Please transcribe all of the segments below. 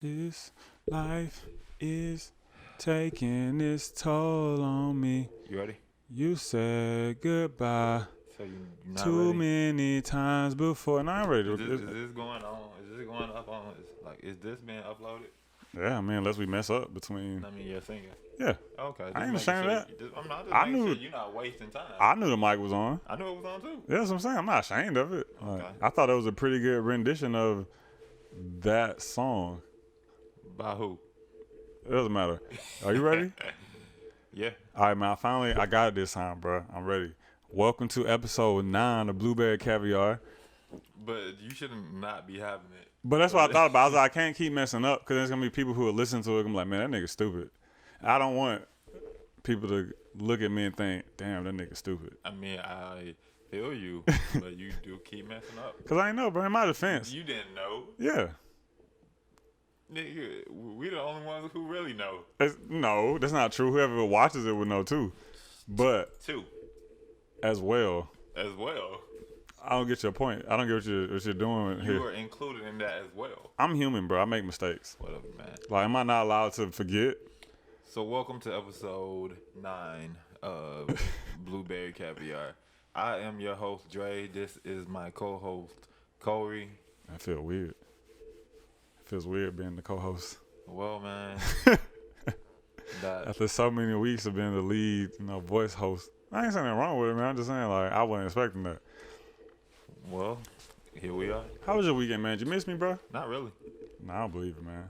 This life is taking its toll on me. You ready? You said goodbye So you're not too ready? many times before. And I'm ready. Is this going on? Is this going up on? Is this being uploaded? Yeah, I mean, unless we mess up between. I mean, you're singing. Yeah, Okay. I ain't making ashamed of that. I'm not just I making knew- sure you're not wasting time. I knew the mic was on. I knew it was on too. Yeah, that's what I'm saying. I'm not ashamed of it. Like, Okay. I thought it was a pretty good rendition of that song. By who? It doesn't matter. Are you ready? Yeah. All right, man. I got it this time, bro. I'm ready. Welcome to episode 9 of Blueberry Caviar. But you shouldn't not be having it. But that's what I thought about. I was like, I can't keep messing up because there's going to be people who will listen to it and be like, man, that nigga stupid. I don't want people to look at me and think, damn, that nigga stupid. I mean, I feel you, but you do keep messing up. Because I ain't know, bro. In my defense. You didn't know. Yeah. Nigga, we the only ones who really know. No, that's not true. Whoever watches it would know too. But Two. as well, I don't get your point. I don't get what you're doing here. You are included in that as well. I'm human, bro. I make mistakes. Whatever, man. Like, am I not allowed to forget? So welcome to episode 9 of Blueberry Caviar. I am your host, Dre. This is my co-host, Kohrey. I feel weird. It feels weird being the co-host. Well, man, After so many weeks of being the lead, voice host. I ain't saying nothing wrong with it, man. I'm just saying, like, I wasn't expecting that. well, here we are. How was your weekend, man? Did you miss me, bro? Not really. Nah, I don't believe it, man.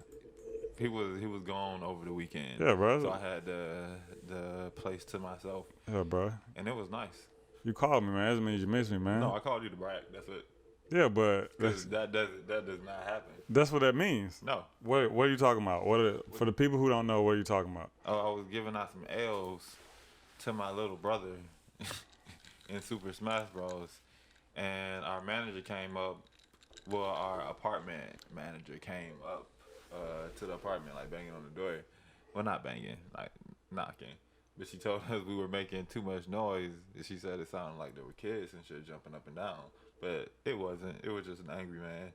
He was gone over the weekend. Yeah, bro. So I had the place to myself, Yeah, bro. and it was nice. You called me, man. That doesn't mean you missed me, man. No, I called you to brag. That's it. Yeah, but 'Cause that does not happen. that's what that means. No. What are you talking about? For the people who don't know, what are you talking about? Oh, I was giving out some L's to my little brother in Super Smash Bros. And our manager came up. Well, our apartment manager came up to the apartment, like banging on the door. Well, not banging, like knocking. But she told us we were making too much noise. And she said it sounded like there were kids and shit jumping up and down. But it wasn't. It was just an angry man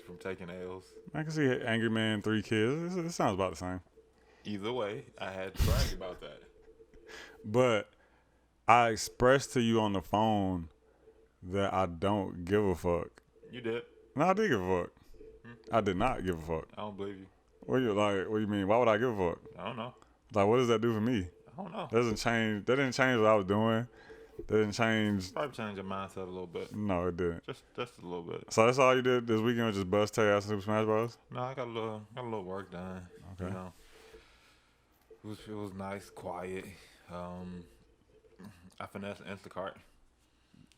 from taking L's. I can see Angry Man, 3 kids. It sounds about the same. Either way, I had to brag about that. But I expressed to you on the phone that I don't give a fuck. You did. No, I did give a fuck. I did not give a fuck. I don't believe you. What do you mean? Why would I give a fuck? I don't know. Like, what does that do for me? I don't know. That didn't change what I was doing. That didn't change. Probably change your mindset a little bit. No, it didn't. Just a little bit. So that's all you did this weekend was just bust tail ass Super Smash Bros? No, I got a little work done. Okay. You know, it was nice, quiet. I finessed Instacart.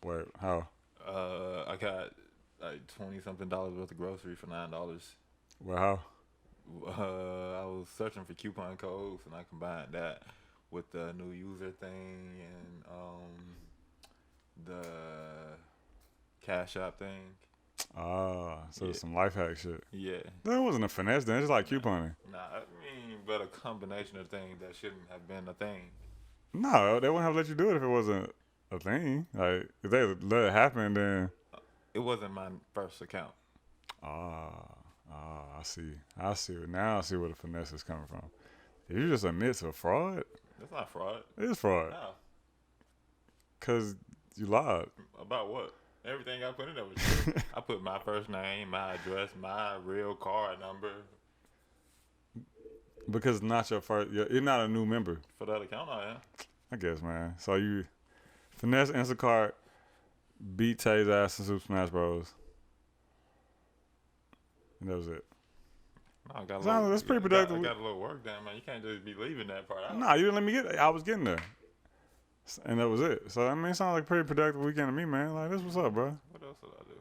Wait, how? I got like $20 something worth of groceries for $9. Well, how? I was searching for coupon codes and I combined that with the new user thing and the Cash App thing. So it's some life hack shit. Yeah. That wasn't a finesse then. It's just like couponing. Nah, I mean, but a combination of things that shouldn't have been a thing. No, they wouldn't have let you do it if it wasn't a thing. Like, if they let it happen, then... It wasn't my first account. I see. Now I see where the finesse is coming from. If you just admit to fraud, That's not fraud. it is fraud. No. Because you lied. About what? Everything I put in there was true. I put my first name, my address, my real card number. Because not your first... You're not a new member. For that account, I am. I guess, man. So you finesse Instacart, beat Tay's ass in Super Smash Bros. And that was it. No, I got That's pretty productive. I got a little work done, man. You can't just be leaving that part out. Nah, you didn't let me get it. I was getting there. And that was it. So, I mean, it sounds like a pretty productive weekend to me, man. Like, this what's up, bro. What else did I do?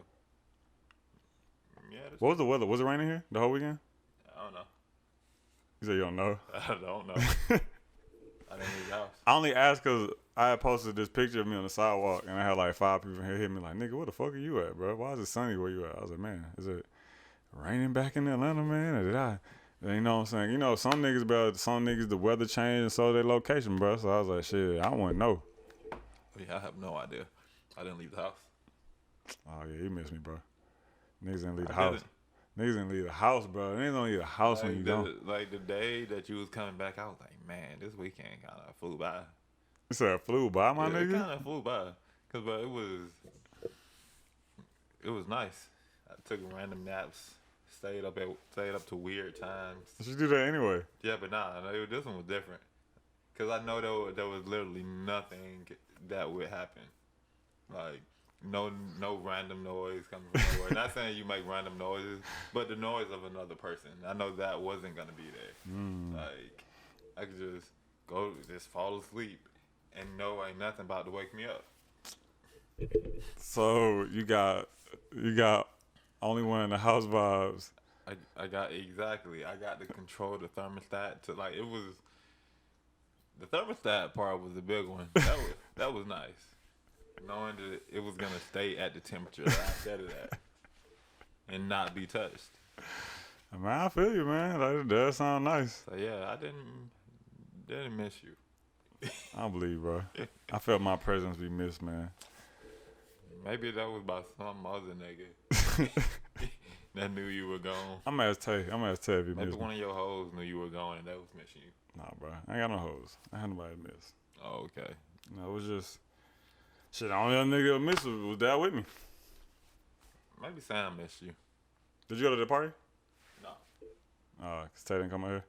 Yeah, What was the weather? Was it raining here the whole weekend? I don't know. You said you don't know. I don't know. I didn't leave the house. I only asked because I had posted this picture of me on the sidewalk, and I had like 5 people here hit me like, nigga, where the fuck are you at, bro? Why is it sunny where you at? I was like, man, is it raining back in Atlanta, man? Or did I? You know what I'm saying? You know, some niggas, the weather changed and so their location, bro. So I was like, shit, I want to know. Yeah, I have no idea. I didn't leave the house. Oh, yeah, you missed me, bro. Niggas didn't leave the I house. didn't. Niggas didn't leave the house, bro. Niggas don't leave the house when you don't. Like the day that you was coming back, I was like, man, this weekend kind of flew by. You said flew by, my nigga? It kind of flew by. Cause but it was nice. I took random naps, stayed up to weird times. You should do that anyway. Yeah, but this one was different. Cause I know there was literally nothing that would happen. Like no random noise coming from nowhere. Not saying you make random noises, but the noise of another person. I know that wasn't gonna be there. Like I could just fall asleep and know ain't nothing about to wake me up. So you got only one in the house vibes. I got to control the thermostat to like it was. The thermostat part was a big one. That was nice. Knowing that it was gonna stay at the temperature that I set it at and not be touched. Man, I feel you, man. That does sound nice. So yeah, I didn't miss you. I don't believe, bro. I felt my presence be missed, man. Maybe that was by some other nigga that knew you were gone. I'm gonna ask Tay if you missed me. Maybe one of your hoes knew you were gone and that was missing you. Nah, bro. I ain't got no hoes. I had nobody to miss. Oh, okay. No, it was just shit. The only other nigga that missed was that with me. Maybe Sam missed you. Did you go to the party? No. Cause Tay didn't come out here.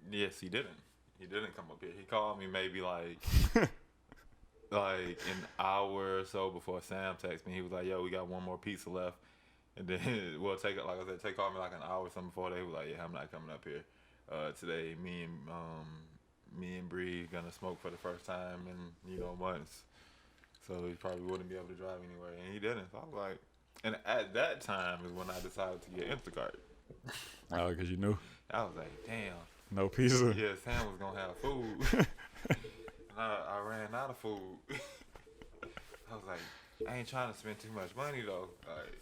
Yes, he didn't. He didn't come up here. He called me maybe like like an hour or so before Sam texted me. He was like, "Yo, we got one more pizza left." And then, well, like I said, Tay called me like an hour or something before. They was like, "Yeah, I'm not coming up here today. Me and Bree gonna smoke for the first time in months, so he probably wouldn't be able to drive anywhere." And he didn't. So I was like, and at that time is when I decided to get Instacart. Oh, cause you knew. I was like, damn. No pizza. Yeah, Sam was gonna have food. I ran out of food. I was like, I ain't trying to spend too much money though. Like,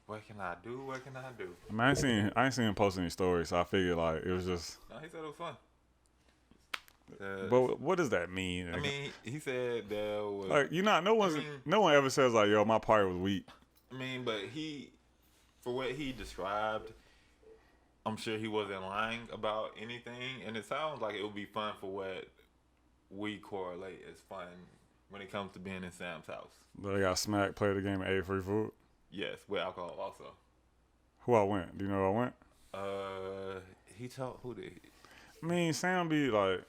what can I do? What can I do? I mean, I ain't seen him post any stories, so I figured like it was just. No, he said it was fun. But what does that mean? I mean, he said there was like no one ever says like, yo, my party was weak. I mean, but for what he described, I'm sure he wasn't lying about anything, and it sounds like it would be fun for what we correlate as fun when it comes to being in Sam's house. They got smacked, played the game, and ate free food. Yes, with alcohol also. Who I went? Do you know who I went? He told who did? I mean, Sam be like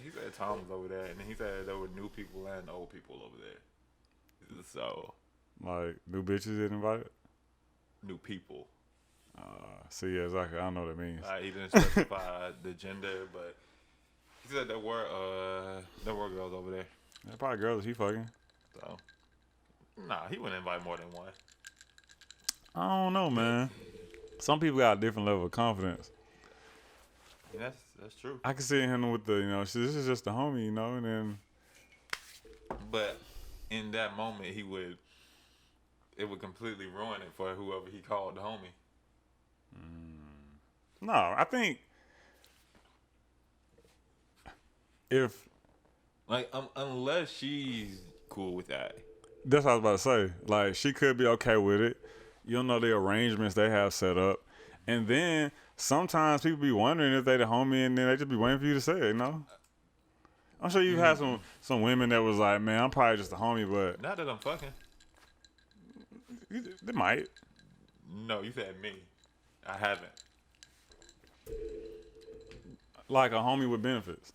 he said Tom was over there, and then he said there were new people and old people over there. So, like new bitches get invited. New people. See, yeah, exactly. I don't know what that means. He didn't specify the gender, but he said there were girls over there. There probably girls he fucking. So, nah, he wouldn't invite more than one. I don't know, man. Some people got a different level of confidence. Yeah, that's true. I can see him with the, this is just a homie, and then. But in that moment, it would completely ruin it for whoever he called the homie. No, I think if unless she's cool with that. That's what I was about to say. Like, she could be okay with it. You don't know the arrangements they have set up. And then sometimes people be wondering if they the homie, and then they just be waiting for you to say it, I'm sure you've had some women that was like, man, I'm probably just a homie, but... Not that I'm fucking. They might. No, you said me. I haven't. Like a homie with benefits.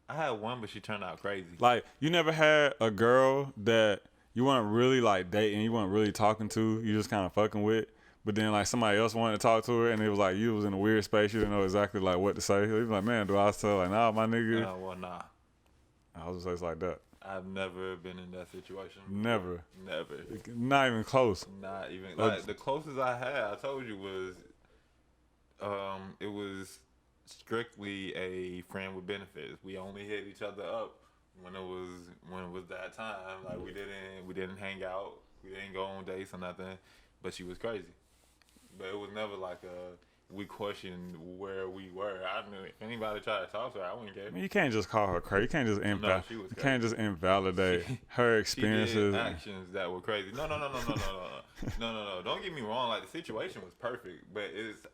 I had one, but she turned out crazy. Like, you never had a girl that you weren't really, like, dating, you weren't really talking to, you just kind of fucking with, but then, like, somebody else wanted to talk to her, and it was like you was in a weird space, you didn't know exactly, like, what to say. You was like, man, do I tell, like, nah, my nigga? No, well, nah. I was just say it's like that. I've never been in that situation. Never. Never. Not even close. Not even. Like, the closest I had, I told you, was, it was strictly a friend with benefits. We only hit each other up when it was that time. Like, we didn't hang out. We didn't go on dates or nothing. But she was crazy. But it was never like we questioned where we were. I knew if anybody tried to talk to her, I wouldn't care. I mean, you can't just call her crazy. You can't just you can't just invalidate her experiences. She did actions that were crazy. No. Don't get me wrong. Like the situation was perfect, but it's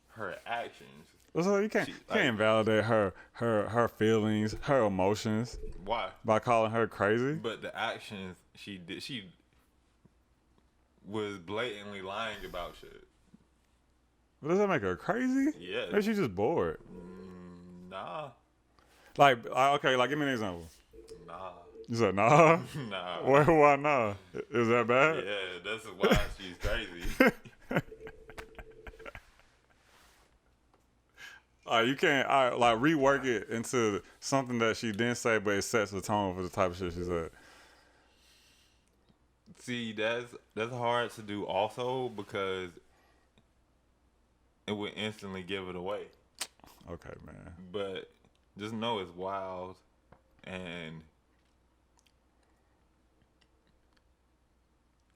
her actions. So you can't invalidate her feelings, her emotions. Why? By calling her crazy. But the actions she did, she was blatantly lying about shit. But does that make her crazy? Yeah. Maybe she's just bored. Nah. Like, okay, like give me an example. Nah. You said nah? Nah. Why nah? Is that bad? Yeah, that's why she's crazy. You can't like rework it into something that she didn't say, but it sets the tone for the type of shit she said. See, that's hard to do also because it would instantly give it away. Okay, man. But just know it's wild, and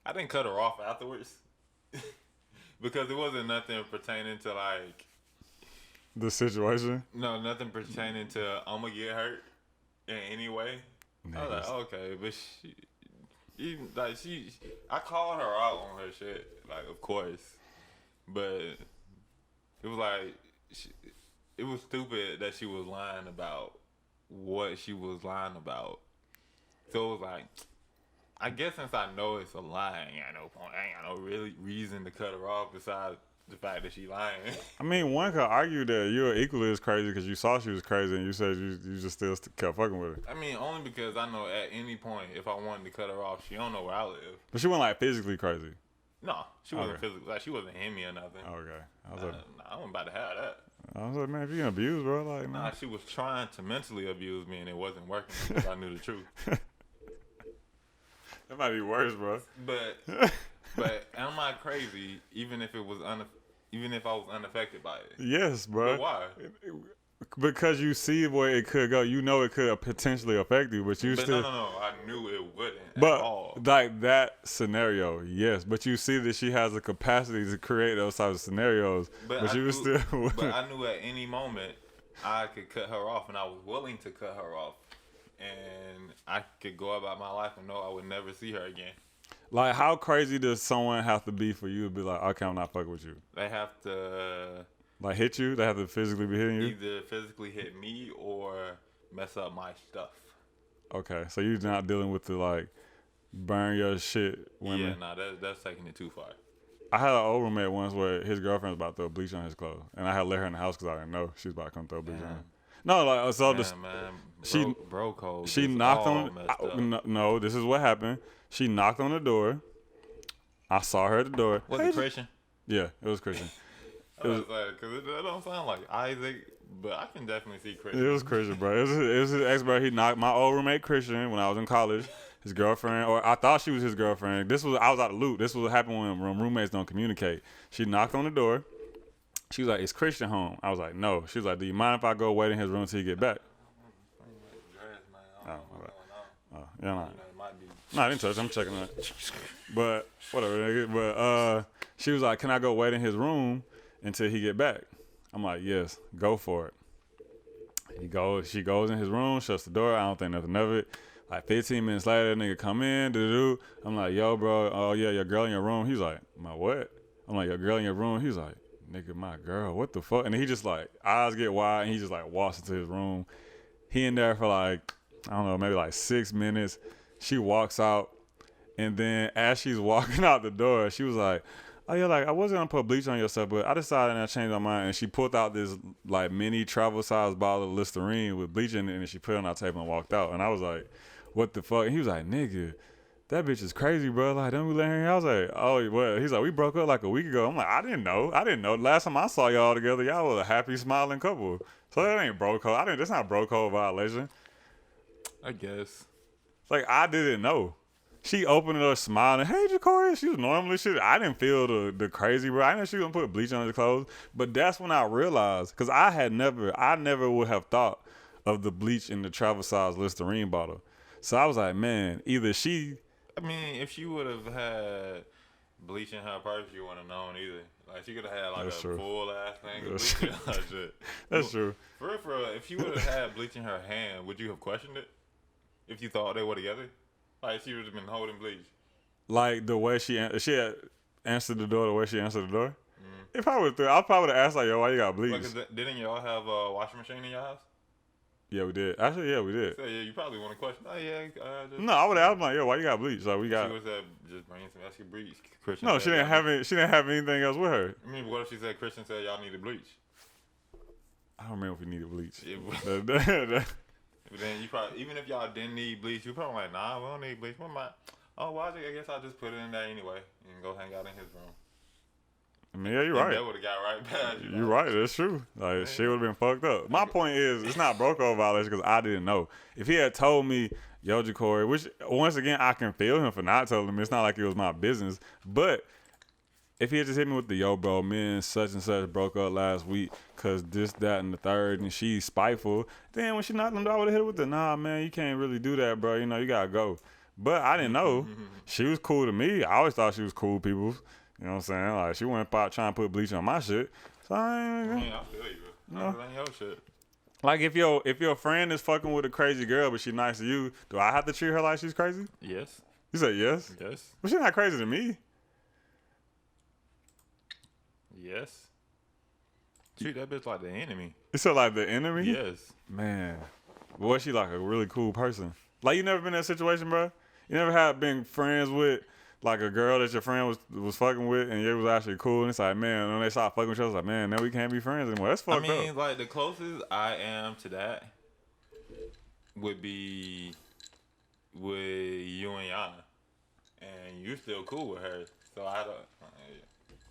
I didn't cut her off afterwards because it wasn't nothing pertaining to like the situation. No, nothing pertaining to I'm gonna get hurt in any way. I was like, okay, but I called her out on her shit, like of course, but it was like it was stupid that she was lying about what she was lying about. So it was like, I guess since I know it's a lie, I ain't got no point. I ain't got no really reason to cut her off besides the fact that she lying. I mean, one could argue that you're equally as crazy because you saw she was crazy and you said you just still kept fucking with her. I mean, only because I know at any point if I wanted to cut her off, she don't know where I live. But she wasn't like physically crazy. No, she wasn't physically. Like she wasn't hitting me or nothing. Okay, I wasn't about to have that. I was like, man, if you getting abused, bro, like, nah, she was trying to mentally abuse me and it wasn't working because I knew the truth. That might be worse, bro. But am I crazy? Even if I was unaffected by it. Yes, bro. But why? Because you see where it could go. You know it could potentially affect you, but still. No. I knew it wouldn't but at all. Like that scenario, yes. But you see that she has the capacity to create those types of scenarios. But I knew at any moment I could cut her off, and I was willing to cut her off, and I could go about my life and know I would never see her again. Like, how crazy does someone have to be for you to be like, okay, I'm not fucking with you? They have to... Like, hit you? They have to physically be hitting you? Either physically hit me or mess up my stuff. Okay, so you're not dealing with the, like, burn your shit women? Yeah, nah, that's taking it too far. I had an old roommate once where his girlfriend was about to throw bleach on his clothes. And I had to let her in the house because I didn't know she was about to come throw bleach on him. No, like, so bro code. She knocked on... No, this is what happened. She knocked on the door. I saw her at the door. Was it Christian? Yeah, it was Christian. Because that don't sound like Isaac, but I can definitely see Christian. It was Christian, bro. It was his ex, bro. He knocked my old roommate Christian when I was in college. His girlfriend, or I thought she was his girlfriend. I was out of loop. This was what happened when roommates don't communicate. She knocked on the door. She was like, "Is Christian home?" I was like, "No." She was like, "Do you mind if I go wait in his room till he get back?" Yeah, no, I didn't touch it. I'm checking that. But whatever, nigga. But she was like, "Can I go wait in his room until he get back?" I'm like, "Yes, go for it." She goes in his room, shuts the door. I don't think nothing of it. Like 15 minutes later, that nigga come in. I'm like, "Yo, bro. Oh yeah, your girl in your room." He's like, "My what?" I'm like, "Your girl in your room." He's like, "Nigga, my girl. What the fuck?" And he just like eyes get wide, and he just like walks into his room. He in there for like, I don't know, maybe like 6 minutes. She walks out, and then as she's walking out the door, she was like, "Oh yeah, like I wasn't gonna put bleach on yourself, but I decided and I changed my mind." And she pulled out this like mini travel size bottle of Listerine with bleach in it, and she put it on our table and walked out. And I was like, "What the fuck?" And he was like, "Nigga, that bitch is crazy, bro. Like, don't we let her in?" I was like, "Oh, what?" He's like, "We broke up like a week ago." I'm like, I didn't know. Last time I saw y'all together, y'all was a happy, smiling couple. So that ain't bro code. That's not bro code violation. I guess. Like, I didn't know. She opened it up smiling. "Hey, Jacory." She was normally shit. I didn't feel the crazy, bro. I didn't know she was gonna put bleach on his clothes. But that's when I realized, because I never would have thought of the bleach in the travel size Listerine bottle. So I was like, man, either she... I mean, if she would have had bleaching her purse, you wouldn't have known either. Like, she could have had, like, That's a true. full-ass thing of That's bleaching her shit. That's true. For real, if she would have had bleach in her hand, would you have questioned it? If you thought they were together? Like, she would have been holding bleach. Like, the way she had answered the door, the way she answered the door. If I would have asked, like, yo, why you got bleach? Like, didn't y'all have a washing machine in your house? Yeah, we did. Actually, yeah, we did. So, yeah, you probably want to question. Oh, yeah. Just, No, I would have asked, like, yo, why you got bleach? Like, we got. She was just bring some extra bleach. Christian No, said, she didn't have it. She didn't have anything else with her. I mean, what if she said Christian said y'all needed bleach? I don't remember if we needed bleach. Yeah, but then you probably, even if y'all didn't need bleach, you probably like, nah, we don't need bleach. What am I? Oh, well, I guess I'll just put it in there anyway and go hang out in his room. I mean, yeah, you're right. That would have got right past you. You're right. That's true. Like, shit would have been fucked up. My point is, it's not bro code violation because I didn't know. If he had told me, yo, G Kohrey, which, once again, I can feel him for not telling me. It's not like it was my business. But if he had just hit me with the, yo, bro, me and such broke up last week because this, that, and the third, and she's spiteful, then when she knocked him down, I would have hit her with the, nah, man, you can't really do that, bro. You know, you got to go. But I didn't know. She was cool to me. I always thought she was cool people. You know what I'm saying? Like, she went out trying to put bleach on my shit. So I feel you. I'm playing your shit. Like, if your friend is fucking with a crazy girl, but she nice to you, do I have to treat her like she's crazy? Yes. You said yes? Yes. But she's not crazy to me. Yes. Treat that bitch like the enemy. You said like the enemy? Yes. Man. Was she like a really cool person? Like, you never been in that situation, bro? You never had been friends with like a girl that your friend was fucking with and it was actually cool and it's like, man, when they start fucking with each other, it's like, man, now we can't be friends anymore. That's fucked up. Like, the closest I am to that would be with you and Yana. And you still cool with her. So I don't,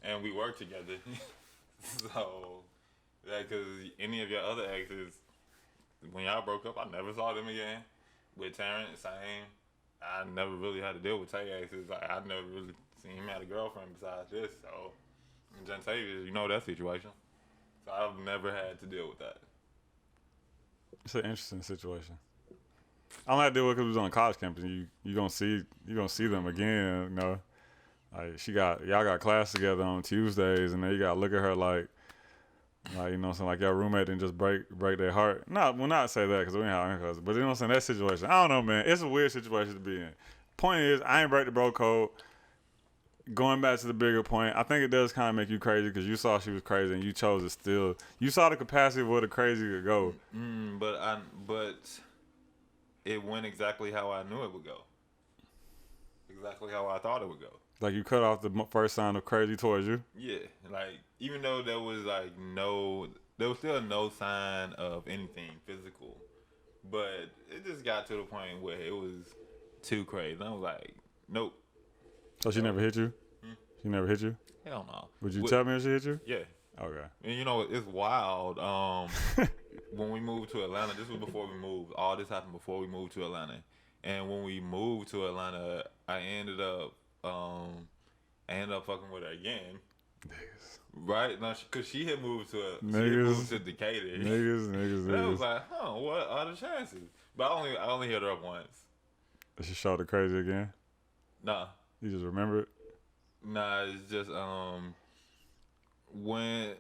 and we work together. So, because any of your other exes, when y'all broke up, I never saw them again. With Terrence, same. I never really had to deal with Tay exes. Like, I never really seen him had a girlfriend besides this. So, and Gentavious, you know that situation. So I've never had to deal with that. It's an interesting situation. I don't have to deal with it because we was on a college campus. You gonna see them again. You know, like y'all got class together on Tuesdays, and then you gotta look at her like you know, something like your roommate didn't just break their heart. No, we'll not say that because we ain't have any, but you know what I'm saying. That situation, I don't know, man. It's a weird situation to be in. Point is, I ain't break the bro code. Going back to the bigger point, I think it does kind of make you crazy because you saw she was crazy and you chose it still. You saw the capacity of where the crazy could go. But it went exactly how I knew it would go. Exactly how I thought it would go. Like, you cut off the first sign of crazy towards you? Yeah. Like, even though there was still no sign of anything physical. But it just got to the point where it was too crazy. I was like, nope. So she never hit you? She never hit you? Hell no. Would you tell me if she hit you? Yeah. Okay. And you know, it's wild. When we moved to Atlanta, this was before we moved. All this happened before we moved to Atlanta. And when we moved to Atlanta, I ended up fucking with her again. Niggas. Right? No, because she had moved to Decatur. Niggas. And I was like, what are the chances? But I only hit her up once. Did she show the crazy again? Nah. You just remember it? Nah, it's just when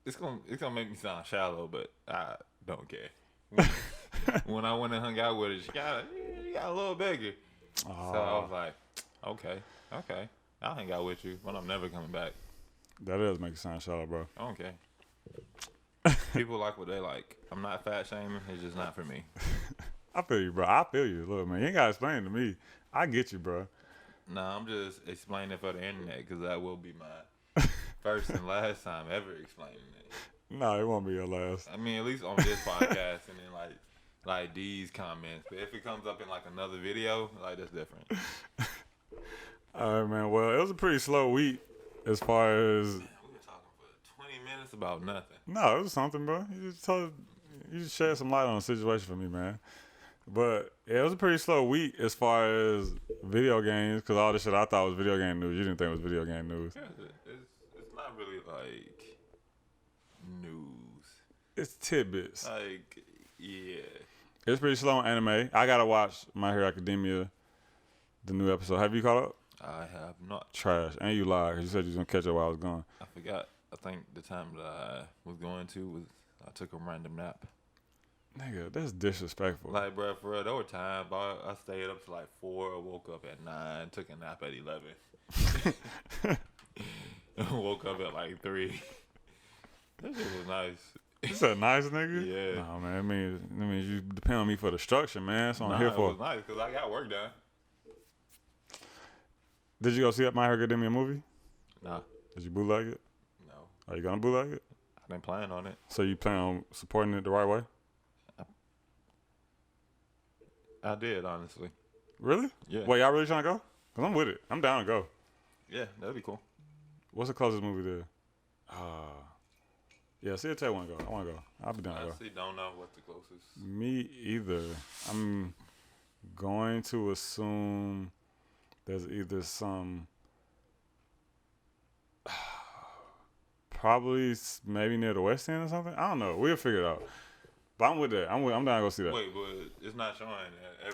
it's gonna make me sound shallow, but I don't care. When I went and hung out with her, she got a little bigger. Oh. So I was like, okay, I'll hang out with you, but I'm never coming back. That does make it sound shallow, bro. I don't care. People like what they like. I'm not fat shaming. It's just not for me. I feel you, bro. I feel you. Look, man, you ain't gotta explain it to me. I get you, bro. Nah, I'm just explaining for the internet because that will be my first and last time ever explaining it. No, it won't be your last. I mean, at least on this podcast and then like these comments. But if it comes up in like another video, like that's different. All right, man. Well, it was a pretty slow week as far as. Man, we were talking for 20 minutes about nothing. No, it was something, bro. You just shed some light on the situation for me, man. But yeah, it was a pretty slow week as far as video games, because all this shit I thought was video game news. You didn't think it was video game news. Yeah, it's not really like news. It's tidbits. Like, yeah. It's pretty slow on anime. I gotta watch My Hero Academia, the new episode. Have you caught up? I have not. Trash. And you lied 'cause you said you was gonna catch up while I was gone. I forgot. I think the time that I was going to was I took a random nap. Nigga, that's disrespectful. Like, bro, for real, there were times I stayed up to like 4, woke up at 9, took a nap at 11. Woke up at like 3. That shit was nice. You said nice, nigga? Yeah. Nah, man. It means you depend on me for the structure, man. That's what I'm here for. It was nice because I got work done. Did you go see My Hero Academia movie? Nah. Did you bootleg it? No. Are you gonna bootleg it? I didn't plan on it. So you plan on supporting it the right way? I did, honestly. Really? Yeah. Wait, y'all really trying to go? Cause I'm with it. I'm down to go. Yeah, that'd be cool. What's the closest movie there? Yeah, see if I want to go. I want to go. I'll be down to I go. honestly don't know what's the closest. Me either. I'm going to assume there's either some, probably maybe near the West End or something. I don't know. We'll figure it out. But I'm with that. I'm down to go see that. Wait, but it's not showing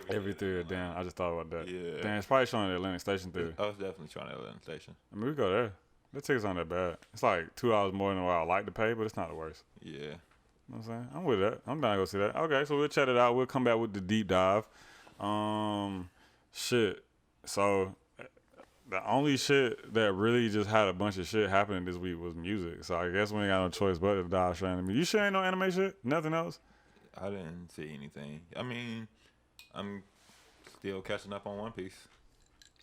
Every theater, damn. I just thought about that. Yeah. Damn, it's probably showing at Atlantic Station Theater. I was definitely showing at Atlantic Station. I mean, we go there. The tickets aren't that bad. It's like $2 more than what I like to pay, but it's not the worst. Yeah. You know what I'm saying? I'm with that. I'm down to go see that. Okay, so we'll check it out. We'll come back with the deep dive. Shit. So the only shit that really just had a bunch of shit happening this week was music. So I guess we ain't got no choice but to dive straight into music. You sure ain't no anime shit? Nothing else? I didn't see anything. I mean, I'm still catching up on One Piece.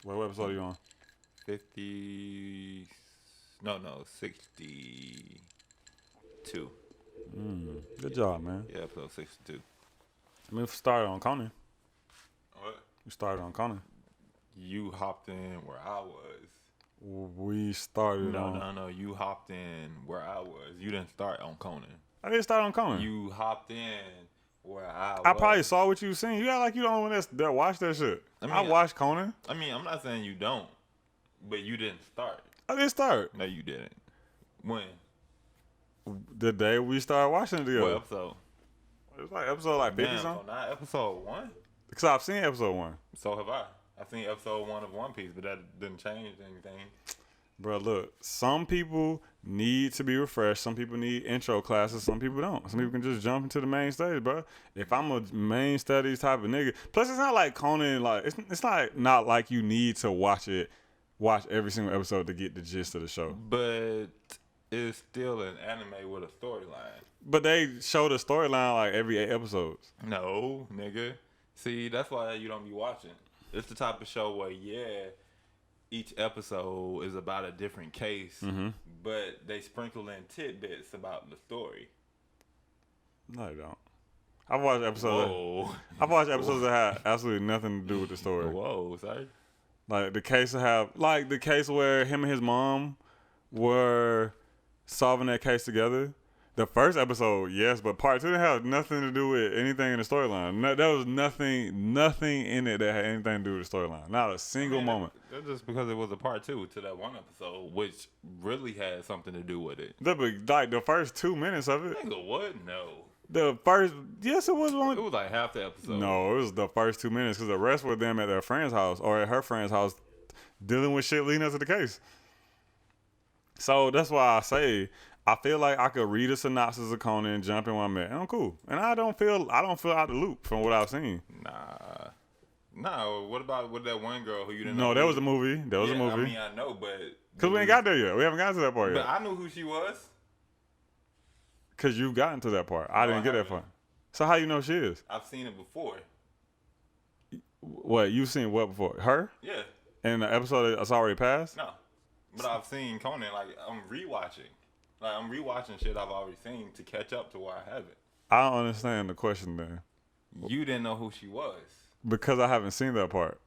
What episode are you on? 62. Good job, man. Yeah, episode 62. I mean, we started on Conan. What? We started on Conan. You hopped in where I was. We started on... No. You hopped in where I was. You didn't start on Conan. I didn't start on Conan. You hopped in where I was. I probably saw what you seen. You act like you the only one that watched that shit. I watched Conan. I mean, I'm not saying you don't, but you didn't start. I didn't start. No, you didn't. When? The day we started watching it together. What episode? It was like episode 50 Damn, something. so not episode 1? Because I've seen episode 1. So have I. I've seen episode 1 of One Piece, but that didn't change anything. Bro, look, some people need to be refreshed. Some people need intro classes. Some people don't. Some people can just jump into the main stage, bro. If I'm a main studies type of nigga, plus it's not like Conan, like it's not like you need to watch every single episode to get the gist of the show. But it's still an anime with a storyline. But they show the storyline like every 8 episodes. No, nigga. See, that's why you don't be watching. It's the type of show where, each episode is about a different case, but they sprinkle in tidbits about the story. No, they don't. I've watched episodes that have absolutely nothing to do with the story. Whoa, sorry. Like the case where him and his mom were solving that case together. The first episode, yes, but part 2 didn't have nothing to do with anything in the storyline. No, there was nothing in it that had anything to do with the storyline. Not a single moment. That's just because it was a part 2 to that one episode, which really had something to do with it. Like the first 2 minutes of it. Nigga, what? No. Yes, it was one. It was like half the episode. No, it was the first 2 minutes because the rest were them at their friend's house or at her friend's house dealing with shit leading up to the case. So that's why I say I feel like I could read a synopsis of Conan and jump in where I'm at. And I'm cool. And I don't feel out of the loop from what I've seen. Nah. No, what about with that one girl who you didn't know? No, that was a movie. That was a movie. I mean, I know, but... Because we ain't got there yet. We haven't gotten to that part yet. But I knew who she was. Because you've gotten to that part. I didn't get that part. So how you know she is? I've seen it before. What? You've seen what before? Her? Yeah. In the episode that's already passed? No. But I've seen Conan. Like, I'm rewatching. Like, I'm rewatching shit I've already seen to catch up to where I haven't. I don't understand the question then. You didn't know who she was. Because I haven't seen that part.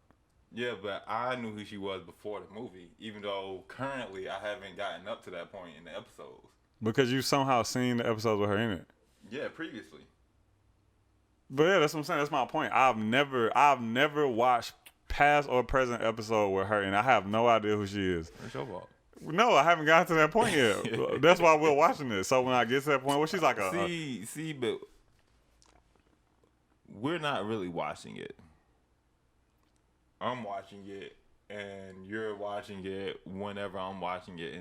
Yeah, but I knew who she was before the movie, even though currently I haven't gotten up to that point in the episodes. Because you somehow seen the episodes with her in it. Yeah, previously. But yeah, that's what I'm saying. That's my point. I've never watched past or present episode with her, and I have no idea who she is. It's your fault. No, I haven't gotten to that point yet. That's why we're watching this. So when I get to that point, well, she's like but we're not really watching it. I'm watching it and you're watching it whenever I'm watching it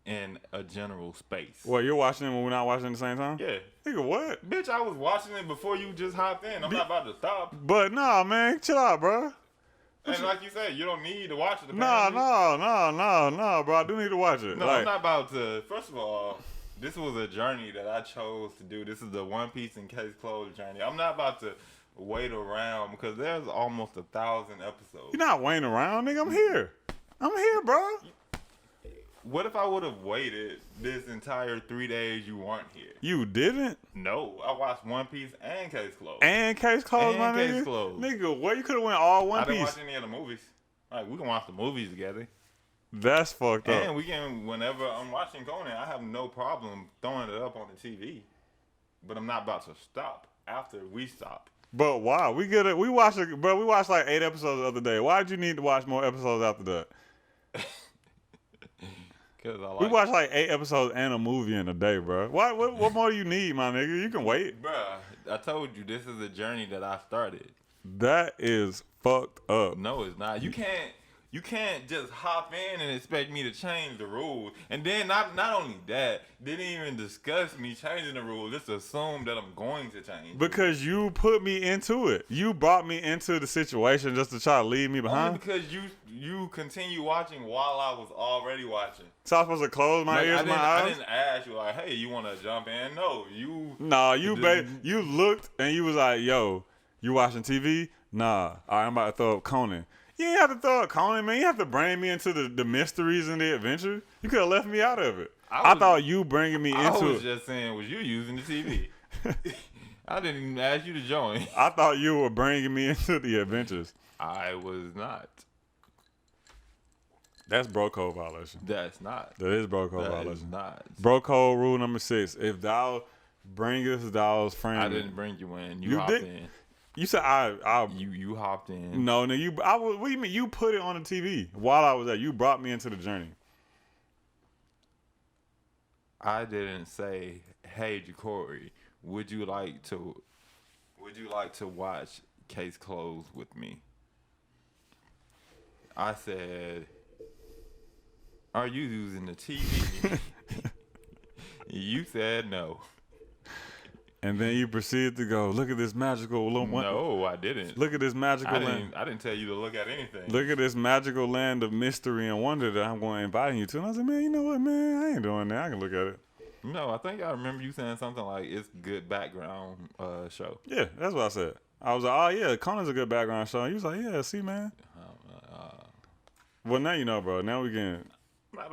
in a general space. Well, you're watching it when we're not watching it at the same time? Yeah. Nigga, what? Bitch, I was watching it before you just hopped in. I'm not about to stop. But nah, man, chill out, bro. And like you said, you don't need to watch it. No, bro. I do need to watch it. No, I'm not about to. First of all, this was a journey that I chose to do. This is the One Piece and Case Closed journey. I'm not about to wait around because there's almost 1,000 episodes. You're not waiting around, nigga. I'm here. I'm here, bro. What if I would have waited this entire 3 days you weren't here? You didn't? No, I watched One Piece and Case Closed. And Case Closed, my nigga? Case Closed. Nigga, what? You could have went all One I Piece. didn't watch any of the movies. Like, we can watch the movies together. That's fucked up. And we can, whenever I'm watching Conan, I have no problem throwing it up on the TV. But I'm not about to stop after we stop. But why? We watched like 8 episodes the other day. Why did you need to watch more episodes after that? We watched like 8 episodes and a movie in a day, bro. What more do you need, my nigga? You can wait. Bruh, I told you this is a journey that I started. That is fucked up. No, it's not. You can't just hop in and expect me to change the rules. And then not only that, didn't even discuss me changing the rules. Just assume that I'm going to change. Because you put me into it. You brought me into the situation just to try to leave me behind. Only because you continue watching while I was already watching. So I'm supposed to close my ears, my eyes? I didn't ask you like, hey, you want to jump in? No, you. Nah, you looked and you was like, yo, you watching TV? Nah, all right, I'm about to throw up Conan. You ain't have to throw up Conan, man. You have to bring me into the mysteries and the adventure. You could have left me out of it. I thought you bringing me into it. I was just saying, was you using the TV? I didn't even ask you to join. I thought you were bringing me into the adventures. I was not. That's bro code violation. That's not. That is bro code violation. That is not. Bro code rule number 6. If thou bringest thou's friend. I didn't bring you in. You hopped in. You said you hopped in. No, what do you mean? You put it on the TV while I was there. You brought me into the journey. I didn't say, hey, G Kohrey, would you like to watch Case Closed with me? I said, are you using the TV? You said no. And then you proceeded to go, look at this magical little one. No, I didn't. Look at this magical land. I didn't tell you to look at anything. Look at this magical land of mystery and wonder that I'm going to invite you to. And I said, man, you know what, man? I ain't doing that. I can look at it. No, I think I remember you saying something like it's good background show. Yeah, that's what I said. I was like, oh, yeah, Conan's a good background show. He was like, yeah, see, man. Well, now you know, bro. Now we can. I'm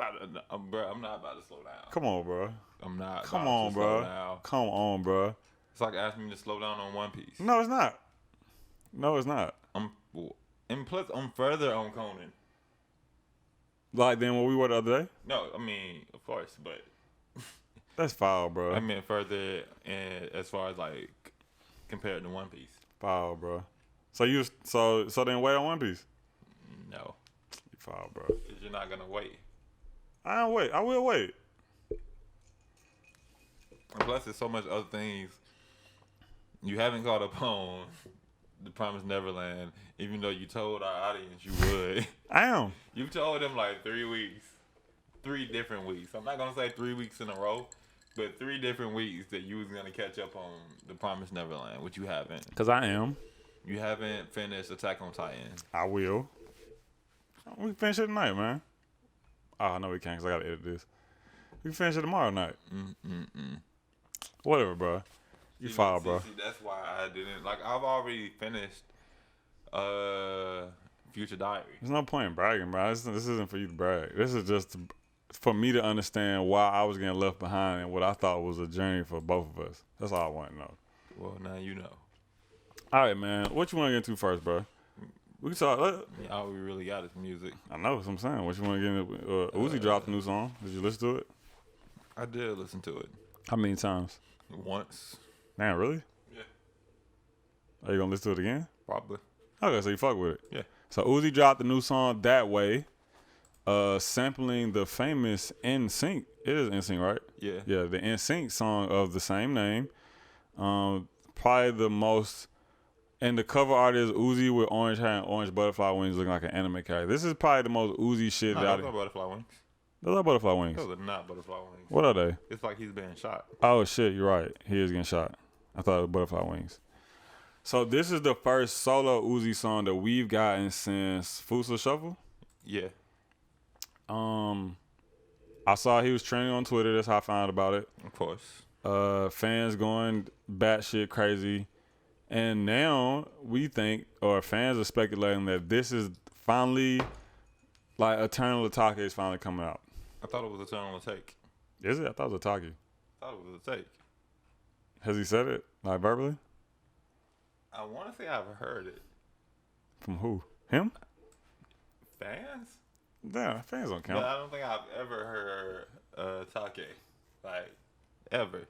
not about to slow down. Come on, bro. I'm not. Come on, bro. Come on, bro. It's like asking me to slow down on One Piece. No, it's not. No, it's not. And plus, I'm further on Conan. Like than what we were the other day? No, I mean, of course, but that's foul, bro. I meant further, as far as like compared to One Piece. Foul, bro. So then wait on One Piece. No. You foul, bro. Because you're not gonna wait. I don't wait. I will wait. And plus, there's so much other things you haven't caught up on. The Promised Neverland, even though you told our audience you would. I am. You told them like 3 weeks. 3 different weeks. I'm not going to say 3 weeks in a row, but 3 different weeks that you was going to catch up on The Promised Neverland, which you haven't. Because I am. You haven't finished Attack on Titan. I will. We can finish it tonight, man. Oh, no, we can't because I got to edit this. We can finish it tomorrow night. Whatever, bro. You foul, bro. See, that's why I didn't. Like, I've already finished Future Diary. There's no point in bragging, bro. This isn't for you to brag. This is just for me to understand why I was getting left behind and what I thought was a journey for both of us. That's all I want to know. Well, now you know. All right, man. What you want to get into first, bro? We can talk. All we really got is music. I know what I'm saying. What you want to get into? Uzi dropped a new song. Did you listen to it? I did listen to it. How many times? Once. Man, really? Yeah. Are you going to listen to it again? Probably. Okay, so you fuck with it. Yeah. So Uzi dropped the new song That Way, sampling the famous NSYNC. It is NSYNC, right? Yeah. Yeah, the NSYNC song of the same name. Probably the most And the cover art is Uzi with orange hair and orange butterfly wings looking like an anime character. This is probably the most Uzi shit No, out those of are butterfly wings. Those are butterfly wings. Those are not butterfly wings. What are they? It's like he's being shot. Oh, shit, you're right. He is getting shot. I thought it was butterfly wings. So this is the first solo Uzi song that we've gotten since Fusa Shuffle. Yeah. I saw he was trending on Twitter. That's how I found about it. Of course. Fans going batshit crazy. And now we think, or fans are speculating that this is finally, like, Eternal Atake is finally coming out. I thought it was Eternal Take. Is it? I thought it was Atake. I thought it was a take. Has he said it, like, verbally? I want to say I've heard it. From who? Him? Fans? Yeah, fans don't count. But I don't think I've ever heard Take. Like, ever.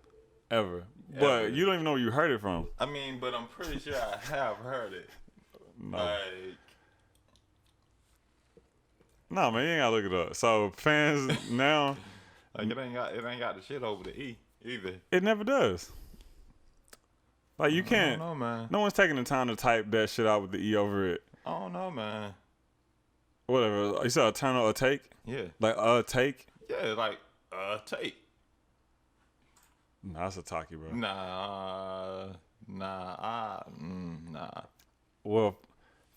Ever. But you don't even know where you heard it from. I mean, but I'm pretty sure I have heard it. No. Like, No, man, you ain't gotta look it up. So fans now, like it ain't got the shit over the E either. it never does. Like you I can't. don't know, man. No one's taking the time to type that shit out with the E over it. I don't know, man. Whatever. You said Eternal a take? Yeah. Like a take? Yeah, like take. Nah, that's a talkie, bro. Nah. Well,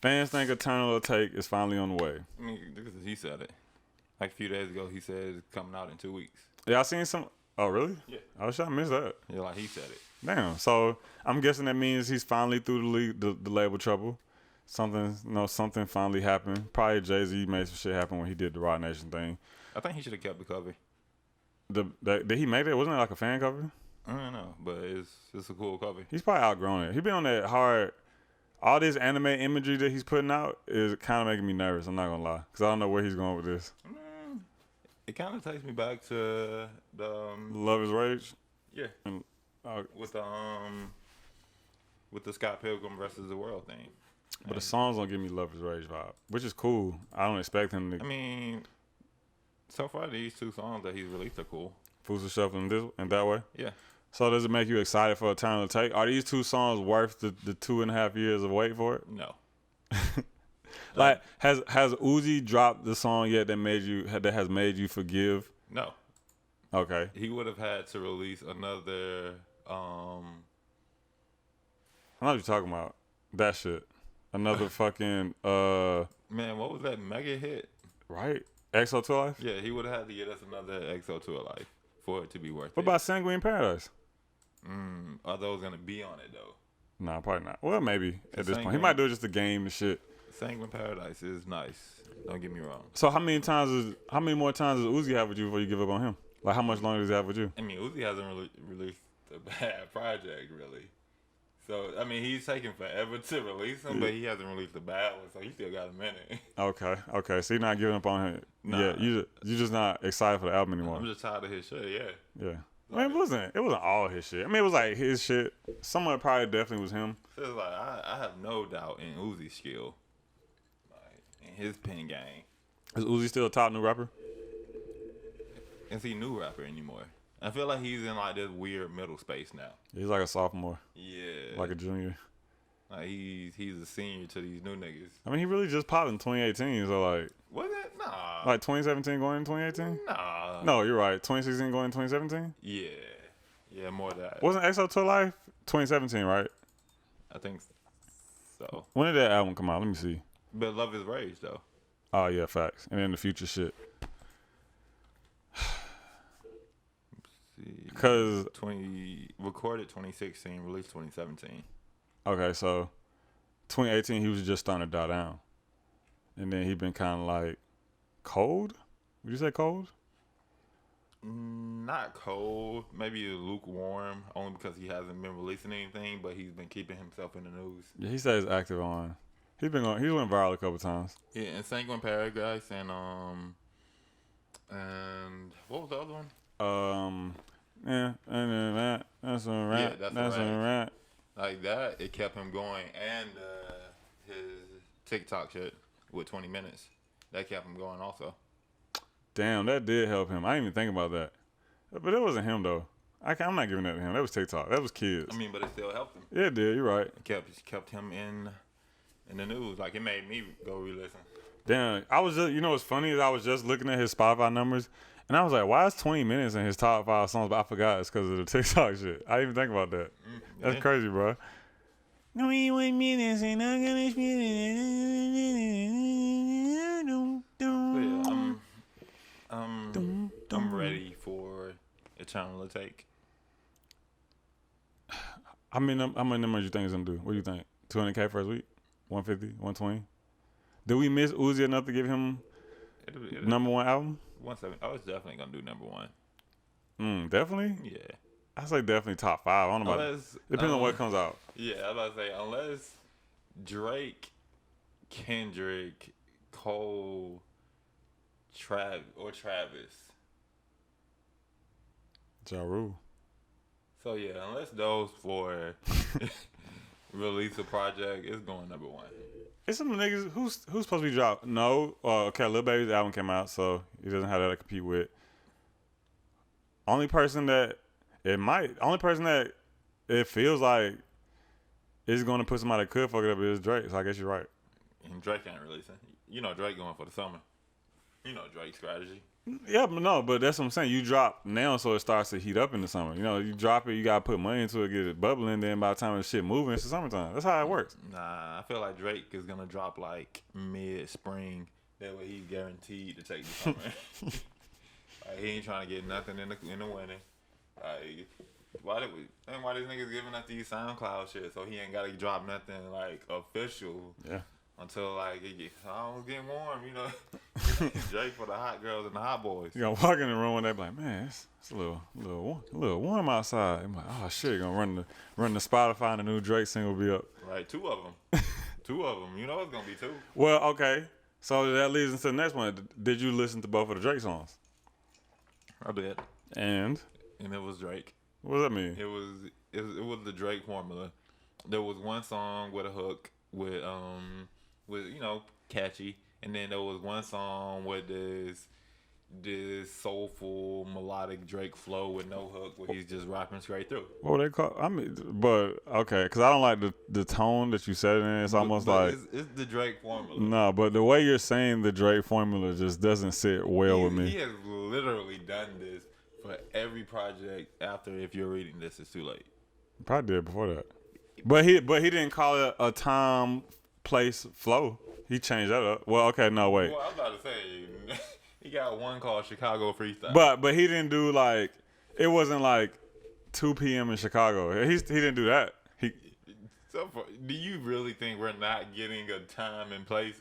fans think Eternal a take is finally on the way. I mean, because he said it. Like a few days ago, he said it's coming out in 2 weeks. Yeah, I seen some. Oh, really? Yeah. I was trying to miss that. Yeah, like he said it. Damn. So I'm guessing that means he's finally through the label trouble. Something finally happened. Probably Jay-Z made some shit happen when he did the Roc Nation thing. I think he should have kept the cover. Did he make it? Wasn't it like a fan cover? I don't know, but it's a cool cover. He's probably outgrown it. He been on that hard. All this anime imagery that he's putting out is kind of making me nervous. I'm not gonna lie, because I don't know where he's going with this. It kind of takes me back to the Love is Rage. yeah, And, with the Scott Pilgrim versus the World thing. but the songs don't give me Love is Rage vibe, which is cool. I don't expect him to. I mean, so far these 2 songs that he's released are cool. Fusa Shuffle in that way. Yeah. So does it make you excited for Eternal Take? Are these 2 songs worth the 2.5 years of wait for it? No. Like has Uzi dropped the song yet that has made you forgive? No. Okay. He would have had to release another. I know what you're talking about. That shit. Another fucking Man, what was that mega hit? right? EXO Tour Life? Yeah, he would have had to get us another EXO Tour Life for it to be worth it. What about Sanguine Paradise? Are those gonna be on it though? Nah, probably not. Well, maybe at this point. He Sanguine- might do it just to game and shit. Sanguine Paradise is nice. Don't get me wrong. So how many more times does Uzi have with you before you give up on him? Like how much longer does he have with you? I mean, Uzi hasn't really released a bad project, really. So, I mean, he's taking forever to release them, but he hasn't released a bad one, so he still got a minute. Okay. So you're not giving up on him. Nah. Yeah, you just not excited for the album anymore. I'm just tired of his shit, yeah. Yeah. I mean, it wasn't all his shit. I mean, it was like his shit. Some of it probably definitely was him. So it's like, I have no doubt in Uzi's skill. Like, in his pen game. Is Uzi still a top new rapper? Is he a new rapper anymore? I feel like he's in like this weird middle space now. He's like a sophomore, Yeah. like a junior. Like he's a senior to these new niggas. I mean, he really just popped in 2018. So like Was it? Nah. Like 2017 going into 2018? Nah. No, you're right. 2016 going into 2017? Yeah. Yeah, more of that. Wasn't EXO Tour Life 2017, right? I think so. When did that album come out? Let me see. But Love is Rage, though. Oh, yeah, facts. And then the future shit. Because recorded 2016, released 2017. Okay, so 2018 he was just starting to die down, and then he been kind of like cold. Would you say cold? Not cold, maybe lukewarm, only because he hasn't been releasing anything, but he's been keeping himself in the news. Yeah, he stays active on. He's went viral a couple times. Yeah, and Sanguine Paradise and what was the other one? Yeah, and that's a rap. Yeah, that's a rap. Like that, it kept him going, and his TikTok shit with 20 minutes, that kept him going also. Damn, that did help him. I didn't even think about that, but it wasn't him though. I'm not giving that to him. That was TikTok. That was kids. I mean, but it still helped him. Yeah, it did. You're right. It kept him in the news. Like, it made me go re-listen. Damn, I was just, you know what's funny is I was just looking at his Spotify numbers, and I was like, why is 20 minutes in his top 5 songs? But I forgot it's because of the TikTok shit. I didn't even think about that. That's crazy, bro. 21 minutes and I'm gonna spend it. I'm ready for Eternal to take. How many numbers you think it's gonna do? What do you think? 200K first week? 150? 120? Did we miss Uzi enough to give him number one album? 170. I was definitely gonna do number one. Definitely? Yeah. I say definitely top 5. I don't know about depends on what comes out. Yeah, I was about to say, unless Drake, Kendrick, Cole, Travis. Ja Rule. So yeah, unless those 4 release a project, it's going number one. It's some niggas who's supposed to be dropped. No, okay, Lil Baby's album came out, so he doesn't have that to compete with. Only person that it feels like is going to put somebody that could fuck it up is Drake. So I guess you're right. And Drake ain't releasing. You know Drake going for the summer. You know Drake's strategy. Yeah, but that's what I'm saying. You drop now, so it starts to heat up in the summer. You know, you drop it, you gotta put money into it, get it bubbling. Then by the time the shit moving, it's the summertime. That's how it works. Nah, I feel like Drake is gonna drop like mid-spring. That way he's guaranteed to take the summer. Like, he ain't trying to get nothing in the winter. Like, why these niggas giving us these SoundCloud shit so he ain't gotta drop nothing like official? Yeah. Until like it gets getting warm, you know. Drake for the hot girls and the hot boys. You gonna walk in the room and they be like, man, it's a little warm outside. I'm like, oh shit, gonna run the Spotify and the new Drake single will be up. Right, 2 of them. 2 of them. You know it's gonna be 2. Well, okay. So that leads into the next one. Did you listen to both of the Drake songs? I did. And it was Drake. What does that mean? It was the Drake formula. There was one song with a hook with you know, catchy, and then there was one song with this soulful melodic Drake flow with no hook where he's just rapping straight through. What would they call? I mean, but okay, because I don't like the tone that you said it in. It's almost like it's the Drake formula. No, but the way you're saying the Drake formula just doesn't sit well with me. He has literally done this for every project after If You're Reading This, It's Too Late. Probably did before that. But he didn't call it a time, place, flow. He changed that up. Well, okay, no, wait. Well, I was about to say, he got one called Chicago Freestyle. But he didn't do like, it wasn't like 2 p.m. in Chicago. He didn't do that. So do you really think we're not getting a time and place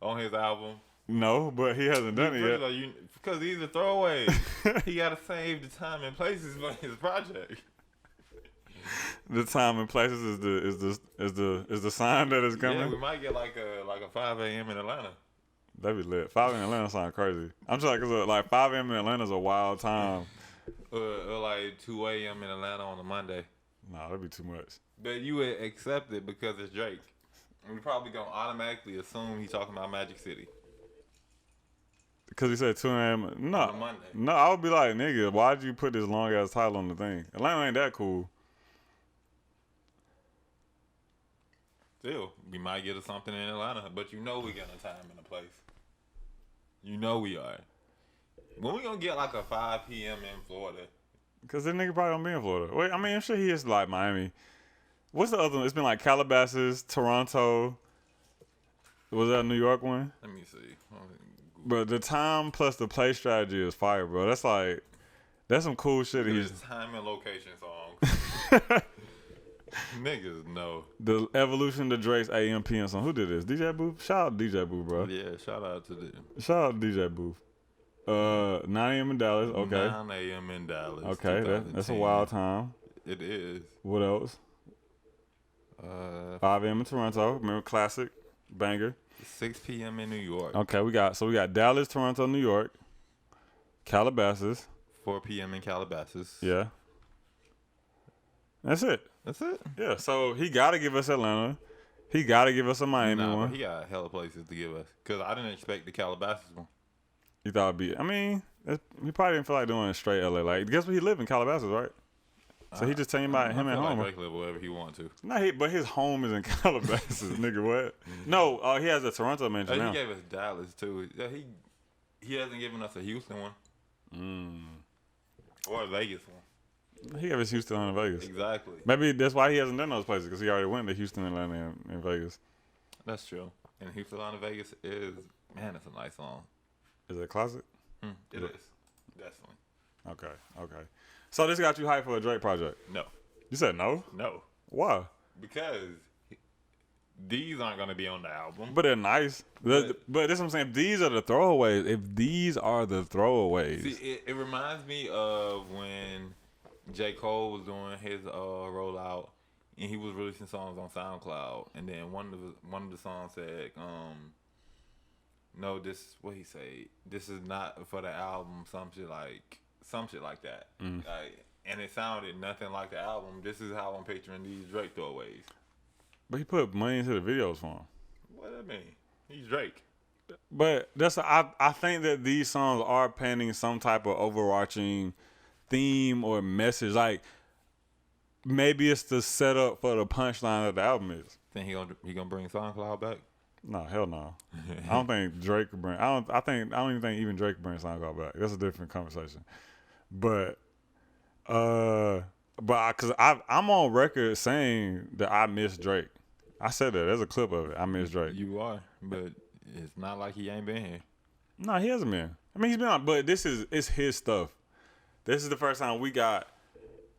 on his album? No, but he hasn't done it yet. Because these are throwaways. He got to save the time and places for his project. The time and places is the sign that is coming. Yeah, we might get like a 5 a.m. in Atlanta. That'd be lit. 5 in Atlanta sound crazy. I'm just like 5 a.m. in Atlanta is a wild time. Or like 2 a.m. in Atlanta on a Monday. Nah, that'd be too much. But you would accept it because it's Drake. And we probably gonna automatically assume he's talking about Magic City. Because he said 2 a.m. No, on a Monday. No, I would be like, nigga, why'd you put this long ass title on the thing? Atlanta ain't that cool. Still, we might get something in Atlanta, but you know we got a time and a place. You know we are. When we gonna get like a 5 p.m. in Florida? Because that nigga probably don't be in Florida. Wait, I mean, I'm sure he is like Miami. What's the other one? It's been like Calabasas, Toronto. Was that a New York one? Let me see. But the time plus the play strategy is fire, bro. That's some cool shit. It's time and location songs. Niggas know. The evolution to Drake's AM PM song. Who did this? DJ Booth? Shout out to DJ Booth, bro. Yeah, shout out to them. Shout out to DJ Booth. 9 a.m. in Dallas. Okay. 9 a.m. in Dallas. Okay, that's a wild time. It is. What else? 5 a.m. in Toronto. Remember, classic banger. 6 p.m. in New York. Okay, we got Dallas, Toronto, New York, Calabasas. 4 p.m. in Calabasas. Yeah. That's it. That's it? Yeah, so he got to give us Atlanta. He got to give us a Miami one. But he got hella places to give us. Because I didn't expect the Calabasas one. You thought it'd be, I mean, He probably didn't feel like doing it straight LA. Like, guess what? He lived in Calabasas, right? So he just telling you about him at home. Like Drake live wherever he want to. No, but his home is in Calabasas, nigga. What? No, he has a Toronto mention now. He gave us Dallas too. Yeah, he hasn't given us a Houston one. Or a Vegas one. He gave us Houston and Vegas. Exactly. Maybe that's why he hasn't done those places, because he already went to Houston, Atlanta, and Vegas. That's true. And Houston, Atlanta, Vegas is, man, it's a nice song. Is it a closet? It is. Definitely. Okay. So this got you hyped for a Drake project? No. You said no? No. Why? Because these aren't going to be on the album. But they're nice. But this is what I'm saying. If these are the throwaways, See, it reminds me of when J. Cole was doing his rollout, and he was releasing songs on SoundCloud, and then one of the songs said, "No, what he say? This is not for the album." Some shit like that. Like, and it sounded nothing like the album. This is how I'm picturing these Drake throwaways. But he put money into the videos for him. What do I mean? He's Drake. But I think that these songs are painting some type of overarching theme or message. Like, maybe it's the setup for the punchline that the album is. Think he gonna bring SoundCloud back? No, hell no. I don't think Drake could bring. I don't even think even Drake could bring SoundCloud back. That's a different conversation. But because I'm on record saying that I miss Drake. I said that. There's a clip of it. I miss Drake. You are, but it's not like he ain't been here. No, he hasn't been. I mean, he's been on, but it's his stuff. This is the first time we got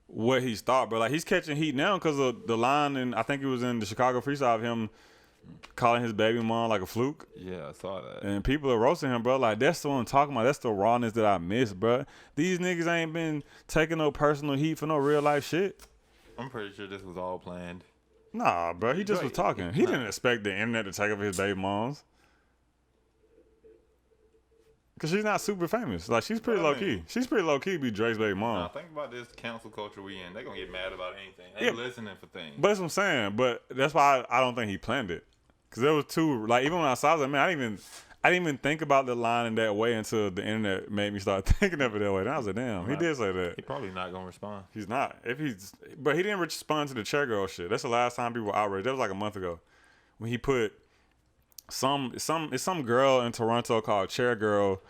what he's thought, bro. Like, he's catching heat now because of the line, and I think it was in the Chicago freestyle of him calling his baby mom like a fluke. Yeah, I saw that. And people are roasting him, bro. Like, that's the one I'm talking about. That's the rawness that I miss, bro. These niggas ain't been taking no personal heat for no real life shit. I'm pretty sure this was all planned. Nah, bro. He just was talking. He didn't expect the internet to take over his baby moms. Because she's not super famous. Like, she's pretty low-key. She's pretty low-key to be Drake's baby mom. Nah, think about this cancel culture we in. They're going to get mad about anything. They listening for things. But that's what I'm saying. But that's why I don't think he planned it. Because there was two, like, even when I saw it, man, I didn't even think about the line in that way until the internet made me start thinking of it that way. And I was like, damn, he did say that. He probably not going to respond. He's not. But he didn't respond to the chair girl shit. That's the last time people were outraged. That was like a month ago. When he put some girl in Toronto called Chair Girl,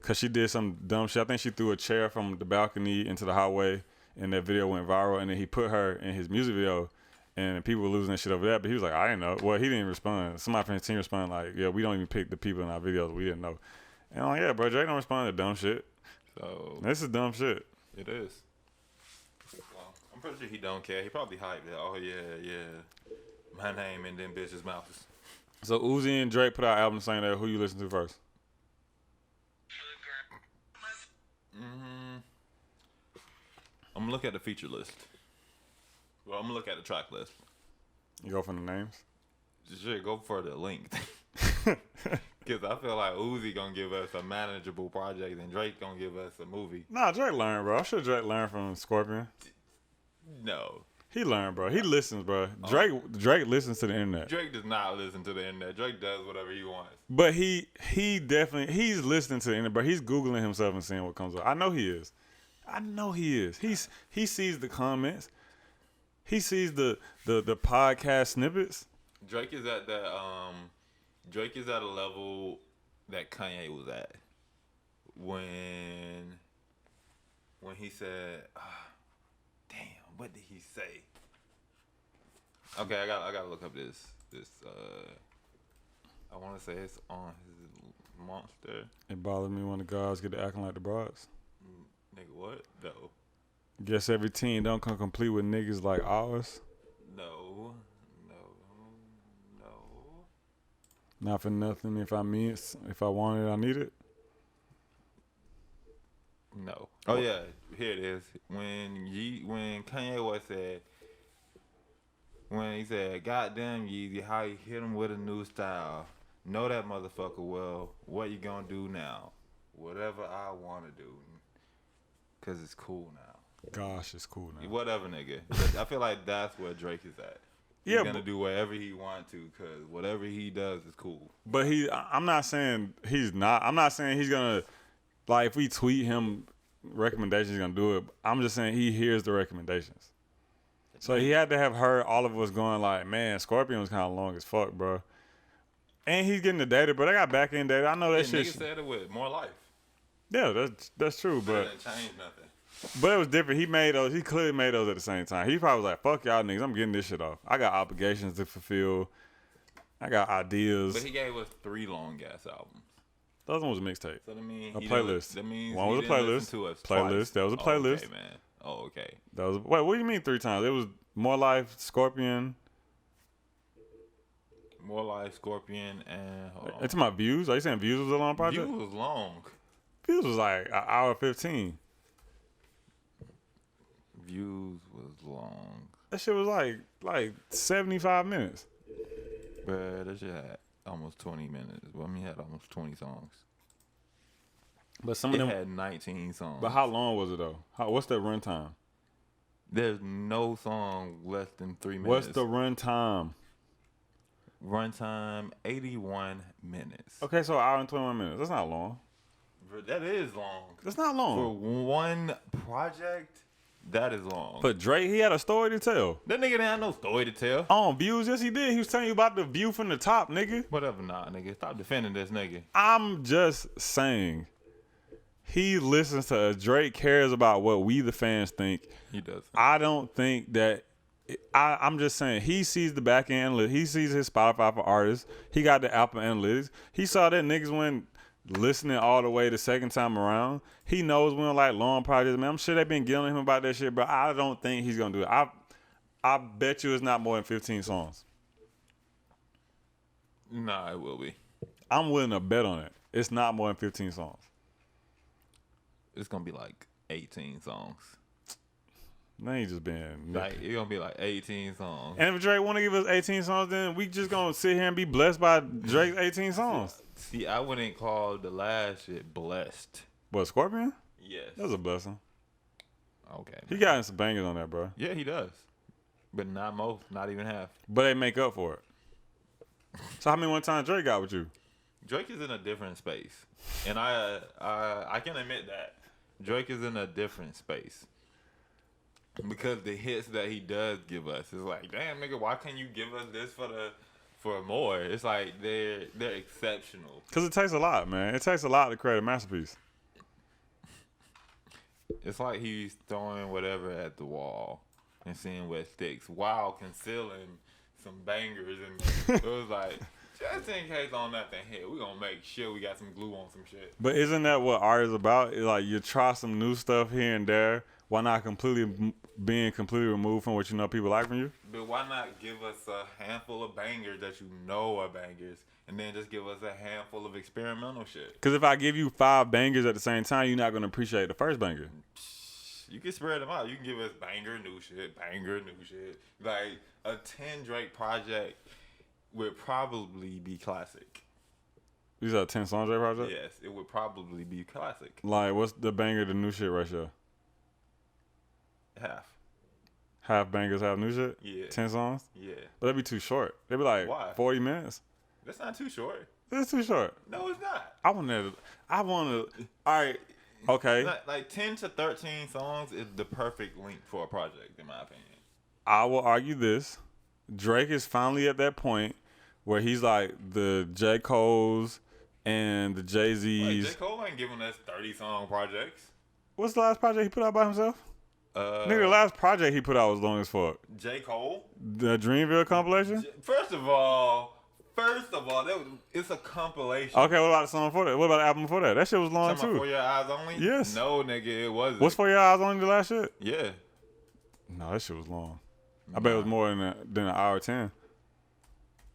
because she did some dumb shit. I think she threw a chair from the balcony into the highway, and that video went viral. And then he put her in his music video, and people were losing their shit over that. But he was like, I didn't know. Well, he didn't respond. Somebody from his team responded like, yeah, we don't even pick the people in our videos. We didn't know. And I'm like, yeah, bro, Drake don't respond to dumb shit. So this is dumb shit. It is. Well, I'm pretty sure he don't care. He probably hyped that. Oh, yeah. My name and then bitches' mouths. So Uzi and Drake put out an album saying that. Who you listen to first? I'm gonna look at the feature list. Well, I'm gonna look at the track list. You go for the names? Sure, go for the length. Because I feel like Uzi gonna give us a manageable project and Drake gonna give us a movie. Nah, Drake learned, bro. I'm sure Drake learned from Scorpion. No. He learned, bro. He listens, bro. Drake listens to the internet. Drake does not listen to the internet. Drake does whatever he wants. But he's listening to the internet, bro. He's Googling himself and seeing what comes up. I know he is. He sees the comments. He sees the podcast snippets. Drake is at a level that Kanye was at when he said, damn, what did he say? Okay, I gotta look up this I wanna say it's on his Monster. It bothered me when the guys get to acting like the broads. Nigga, what? No. Guess every team don't come complete with niggas like ours. No. Not for nothing. If I want it, I need it. No. Oh yeah, here it is. When Kanye West said, when he said, "Goddamn Yeezy, how you hit him with a new style? Know that motherfucker well. What you gonna do now? Whatever I wanna do, cause it's cool now." Gosh, it's cool now. Whatever, nigga. I feel like that's where Drake is at. He's gonna do whatever he wants to, cause whatever he does is cool. But I'm not saying he's not. I'm not saying he's gonna Like, if we tweet him recommendations, he's gonna do it. I'm just saying he hears the recommendations. So he had to have heard all of us going like, man, Scorpion was kind of long as fuck, bro. And he's getting the data, but I got back end data. I know that shit. Nigga said it with more life. Yeah, that's true, but That didn't change nothing. But it was different. He made those. He clearly made those at the same time. He probably was like, "Fuck y'all niggas, I'm getting this shit off. I got obligations to fulfill. I got ideas." But he gave us 3 long ass albums. Those one was a mixtape. So that means A playlist. That means one was a playlist. To us playlist. Twice. That was a playlist. Okay, man. Oh, okay. That was. Wait, what do you mean 3 times? It was More Life, Scorpion. More Life, Scorpion, and hold on. It's my Views. Are you saying Views was a long project? Views was long. Views was like an hour 15. Views was long. That shit was like 75 minutes. Bruh, that shit had almost 20 minutes. Well, I mean, it had almost 20 songs. But some of them had 19 songs. But how long was it though? What's the runtime? There's no song less than 3 minutes. What's the runtime? Runtime 81 minutes. Okay, so an hour and 21 minutes. That's not long. That is long. That's not long. For one project, that is long. But Drake, he had a story to tell. That nigga didn't have no story to tell. On Views, yes he did. He was telling you about the view from the top, nigga. Whatever, nah, nigga. Stop defending this nigga. I'm just saying. He listens to us. Drake cares about what we the fans think. He does. I don't think that. I'm just saying he sees the back end. He sees his Spotify for artists. He got the Apple Analytics. He saw that niggas went listening all the way the second time around. He knows we don't like long projects. Man, I'm sure they've been killing him about that shit, but I don't think he's gonna do it. I bet you it's not more than 15 songs. Nah, it will be. I'm willing to bet on it. It's not more than 15 songs. It's gonna be like 18 songs. They ain't just being Like it's gonna be like 18 songs. And if Drake want to give us 18 songs, then we just gonna sit here and be blessed by Drake's 18 songs. See, I wouldn't call the last shit blessed. What, Scorpion? Yes. That was a blessing. Okay. He man. got some bangers on that, bro. Yeah, he does. But not most, not even half. But they make up for it. So how many one time Drake got with you? Drake is in a different space, and I can admit that Drake is in a different space because the hits that he does give us is like, damn nigga, why can't you give us this for more? It's like they're exceptional. Cause it takes a lot, man. It takes a lot to create a masterpiece. It's like he's throwing whatever at the wall and seeing what sticks while concealing some bangers, and it was like, just in case on nothing hit, we gonna make sure we got some glue on some shit. But isn't that what art is about? It's like you try some new stuff here and there. Why not being completely removed from what you know people like from you? But why not give us a handful of bangers that you know are bangers, and then just give us a handful of experimental shit? Because if I give you 5 bangers at the same time, you're not gonna appreciate the first banger. You can spread them out. You can give us banger, new shit, banger, new shit. Like a 10 Drake project would probably be classic. These are 10 songs Drake project? Yes, it would probably be classic. Like, what's the banger to new shit ratio? Half bangers, half new shit? Yeah. 10 songs? Yeah. But that'd be too short. They'd be like Why? 40 minutes. That's not too short. That's too short. No, it's not. I want to, all right, okay. Like 10 to 13 songs is the perfect length for a project, in my opinion. I will argue this. Drake is finally at that point where he's like the J. Cole's and the Jay-Z's. J. Cole ain't giving us 30-song projects. What's the last project he put out by himself? Nigga, the last project he put out was long as fuck. J. Cole? The Dreamville compilation? First of all, it's a compilation. Okay, what about the song before that? What about the album before that? That shit was long too. For Your Eyes Only? Yes. No, nigga, it wasn't. What's For Your Eyes Only, the last shit? Yeah. No, that shit was long. I bet it was more than an hour 10.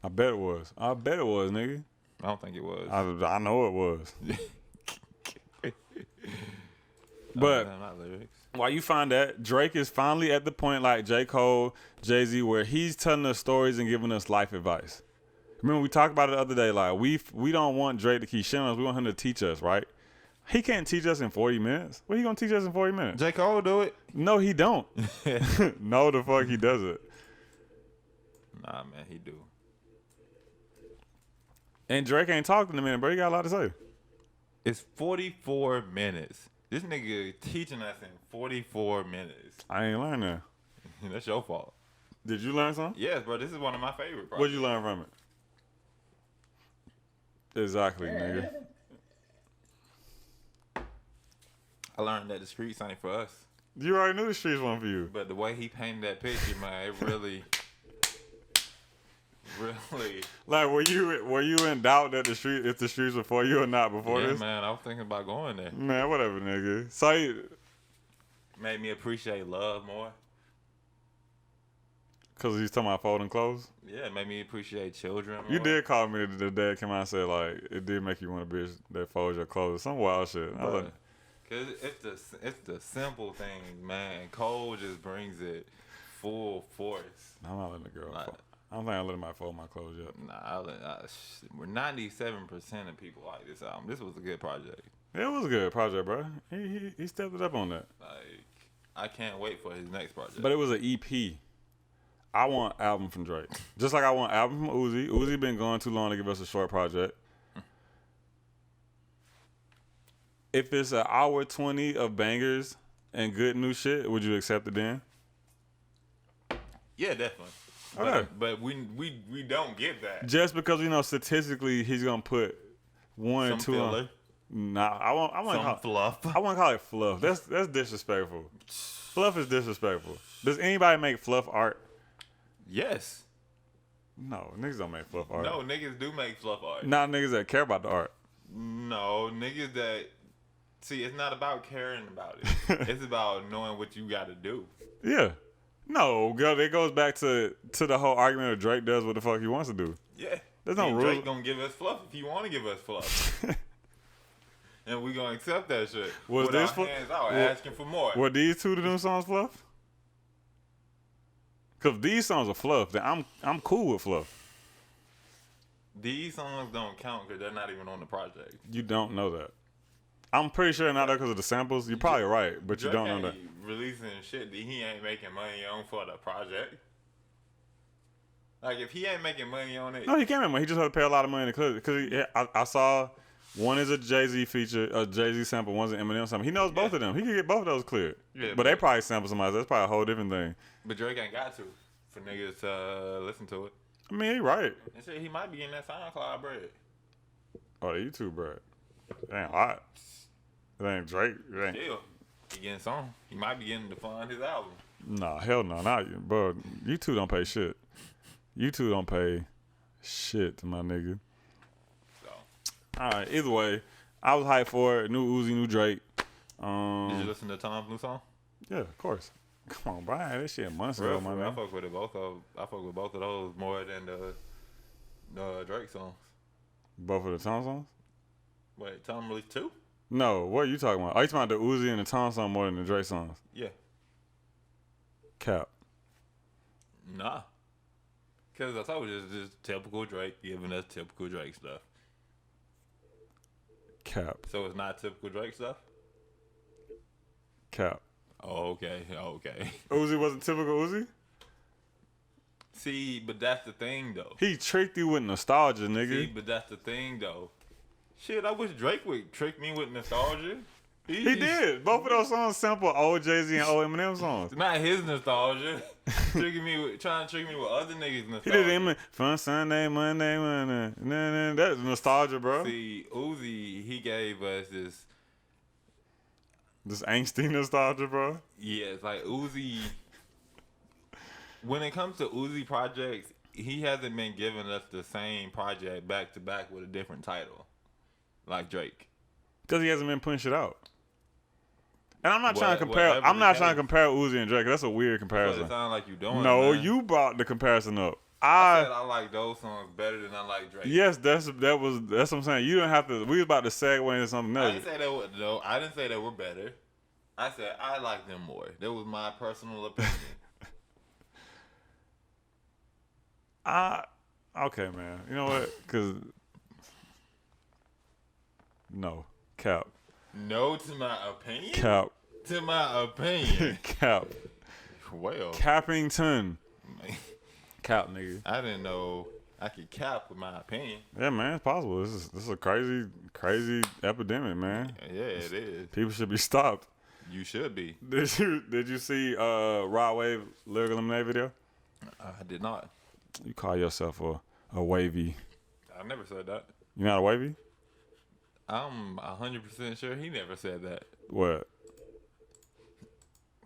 I bet it was. Nigga. I don't think it was. I know it was. But not lyrics. while you find that, Drake is finally at the point like J. Cole, Jay-Z, where he's telling us stories and giving us life advice. Remember we talked about it the other day, like we don't want Drake to keep showing us, we want him to teach us, right? He can't teach us in 40 minutes. What he gonna teach us in 40 minutes? J. Cole do it? No, he don't. No, the fuck he doesn't. Nah, man, he do. And Drake ain't talking to me, bro. He got a lot to say. It's 44 minutes. This nigga teaching us in 44 minutes. I ain't learned that. That's your fault. Did you learn something? Yes, bro. This is one of my favorite projects. What'd you learn from it? Exactly, nigga. I learned that the streets ain't for us. You already knew the streets weren't for you. But the way he painted that picture, man, it really. Like, were you in doubt that if the streets were for you or not before this? Yeah, man, I was thinking about going there. Man, whatever, nigga. So made me appreciate love more. Cause he's talking about folding clothes. Yeah, it made me appreciate children more. You did call me the day came out and said like it did make you want to be that folds your clothes. Some wild shit. I was like, cause it's the simple things, man. Cole just brings it full force. I'm not letting the girl. I don't think I'm letting my fold my clothes yet. Nah, we're 97% of people like this album. This was a good project. It was a good project, bro. He stepped it up on that. Like, I can't wait for his next project. But it was an EP. I want album from Drake. Just like I want album from Uzi. Uzi been going too long to give us a short project. If it's an hour 20 of bangers and good new shit, would you accept it then? Yeah, definitely. Okay. But we don't get that. Just because statistically he's gonna put one or two filler. on. Nah, I want fluff. I want to call it fluff. That's disrespectful. Fluff is disrespectful. Does anybody make fluff art? Yes. No, niggas don't make fluff art. No, niggas do make fluff art. Not niggas that care about the art. No, niggas that see, it's not about caring about it. It's about knowing what you got to do. Yeah. No, girl, it goes back to the whole argument of Drake does what the fuck he wants to do. Yeah. There's no rule. Drake gonna give us fluff if he want to give us fluff. And we gonna accept that shit. Was with this our hands out, asking for more. Were these two of them songs fluff? Cause if these songs are fluff, then I'm cool with fluff. These songs don't count because they're not even on the project. You don't know that. I'm pretty sure not because of the samples. You're probably right, but Drake you don't know that. Releasing shit that he ain't making money on for the project. Like if he ain't making money on it, No, he can't make money. He just had to pay a lot of money because I saw one is a Jay-Z feature, a Jay-Z sample, one's an Eminem sample. He knows both of them. He can get both of those cleared. Yeah, but they probably sample somebody else. That's probably a whole different thing. But Drake ain't got to for niggas to listen to it. I mean, he right. And shit, he might be getting that SoundCloud bread. Oh, the YouTube, bro. It ain't hot. It ain't Drake. It ain't. Still, he getting some. He might be getting to fund his album. Nah, hell no. Not you, bro. YouTube don't pay shit. YouTube don't pay shit to my nigga. So, all right. Either way, I was hyped for it. New Uzi, new Drake. did you listen to Tom's new song? Yeah, of course. Come on, Brian. This shit months ago, Real, my I man. fuck with it both of. I fuck with both of those more than the Drake songs. Both of the Tom songs? Wait, Tom released 2? No, what are you talking about? Are you talking about the Uzi and the Tom song more than the Drake songs? Yeah. Cap. Nah. Because I thought it was just typical Drake giving us typical Drake stuff. Cap. So it's not typical Drake stuff? Cap. Oh, okay. Okay. Uzi wasn't typical Uzi? See, but that's the thing, though. He tricked you with nostalgia, nigga. See, but that's the thing, though. Shit, I wish Drake would trick me with nostalgia. He did. Both of those songs sample old Jay-Z and old Eminem songs. Not his nostalgia. Trying to trick me with other niggas' nostalgia. He did Eminem. Fun Sunday, Monday. Nah. That's nostalgia, bro. See, Uzi, he gave us this. This angsty nostalgia, bro. Yeah, it's like Uzi. When it comes to Uzi projects, he hasn't been giving us the same project back to back with a different title, like Drake. Because he hasn't been putting shit out. And I'm not trying to compare. I'm not trying to compare Uzi and Drake. That's a weird comparison. It sounds like you doing. No, man. you brought the comparison up. I said I like those songs better than I like Drake. Yes, that's what I'm saying. You don't have to. We was about to segue into something else. I didn't say they were. No, I didn't say they were better. I said I like them more. That was my personal opinion. Okay, man. You know what? Because no cap. No to my opinion. Cap. To my opinion. Cap. Well. Cappington. Cap, nigga. I didn't know I could cap with my opinion. Yeah, man, it's possible. This is a crazy epidemic, man. Yeah, it is. People should be stopped. You should be. Did you see Rod Wave Lyrical Lemonade video? I did not. You call yourself a wavy. I never said that. You not a wavy? I'm 100% sure he never said that. What?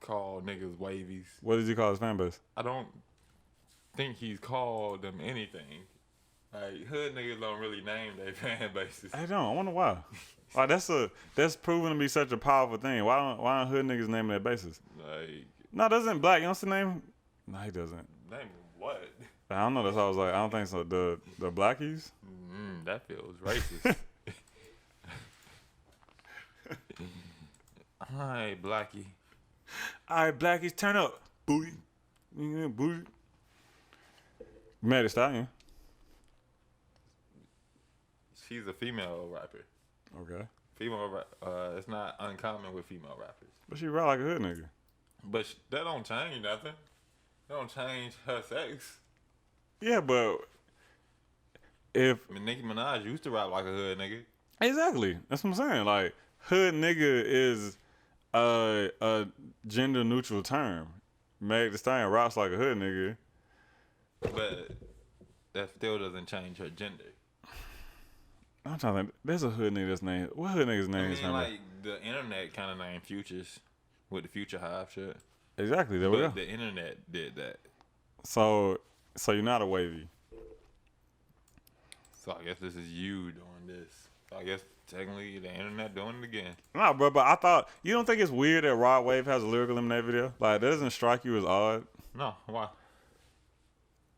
Call niggas wavies. What did you call his fan base? I don't think he's called them anything. Like, hood niggas don't really name their fan bases. I don't. I wonder why. Like that's proven to be such a powerful thing. Why don't hood niggas name their bases? Like, No, doesn't Black Youngster name? No, he doesn't. name what? I don't know. That's how I was like. I don't think so. The Blackies. That feels racist. Hi, Blackie. All right, Blackies, turn up. Booty. Yeah, booty. Megan Thee Stallion. She's a female rapper. Okay. It's not uncommon with female rappers. But she rap like a hood nigga. But that don't change nothing. That don't change her sex. Yeah, but if I mean, Nicki Minaj used to rap like a hood nigga. exactly, that's what I'm saying. Like hood nigga is a gender neutral term. Meg Thee Stallion raps like a hood nigga. But that still doesn't change her gender. I'm trying to think. There's a hood nigga that's named. What hood nigga's name is? Like the internet kind of named Futures with the Future Hive shit. Exactly. There we go. But the internet did that. So you're not a wavy. So I guess this is you doing this. So I guess technically the internet doing it again. Nah, bro. But I thought you don't think it's weird that Rod Wave has a Lyrical Lemonade video? Like that doesn't strike you as odd? No, why?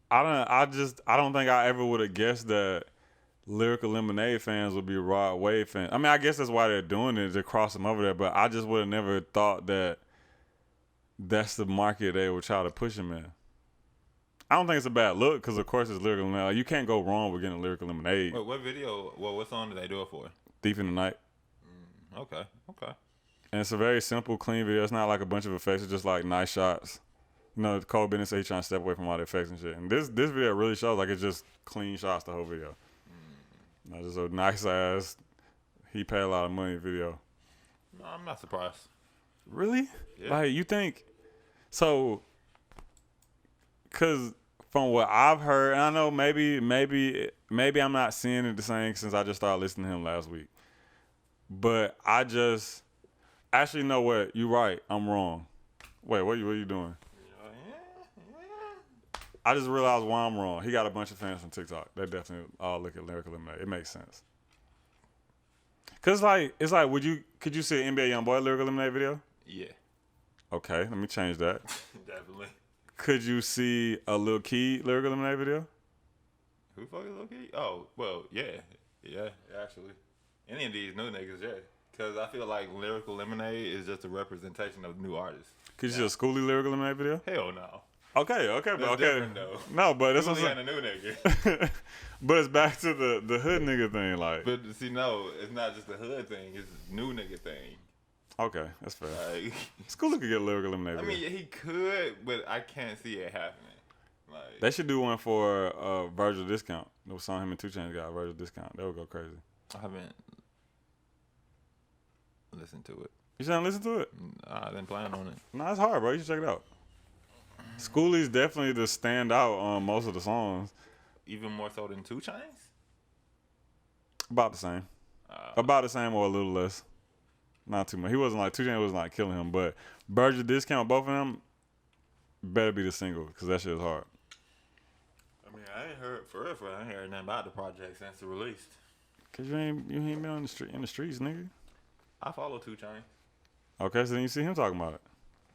I don't think I ever would have guessed that Lyrical Lemonade fans would be Rod Wave fans. I mean, I guess that's why they're doing it, to cross them over there. But I just would have never thought that that's the market they would try to push him in. I don't think it's a bad look because, of course, it's Lyrical Lemonade. Like, you can't go wrong with getting a Lyrical Lemonade. Wait, what video? Well, what song did they do it for? Thief in the Night. Okay. And it's a very simple, clean video. It's not like a bunch of effects. It's just like nice shots. You know, Cole Bennett said he's trying to step away from all the effects and shit. And this video really shows like it's just clean shots the whole video. Not just a nice ass, he paid a lot of money video. No, I'm not surprised. Really? Yeah. Like, you think, so, because from what I've heard, and I know maybe I'm not seeing it the same since I just started listening to him last week. But I just, actually, know what, you're right, I'm wrong. Wait, what are you doing? I just realized why I'm wrong. He got a bunch of fans from TikTok. They definitely all look at Lyrical Lemonade. It makes sense. Cause it's like, could you see an NBA YoungBoy Lyrical Lemonade video? Yeah. Okay, let me change that. Definitely. Could you see a Lil Key Lyrical Lemonade video? Who fucking Lil Key? Oh, well, yeah. Yeah, actually. Any of these new niggas, yeah. Because I feel like Lyrical Lemonade is just a representation of new artists. Could you see a Schoolie Lyrical Lemonade video? Hell no. Okay, That's but okay. different, though. No, but that's what I'm Schoolie saying. ain't a new nigga. But it's back to the hood nigga thing, like. But see, no, it's not just a hood thing. It's a new nigga thing. Okay, that's fair. Like, Schoolie could get a Lyrical Lemonade I video. mean, he could, but I can't see it happening. Like, They should do one for Virgil Discount. The song him and 2 Chainz got, Virgil Discount. That would go crazy. I haven't listened to it. You shouldn't listen to it? I didn't plan on it. No, it's hard, bro. You should check it out. Schoolie's definitely the standout on most of the songs. Even more so than 2 Chainz? About the same. About the same or a little less. Not too much. He wasn't like, 2 Chainz wasn't like killing him, but Virgil Discount, both of them, better be the single, because that shit is hard. I mean, I ain't heard, for real, I ain't heard nothing about the project since it released. Cause you ain't been on the street in the streets, nigga. I follow 2 Chainz. Okay, so then you see him talking about it.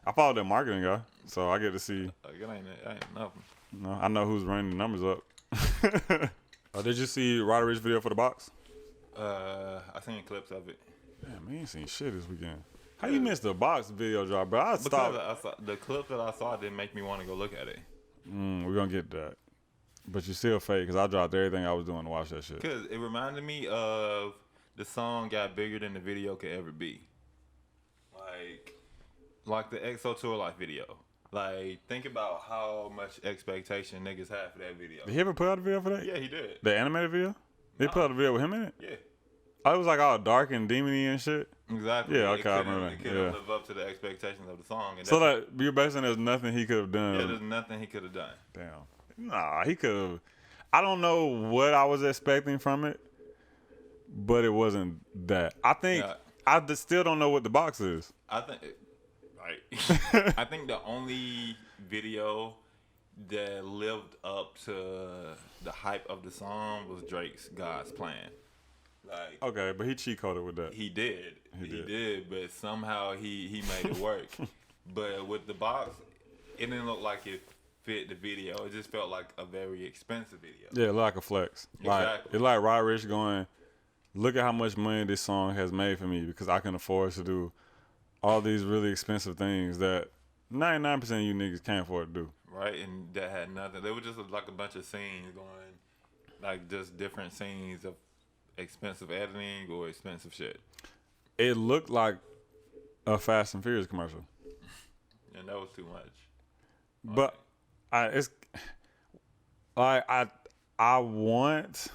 I follow that marketing guy, so I get to see. Like, it ain't nothing. No, I know who's running the numbers up. Did you see Roddy Ricch video for the box? I seen clips of it. Damn, man, ain't seen shit this weekend. How you missed the box video drop, bro? I Because stopped. the clip that I saw didn't make me want to go look at it. We're gonna get that, but you still fake because I dropped everything I was doing to watch that shit. Because it reminded me of the song got bigger than the video could ever be. Like the EXO Tour Life video. Like, think about how much expectation niggas had for that video. Did he ever put out a video for that? Yeah, he did. The animated video? They put out a video with him in it? Yeah. Oh, it was like all dark and demony and shit? Exactly. Yeah, okay, I remember that. It couldn't live up to the expectations of the song. And so that you're basically there's nothing he could have done. Yeah, there's nothing he could have done. Damn. Nah, he could have. I don't know what I was expecting from it, but it wasn't that. I think I still don't know what the box is. I think, I think the only video that lived up to the hype of the song was Drake's God's Plan. Like, okay, but he cheat coded with that. He did, but somehow he made it work. But with the box, it didn't look like it fit the video. It just felt like a very expensive video. Yeah, it looked like a flex. Exactly. Like, it's like Rod Rich going, look at how much money this song has made for me because I can afford to do all these really expensive things that 99% of you niggas can't afford to do. Right, and that had nothing. They were just like a bunch of scenes going, like just different scenes of expensive editing or expensive shit. It looked like a Fast and Furious commercial. And that was too much. But I want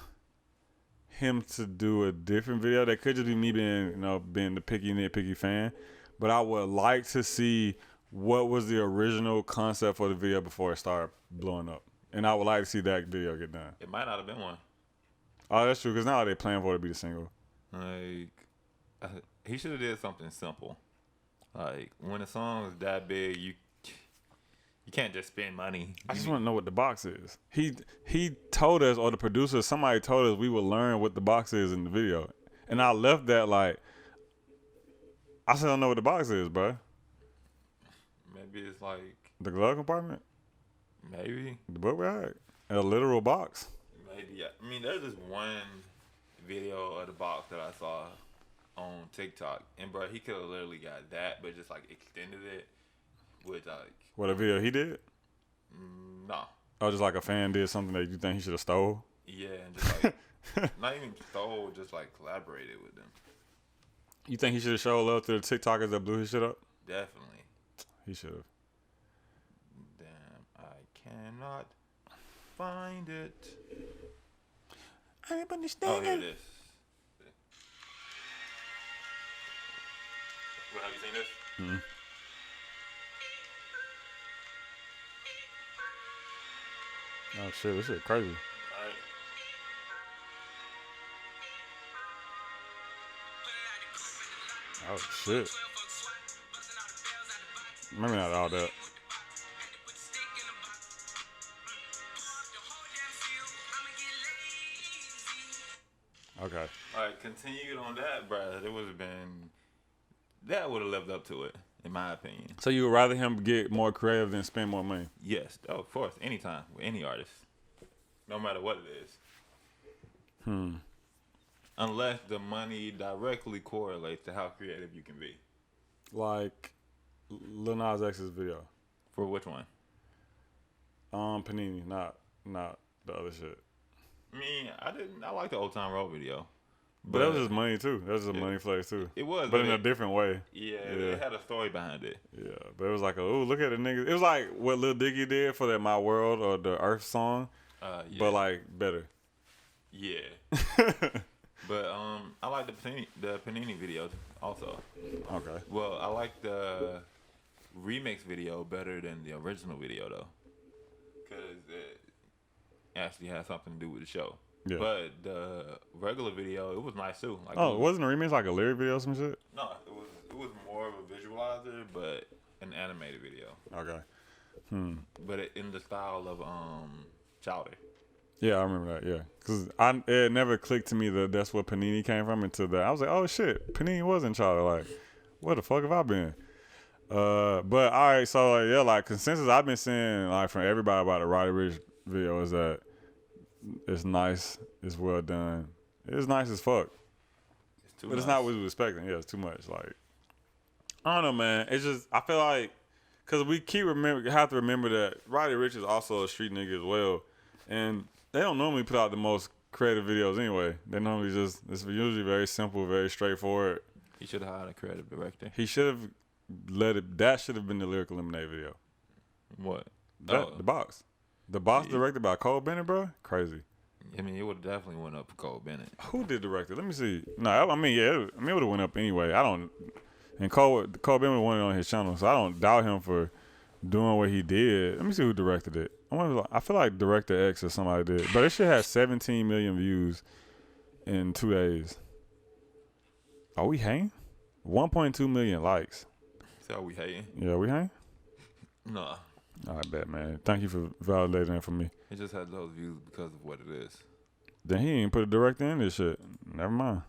him to do a different video. That could just be me being the nitpicky fan. But I would like to see what was the original concept for the video before it started blowing up. And I would like to see that video get done. It might not have been one. Oh, that's true, because now they're planning for it to be the single. Like, he should have did something simple. Like, when a song is that big, you can't just spend money. I just want to know what the box is. He told us, or the producer, somebody told us we would learn what the box is in the video. And I left that like, I still don't know what the box is, bro. Maybe it's like... The glove compartment? Maybe. The book bag? A literal box? Maybe. I mean, there's just one video of the box that I saw on TikTok. And, bro, he could have literally got that, but just, like, extended it with, like... What, a video he did? No. Oh, just like a fan did something that you think he should have stole? Yeah, and just, like, not even stole, just, like, collaborated with them. You think he should have showed love to the TikTokers that blew his shit up? Definitely. He should have. Damn, I cannot find it. I didn't understand. Oh, here it is. Well, have you seen this? Mm-hmm. Oh shit, this shit crazy. Alright. Oh shit. Maybe not all that. Okay. Alright, continued on that, bro. It would have been... That would have lived up to it, in my opinion. So you would rather him get more creative than spend more money? Yes. Oh, of course. Anytime. With any artist. No matter what it is. Unless the money directly correlates to how creative you can be. Like Lil Nas X's video. For which one? Panini, not the other shit. I mean, I like the Old Town Road video. But that was just money too. That was just money flex too. It was. But in a different way. Yeah, it had a story behind it. Yeah, but it was like, oh, look at the niggas. It was like what Lil Dicky did for that My World or the Earth song, yeah. but like better. Yeah. But I like the Panini video also. Okay. Well, I like the remix video better than the original video though, because it actually has something to do with the show. Yeah. But the regular video, it was nice too. Like, wasn't the remix like a lyric video or some shit? No, it was more of a visualizer, but an animated video. Okay. But in the style of Chowder. Yeah, I remember that. Yeah, because it never clicked to me that that's what Panini came from until that. I was like, oh shit, Panini was in Chowder. Like, where the fuck have I been? But all right, so like, yeah, like consensus I've been seeing like from everybody about the Roddy Ricch video is that it's nice, it's well done, it's nice as fuck. But it's not what we were expecting. Yeah, it's too much. Like, I don't know, man. It's just I feel like because we have to remember that Roddy Ricch is also a street nigga as well, and they don't normally put out the most creative videos anyway. They normally it's usually very simple, very straightforward. He should have hired a creative director. He should have that should have been the Lyrical Lemonade video. What? The box. The box directed by Cole Bennett, bro. Crazy. I mean, it would have definitely went up for Cole Bennett. Who did direct it? Let me see. No, I mean, yeah, it would have went up anyway. I don't. And Cole Bennett won it on his channel, so I don't doubt him for doing what he did. Let me see who directed it. I feel like Director X or somebody did, but it shit had 17 million views in 2 days. Are we hang? 1.2 million likes. See how we hating? Yeah, we hang. Nah. All right, bet, man. Thank you for validating that for me. He just had those views because of what it is. Then he ain't put a director in this shit. Never mind.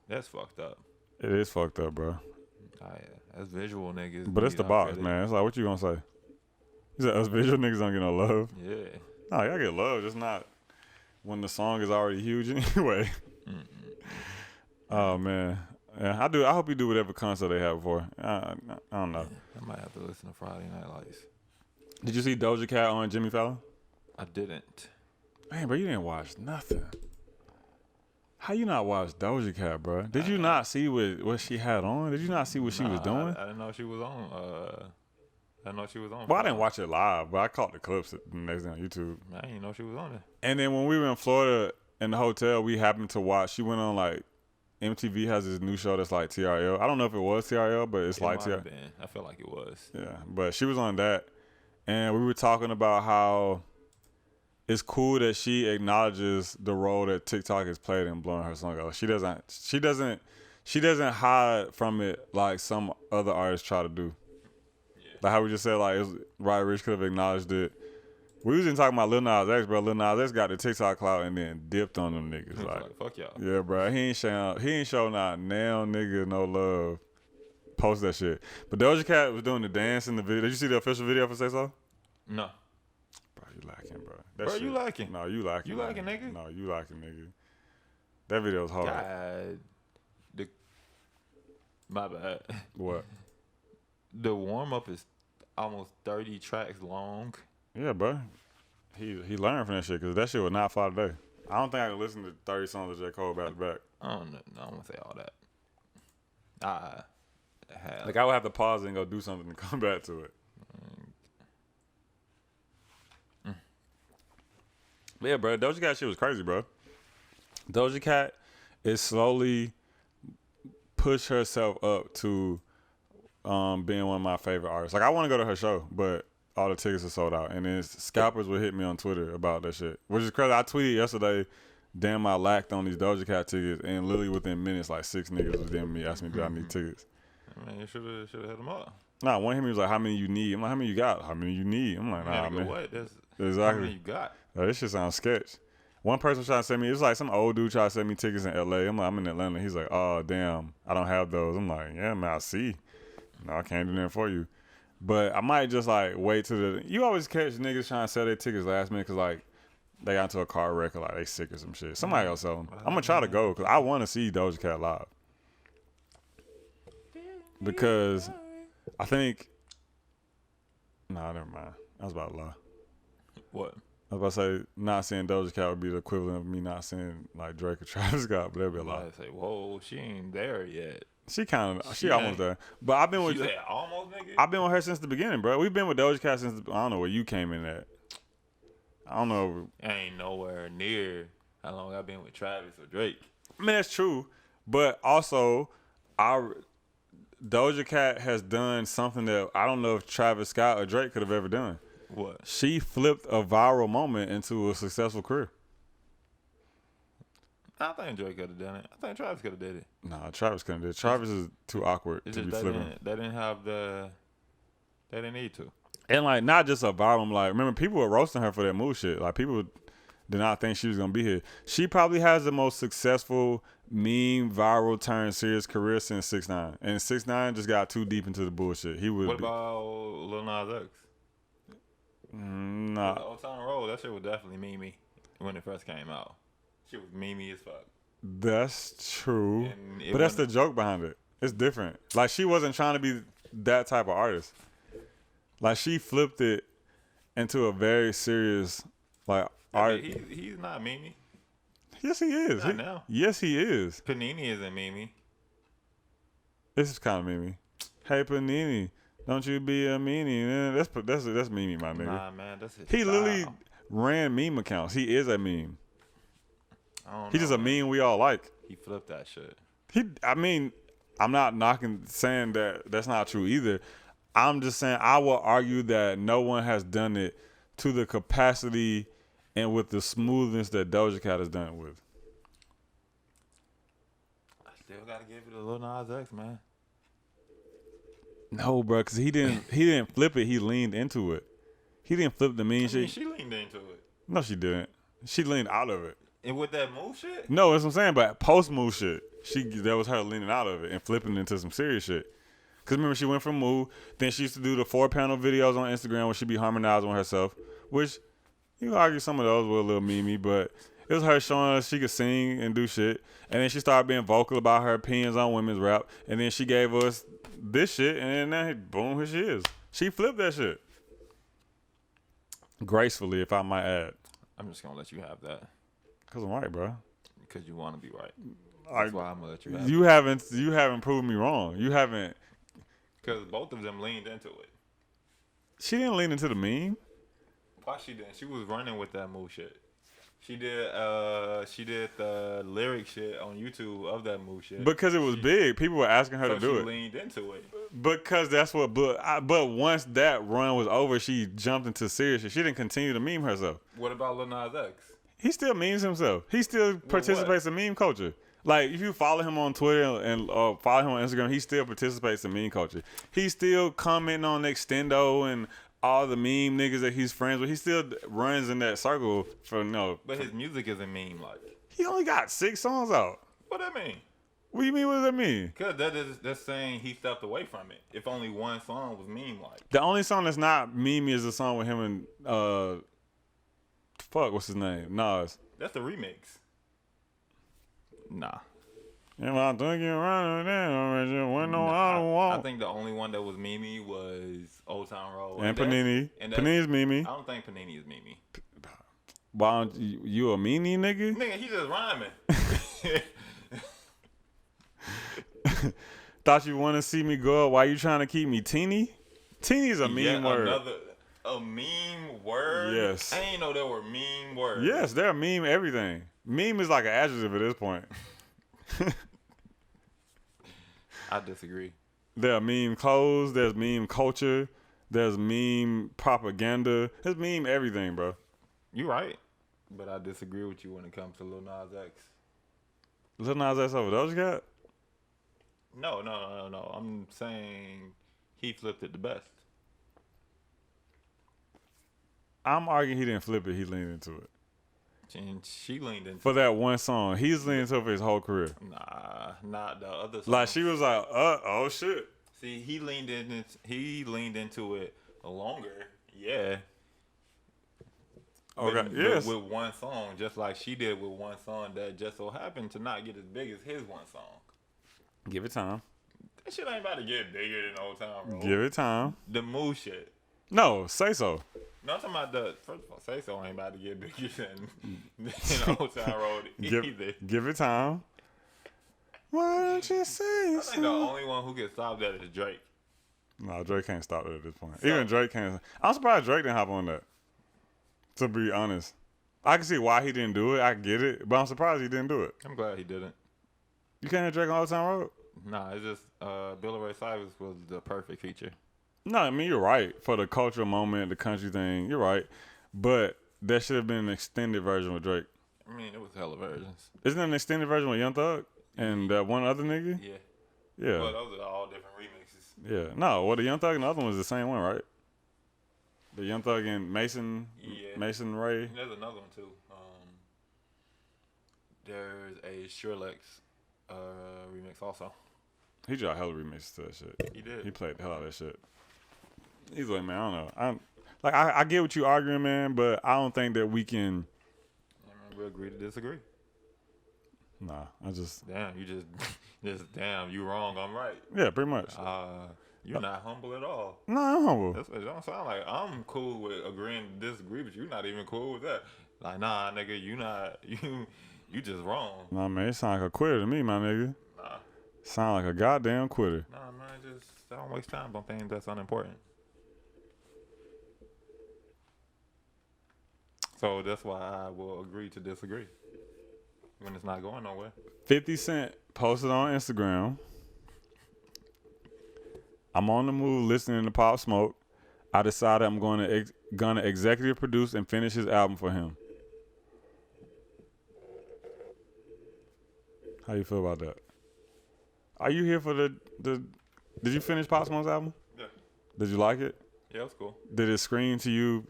That's fucked up. It is fucked up, bro. Oh, yeah. That's visual niggas. But it's the box, man. It's like, what you gonna say? You said us visual niggas don't get no love. Yeah. No, y'all get love, just not when the song is already huge anyway. Oh man, yeah, I hope you do whatever concert they have before. I don't know. I might have to listen to Friday Night Lights. Did you see Doja Cat on Jimmy Fallon? I didn't. Man, bro, you didn't watch nothing. How you not watch Doja Cat, bro? Did you not see what she had on? Did you not see what she was doing? I didn't know she was on. I didn't know she was on. Well, I didn't watch it live, but I caught the clips the next day on YouTube. I didn't know she was on it. And then when we were in Florida in the hotel, we happened to watch. She went on like MTV has this new show that's like TRL. I don't know if it was TRL, but it's like TRL. I feel like it was. Yeah, but she was on that, and we were talking about how it's cool that she acknowledges the role that TikTok has played in blowing her song up. She doesn't hide from it like some other artists try to do. Yeah. Like how we just said, like Roddy Ricch could have acknowledged it. We was even talking about Lil Nas X, bro. Lil Nas X got the TikTok clout and then dipped on them niggas. Like, fuck y'all. Yeah, bro. He ain't show not now nigga no love. Post that shit. But Doja Cat was doing the dance in the video. Did you see the official video for Say So? No. Bro, you lacking, bro. Bro, you lacking. No, you lacking. You lacking, nigga? No, you lacking, nigga. That video was hard. God. My bad. What? The warm-up is almost 30 tracks long. Yeah, bro. He learned from that shit because that shit would not fly today. I don't think I can listen to 30 songs of J. Cole back to back. I don't know. I don't want to say all that. I would have to pause it and go do something and come back to it. But yeah, bro. Doja Cat shit was crazy, bro. Doja Cat is slowly pushed herself up to being one of my favorite artists. Like, I want to go to her show, but all the tickets are sold out. And then scalpers would hit me on Twitter about that shit, which is crazy. I tweeted yesterday, damn, I lacked on these Doja Cat tickets, and literally within minutes, like 6 niggas was DMing me asking me, do I need tickets? Man, you should have hit them up. Nah, one of him was like, how many you need? I'm like, how many you got? How many you need? I'm like, nah, man. What? That's exactly. How many you got? This shit sounds sketch. One person was trying to send me, it was like some old dude trying to send me tickets in LA. I'm like, I'm in Atlanta. He's like, oh, damn, I don't have those. I'm like, yeah, man, I see. No, I can't do that for you. But I might just like wait till you always catch niggas trying to sell their tickets last minute because like they got into a car wreck or like they sick or some shit. Somebody else sell them. I'm going to try to go because I want to see Doja Cat live. Because I think, nah, never mind. I was about to lie. What? I was about to say not seeing Doja Cat would be the equivalent of me not seeing like Drake or Travis Scott, but that'd be a lie. I say, whoa, she ain't there yet. She almost there. But I've been with almost, nigga? I've been with her since the beginning, bro. We've been with Doja Cat since I don't know where you came in at. I don't know. I ain't nowhere near how long I've been with Travis or Drake. I mean, that's true. But also, Doja Cat has done something that I don't know if Travis Scott or Drake could have ever done. What? She flipped a viral moment into a successful career. I think Drake could have done it. I think Travis could have did it. Nah, Travis couldn't do it. Travis is too awkward to be flipping. They didn't need to. And like not just a viral, like remember people were roasting her for that move shit. Like people did not think she was gonna be here. She probably has the most successful meme viral turn serious career since 6ix9ine. And 6ix9ine just got too deep into the bullshit. What about Lil Nas X? Nah. Old Town Road, that shit was definitely memey when it first came out. She was memey as fuck. That's true. But that's the joke behind it. It's different. Like, she wasn't trying to be that type of artist. Like, she flipped it into a very serious, like, art. He's not memey. Yes, he is. Not now. Yes, he is. Panini isn't memey. This is kind of memey. Hey, Panini. Don't you be a meanie. That's Mimi, my nigga. Nah, man, that's his He style. literally ran meme accounts. He is a meme. He's just a man. meme we all like. He flipped that shit. I mean, I'm not saying that that's not true either. I'm just saying I will argue that no one has done it to the capacity and with the smoothness that Doja Cat has done it with. I still gotta give it to Lil Nas X, man. No, bro, because he didn't flip it. He leaned into it. He didn't flip the mean shit. She leaned into it. No, she didn't. She leaned out of it. And with that move shit? No, that's what I'm saying. But post move shit, that was her leaning out of it and flipping into some serious shit. Cause remember she went from move, then she used to do the 4-panel videos on Instagram where she'd be harmonizing with herself, which you can argue some of those were a little memey, but it was her showing us she could sing and do shit. And then she started being vocal about her opinions on women's rap. And then she gave us this shit, and then boom, here she is. She flipped that shit gracefully, if I might add. I'm just gonna let you have that. Cause I'm right, bro. Because you want to be right. That's why I'm gonna let you have it. You haven't proven me wrong. You haven't. Because both of them leaned into it. She didn't lean into the meme. Why she didn't? She was running with that move shit. She did the lyric shit on YouTube of that move shit. Because it was big. People were asking her to do it. She leaned into it. Because that's what, but once that run was over, she jumped into serious shit. She didn't continue to meme herself. What about Lil Nas X? He still memes himself. He still participates in meme culture. Like, if you follow him on Twitter and follow him on Instagram, he still participates in meme culture. He's still commenting on Extendo and all the meme niggas that he's friends with. He still runs in that circle for no. But his music isn't meme like. He only got 6 songs out. What that mean? What do you mean? What does that mean? Because that's saying he stepped away from it. If only one song was meme like. The only song that's not meme is the song with him and what's his name? Nas. That's the remix. Nah. And I think you're running I think the only one that was Mimi was Old Town Road. And Panini. Panini's Mimi. I don't think Panini is Mimi. Why don't you a meanie nigga? Nigga, he just rhyming. Thought you want to see me go up. Why you trying to keep me teeny? Teeny's a meme word. A meme word? Yes. I ain't know there were meme words. Yes, they're meme everything. Meme is like an adjective at this point. I disagree. There are meme clothes. There's meme culture. There's meme propaganda. There's meme everything, bro. You right. But I disagree with you when it comes to Lil Nas X. Lil Nas X over Doja Cat? No. I'm saying he flipped it the best. I'm arguing he didn't flip it. He leaned into it. And she leaned into for that one song. He's leaned into it for his whole career. Nah, not the other songs. Like she was like, oh shit. See, he leaned into it longer. Yeah. Okay. Yes. With one song, just like she did with one song that just so happened to not get as big as his one song. Give it time. That shit ain't about to get bigger than Old Town Road. Give it time. The move shit. No, say so. No, I'm talking about first of all, Say So ain't about to get bigger than Old Town Road either. Give it time. Why don't you say I think the only one who can stop that is Drake. No, Drake can't stop that at this point. Even Drake can't. I'm surprised Drake didn't hop on that. To be honest. I can see why he didn't do it. I get it. But I'm surprised he didn't do it. I'm glad he didn't. You can't have Drake on Old Town Road? Nah, it's just Billy Ray Cyrus was the perfect feature. No, I mean, you're right. For the cultural moment, the country thing, you're right. But that should have been an extended version with Drake. I mean, it was hella versions. Isn't it an extended version with Young Thug and that one other nigga? Yeah. Yeah. Well, those are all different remixes. Yeah. No, well, the Young Thug and the other one was the same one, right? The Young Thug and Mason Ray. There's another one, too. There's a Skrillex remix also. He dropped hella remixes to that shit. He did. He played the hell out of that shit. Either way, man, I don't know. I get what you arguing, man, but I don't think that we can. We agree to disagree. Nah, I just. Damn, you just damn, you wrong, I'm right. Yeah, pretty much. You're not humble at all. No, I'm humble. That's what it don't sound like. I'm cool with agreeing to disagree, but you're not even cool with that. Like, nah, nigga, you just wrong. Nah, man, it sound like a quitter to me, my nigga. Nah. Sound like a goddamn quitter. Nah, man, just I don't waste time on things that's unimportant. So that's why I will agree to disagree when it's not going nowhere. 50 Cent posted on Instagram, I'm on the move listening to Pop Smoke. I decided I'm gonna executive produce and finish his album for him. How you feel about that? Are you here for the did you finish Pop Smoke's album? Yeah. Did you like it? Yeah, it's cool. Did it scream to you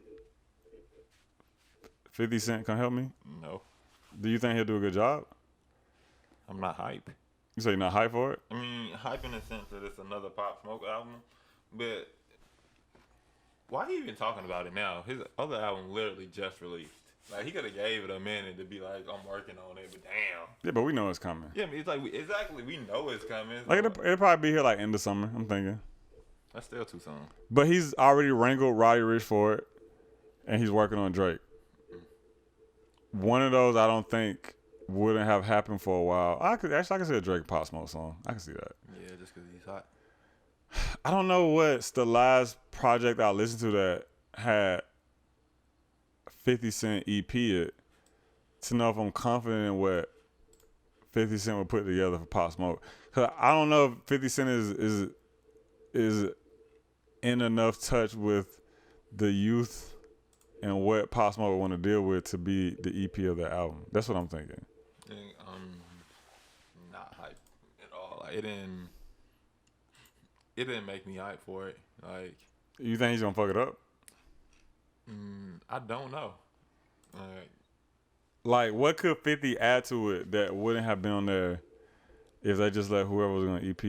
50 Cent can help me? No. Do you think he'll do a good job? I'm not hype. You say you're not hype for it? I mean, hype in the sense that it's another Pop Smoke album, but why are you even talking about it now? His other album literally just released. Like, he could have gave it a minute to be like, I'm working on it, but damn. Yeah, but we know it's coming. Yeah, I mean, it's like, we know it's coming. Like it'll probably be here like end of summer, I'm thinking. That's still too soon. But he's already wrangled Roddy Ricch for it, and he's working on Drake. One of those I don't think wouldn't have happened for a while. I could see a Drake Pop Smoke song. I can see that. Yeah, just because he's hot. I don't know what's the last project I listened to that had 50 Cent EP it to know if I'm confident in what 50 Cent would put together for Pop Smoke. Cause I don't know if 50 Cent is in enough touch with the youth and what Pop Smoke would want to deal with to be the EP of that album. That's what I'm thinking. Not hype at all. Like, it didn't make me hype for it. Like, you think he's gonna fuck it up? I don't know. Like, what could 50 add to it that wouldn't have been on there if they just let whoever was gonna EP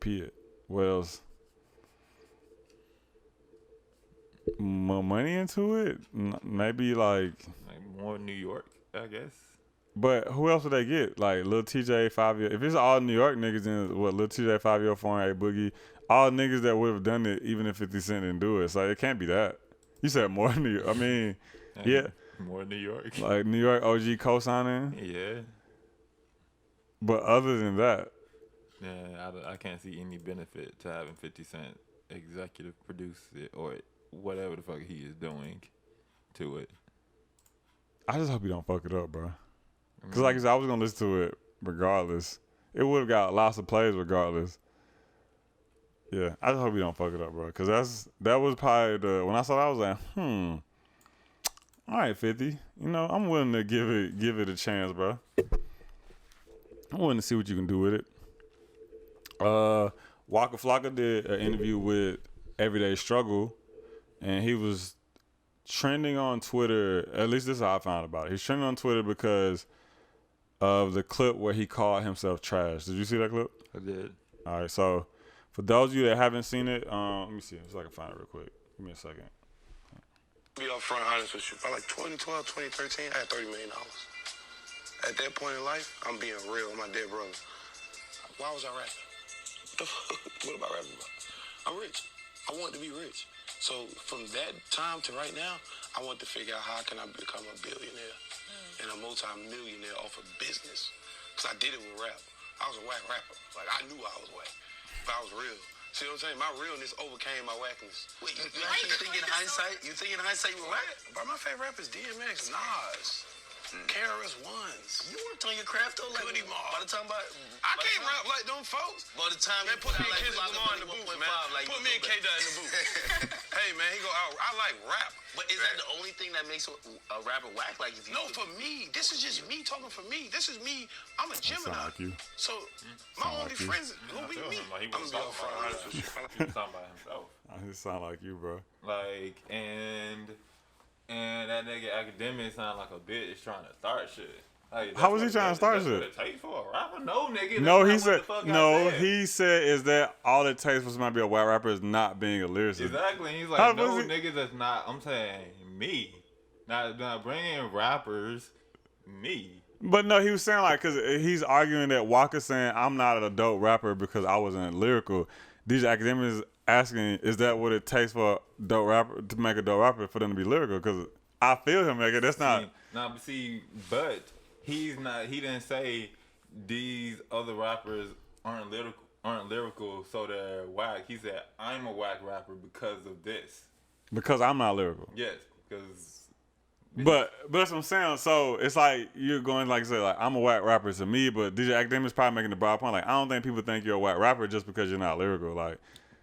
it? What else? More money into it? Maybe like more New York, I guess. But who else would they get? Like Lil TJ, 5 Year. If it's all New York niggas, then what? Lil TJ, 5 Year, Foreign A Boogie, all niggas that would have done it, even if 50 Cent didn't do it. So it can't be that. You said more New York. I mean, yeah, more New York. Like New York OG co-signing. Yeah. But other than that, yeah, I can't see any benefit to having 50 Cent executive produce it or whatever the fuck he is doing to it. I just hope he don't fuck it up, bro. Because like I said, I was going to listen to it regardless. It would have got lots of plays regardless. Yeah, I just hope he don't fuck it up, bro. Because that was probably when I saw that, I was like, all right, 50. You know, I'm willing to give it a chance, bro. I'm willing to see what you can do with it. Waka Flocka did an interview with Everyday Struggle, and he was trending on Twitter. At least this is how I found about it. He's trending on Twitter because of the clip where he called himself trash. Did you see that clip? I did. All right, so for those of you that haven't seen it, let me see if I can find it real quick. Give me a second. Be upfront honest with you. By like 2012, 2013, I had $30 million. At that point in life, I'm being real with my dead brother. Why was I rapping? What am I rapping about? I'm rich. I want to be rich. So from that time to right now, I want to figure out how can I become a billionaire and a multi-millionaire off of business. Because I did it with rap. I was a whack rapper. Like, I knew I was whack, but I was real. See what I'm saying? My realness overcame my whackness. Wait, you actually think in hindsight? You think in hindsight you were whack? Bro, my favorite rappers DMX, Nas, KRS-Ones. You worked on your craft though? Like, by the time I can't rap like them folks. By the time they put me and Kendrick Lamar in the booth, man. Put me and K-Dot in the booth. Hey, man, he go out. I like rap. But is that the only thing that makes a rapper whack? Like, if you no, for me. This is just me talking for me. This is me. I'm a Gemini. Sound like you. So my only friends gonna be me. I'm gonna be upfront honest with you. He was talking about himself. It sound like you, bro. Like, and that nigga academic sound like a bitch trying to start shit. Like, how was he trying to start shit? What it take for a rapper? No, nigga. No, he said. No, he said is that all it takes for somebody to be a white rapper is not being a lyricist. Exactly. And he's like, no, nigga, that's not. I'm saying me, not bringing rappers, me. But no, he was saying like because he's arguing that Waka's saying I'm not a dope rapper because I wasn't lyrical. These academics asking, is that what it takes for a dope rapper to make a dope rapper for them to be lyrical? Because I feel him, nigga. That's not. But he's not. He didn't say these other rappers aren't lyrical. aren't lyrical, so they're whack. He said, I'm a whack rapper because of this. Because I'm not lyrical. Yes, because. But that's what I'm saying. So it's like you're going like say like I'm a whack rapper to me, but DJ Academics probably making the broad point. Like I don't think people think you're a whack rapper just because you're not lyrical. Like,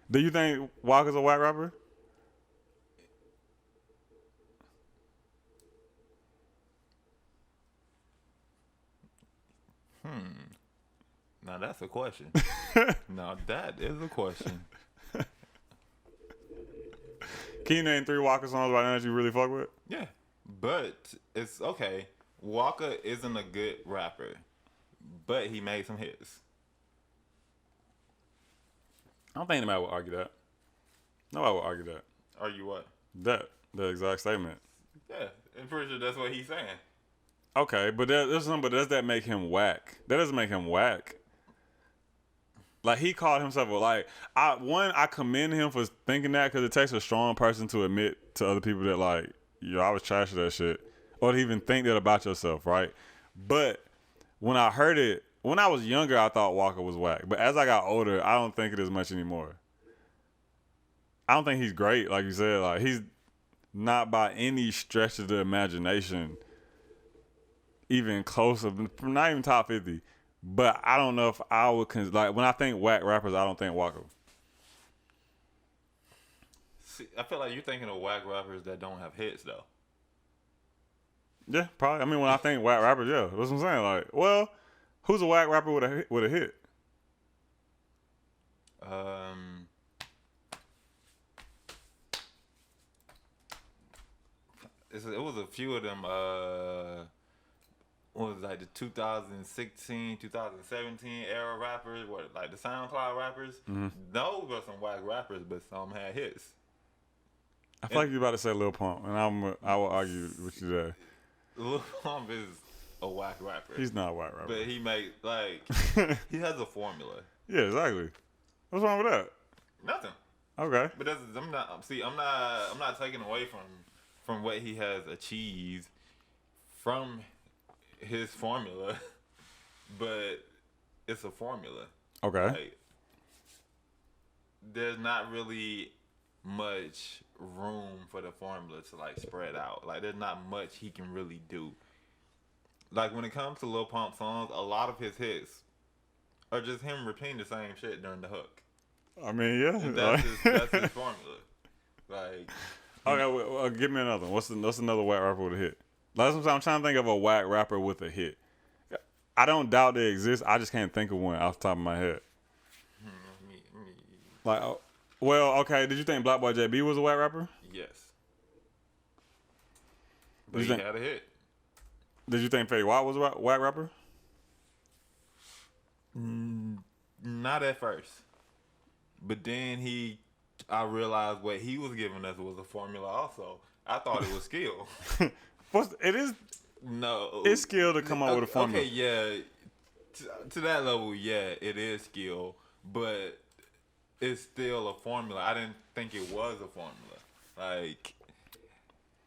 do you think Waka's a whack rapper? Now that's a question. Now that is a question. Can you name 3 Waka songs right now that you really fuck with? Yeah, but it's okay. Waka isn't a good rapper, but he made some hits. I don't think anybody would argue that. Nobody would argue that. Argue what? The exact statement. Yeah, I'm pretty sure that's what he's saying. Okay, but does that make him whack? That doesn't make him whack. Like he called himself I commend him for thinking that because it takes a strong person to admit to other people that like, yo, I was trash at that shit, or to even think that about yourself, right? But when I heard it, when I was younger, I thought Waka was whack. But as I got older, I don't think it as much anymore. I don't think he's great, like you said. Like he's not by any stretch of the imagination even close of, not even top 50. But I don't know if I would like when I think whack rappers, I don't think Waka. See, I feel like you're thinking of whack rappers that don't have hits though. Yeah, probably. I mean, when I think whack rappers, yeah, that's what I'm saying. Like, well, who's a whack rapper with a hit? It was a few of them. What was it, like the 2016, 2017 era rappers? What, like the SoundCloud rappers? Mm-hmm. Those were some whack rappers, but some had hits. I feel like you're about to say Lil Pump, and I will argue with you there. Lil Pump is a whack rapper. He's not a whack rapper, but he made like he has a formula. Yeah, exactly. What's wrong with that? Nothing. Okay. But I'm not taking away from what he has achieved from his formula, but it's a formula. Okay. Like, there's not really much room for the formula to like spread out. Like there's not much he can really do. Like when it comes to Lil Pump songs, a lot of his hits are just him repeating the same shit during the hook. I mean, yeah. That's his formula. Like, okay, well, give me another one. What's another whack rapper with a hit? Like, I'm trying to think of a whack rapper with a hit. I don't doubt they exist. I just can't think of one off the top of my head. Like, well, okay. Did you think Black Boy JB was a whack rapper? Yes. But he had a hit. Did you think Fetty Wap was a whack rapper? Not at first. But then I realized what he was giving us was a formula also. I thought it was skill. It is. No. It's skill to come up with a formula. Okay, yeah. To that level, yeah, it is skill. But it's still a formula. I didn't think it was a formula. Like,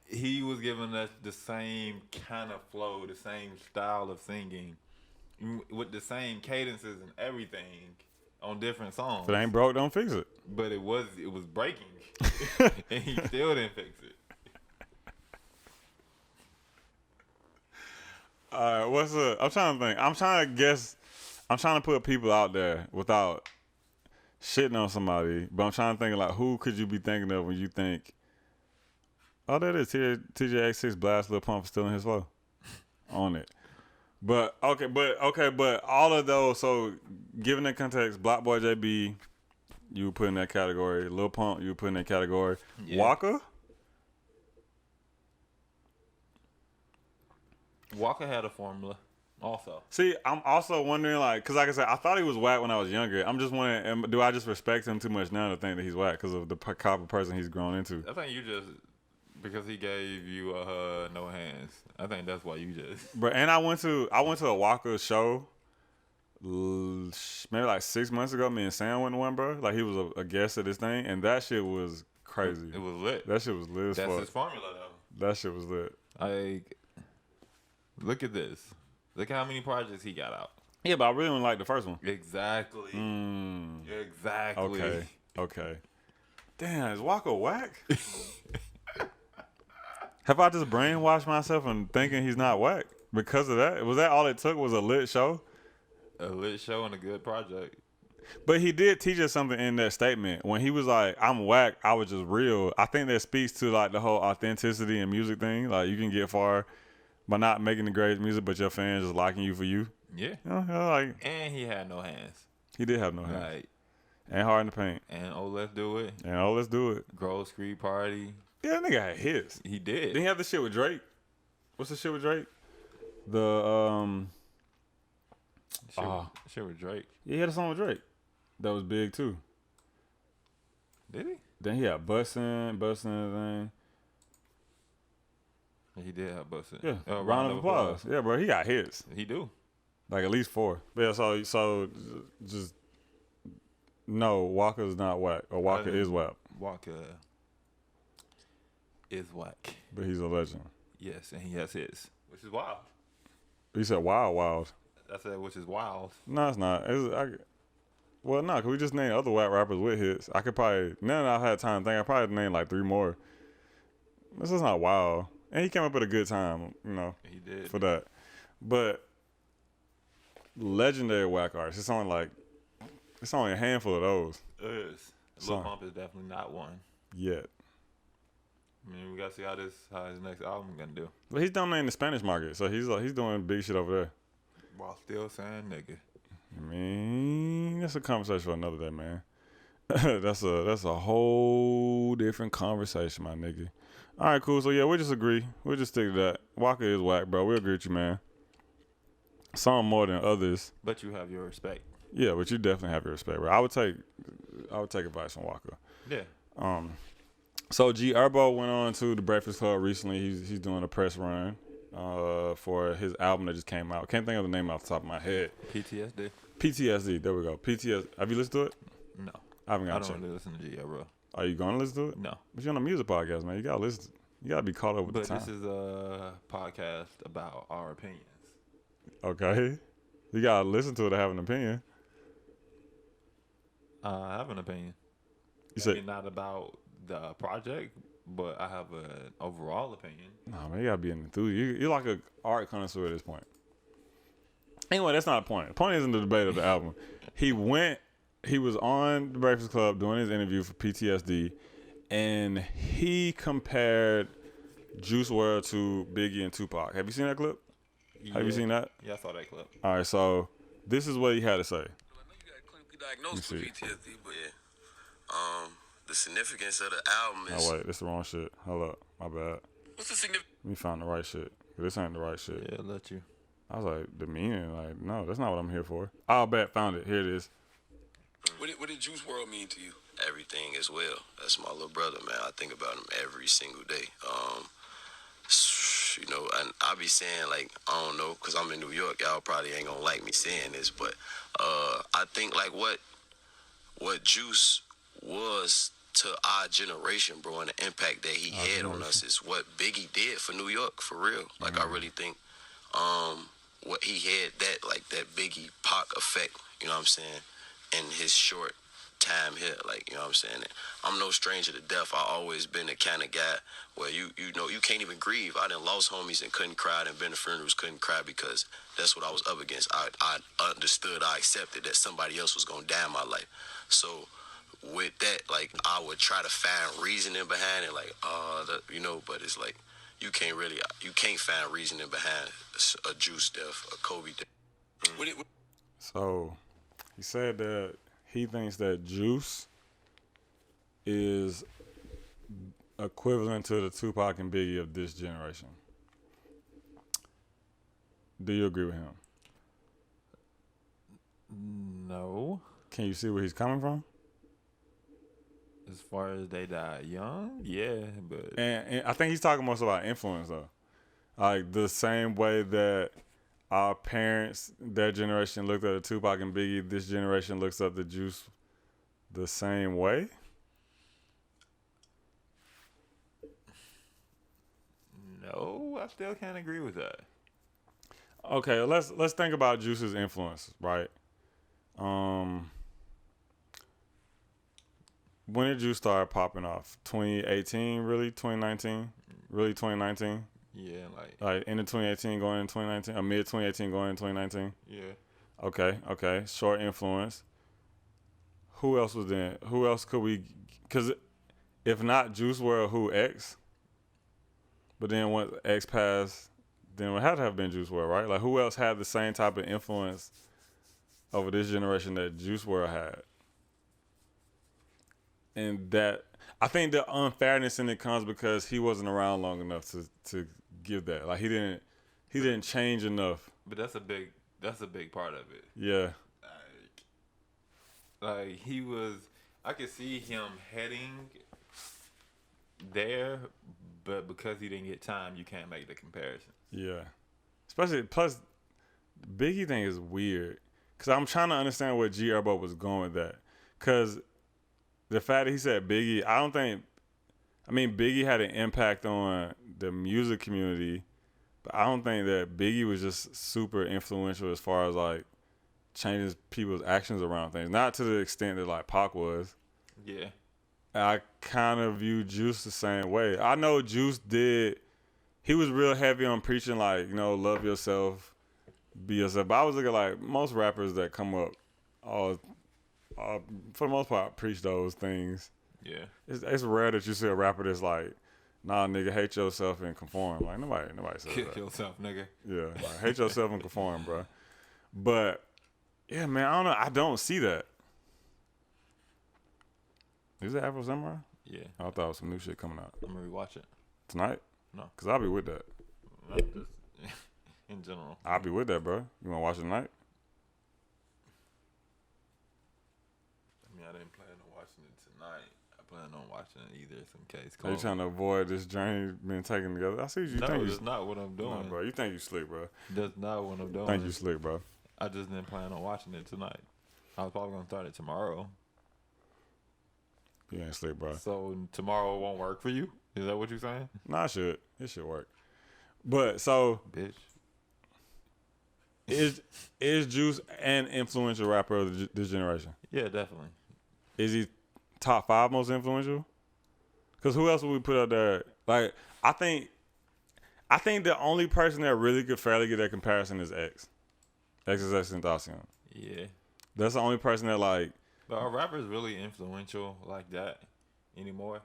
he was giving us the same kind of flow, the same style of singing, with the same cadences and everything on different songs. If it ain't broke, don't fix it. But it was breaking, and he still didn't fix it. All right, what's up? I'm trying to think. I'm trying to guess. I'm trying to put people out there without shitting on somebody. But I'm trying to think like who could you be thinking of when you think, oh, that is TJX6 Blast Lil Pump still in his flow on it. But all of those. So given that context, Black Boy JB, you would put in that category. Lil Pump, you would put in that category. Yeah. Waka had a formula also. See, I'm also wondering, like, because like I said, I thought he was whack when I was younger. I'm just wondering, do I just respect him too much now to think that he's whack because of the type of person he's grown into? I think you just, because he gave you no hands. I think that's why you just. But and I went to a Waka show maybe like 6 months ago. Me and Sam went to one, bro. Like he was a guest at this thing, and that shit was crazy. It was lit. That shit was lit as fuck. That's his formula, though. That shit was lit. Like, look at this. Look at how many projects he got out. Yeah, but I really don't like the first one. Exactly. Exactly. Okay. Damn, is Waka whack? Have I just brainwashed myself and thinking he's not whack because of that? Was that all it took? Was a lit show? A lit show and a good project. But he did teach us something in that statement. When he was like, I'm whack, I was just real. I think that speaks to like the whole authenticity and music thing. Like you can get far by not making the greatest music, but your fans just liking you for you. Yeah. Like, And he had no hands. he did have no hands. Like, And hard in the paint. and let's do it. And let's do it. Grove Street Party. Yeah, that nigga had hits. He did. Didn't he have the shit with Drake? What's the shit with Drake? The Shit with Drake. yeah, he had a song with Drake that was big too. Did he? Then he had Bustin' everything. He did have busted. Yeah, round of applause. Yeah, bro, he got hits. He do. Like at least 4. Yeah, so just no, Waka's not whack, or Waka is whack, Waka is whack. but he's a legend. Yes, and he has hits, which is wild. You said wild. I said, which is wild. No, it's not. Well, no, cause we just named other whack rappers with hits. I could probably none I've had time to think. I probably named like 3 more. This is not wild, and he came up at a good time, He did. for that. But legendary whack artists, it's only a handful of those It is. Lil Pump is definitely not one. yet. I mean, we gotta see how his next album gonna do. But he's dominating the Spanish market, so he's doing big shit over there. While still saying nigga. I mean, that's a conversation for another day, man. that's a whole different conversation, my nigga. All right, cool. So yeah, we just agree. We just stick to that. Waka is whack, bro. We agree with you, man. Some more than others. But you have your respect. Yeah, but you definitely have your respect, bro. I would take advice from Waka. Yeah. So G Herbo went on to the Breakfast Club recently. He's doing a press run for his album that just came out. Can't think of the name off the top of my head. PTSD. There we go. PTSD. Have you listened to it? No. I haven't got I to check. don't really listen to G Herbo. Are you gonna listen to it? No. But you're on a music podcast, man. You gotta listen. You gotta be caught up with But the time. this is a podcast about our opinions. Okay. You gotta listen to it to have an opinion. I have an opinion. You said Maybe not about the project, but I have an overall opinion. no, man. You gotta be an enthusiast. You're like an art connoisseur at this point. Anyway, that's not the point. The point isn't the debate of the album. He was on the Breakfast Club doing his interview for PTSD, and he compared Juice Wrld to Biggie and Tupac. Have you seen that clip? Yeah. Have you seen that? Yeah, I saw that clip. All right, so this is what he had to say. I know you got clinically diagnosed with PTSD, but yeah. The significance of the album is. Oh wait, this is the wrong shit. Hold up, my bad. What's the significance? Let me find the right shit. This ain't the right shit. Yeah, let you. I was like, the meaning, like, no, that's not what I'm here for. I'll bet, found it. Here it is. What did Juice Wrld mean to you? Everything as well. That's my little brother, man. I think about him every single day. You know, and I be saying, like, I don't know, because I'm in New York, y'all probably ain't gonna like me saying this, but I think, like, what Juice was to our generation, bro, and the impact that he had on us is what Biggie did for New York, for real. Like, I really think what he had, that Biggie Pac effect, you know what I'm saying, in his short time here, like, you know what I'm saying? I'm no stranger to death. I always been the kind of guy where you know you can't even grieve. I done lost homies and couldn't cry, and been to funerals, couldn't cry, because that's what I was up against. I understood, I accepted that somebody else was gonna die in my life. So with that, like, I would try to find reasoning behind it, like, you know, but it's like you can't find reasoning behind a Juice death, a Kobe death. So he said that he thinks that Juice is equivalent to the Tupac and Biggie of this generation. Do you agree with him? No. Can you see where he's coming from? As far as they died young, yeah, but And I think he's talking most about influence, though. Like the same way that our parents, their generation, looked at the Tupac and Biggie, this generation looks up the Juice the same way. no, I still can't agree with that. Okay, let's think about Juice's influence, right? When did Juice start popping off? 2018, really? 2019? Really 2019? Yeah, Like end of 2018 going into 2019? Or mid 2018 going into 2019? yeah. Okay. Short influence. Who else was there? Who else could we? Because if not Juice Wrld, who X? But then once X passed, then it had to have been Juice Wrld, right? Like who else had the same type of influence over this generation that Juice Wrld had? And that I think the unfairness in it comes because he wasn't around long enough to give that. Like he didn't change enough. But that's a big part of it. Yeah. Like he was, I could see him heading there, but because he didn't get time, you can't make the comparison. Yeah. Especially plus Biggie thing is weird because I'm trying to understand where G Herbo was going with that. Because the fact that he said Biggie, Biggie had an impact on the music community, but I don't think that Biggie was just super influential as far as like changing people's actions around things. Not to the extent that like Pac was. Yeah. I kind of view Juice the same way. I know Juice did. He was real heavy on preaching like, love yourself, be yourself. But I was looking like most rappers that come up, for the most part, preach those things. Yeah. It's rare that you see a rapper that's like, nah, nigga, hate yourself and conform. Like nobody says Kill that. yourself, nigga. Yeah, like, hate yourself and conform, bro. But yeah, man, I don't know. I don't see that. Is it Afro Samurai? Yeah. I thought it was some new shit coming out I'm gonna rewatch it. tonight. No. Cause I'll be with that. Not just in general. I'll be with that, bro. You wanna watch it tonight? I mean, I didn't plan on watching it tonight. I plan on watching it either just in case. Are you trying to avoid this journey being taken together? I see you. No, think that's not what I'm doing. No, bro. You think you slick, bro. That's not what I'm doing. Think you slick, bro. I just didn't plan on watching it tonight. I was probably gonna start it tomorrow. You ain't slick, bro. So tomorrow won't work for you? Is that what you're saying? Nah, it should. It should work. But so Bitch. is Juice an influential rapper of this generation? Yeah, definitely. Is he top 5 most influential? Because who else would we put up there? Like, I think the only person that really could fairly get that comparison is X. XXXTentacion. Yeah. That's the only person that like. But are rappers really influential like that anymore?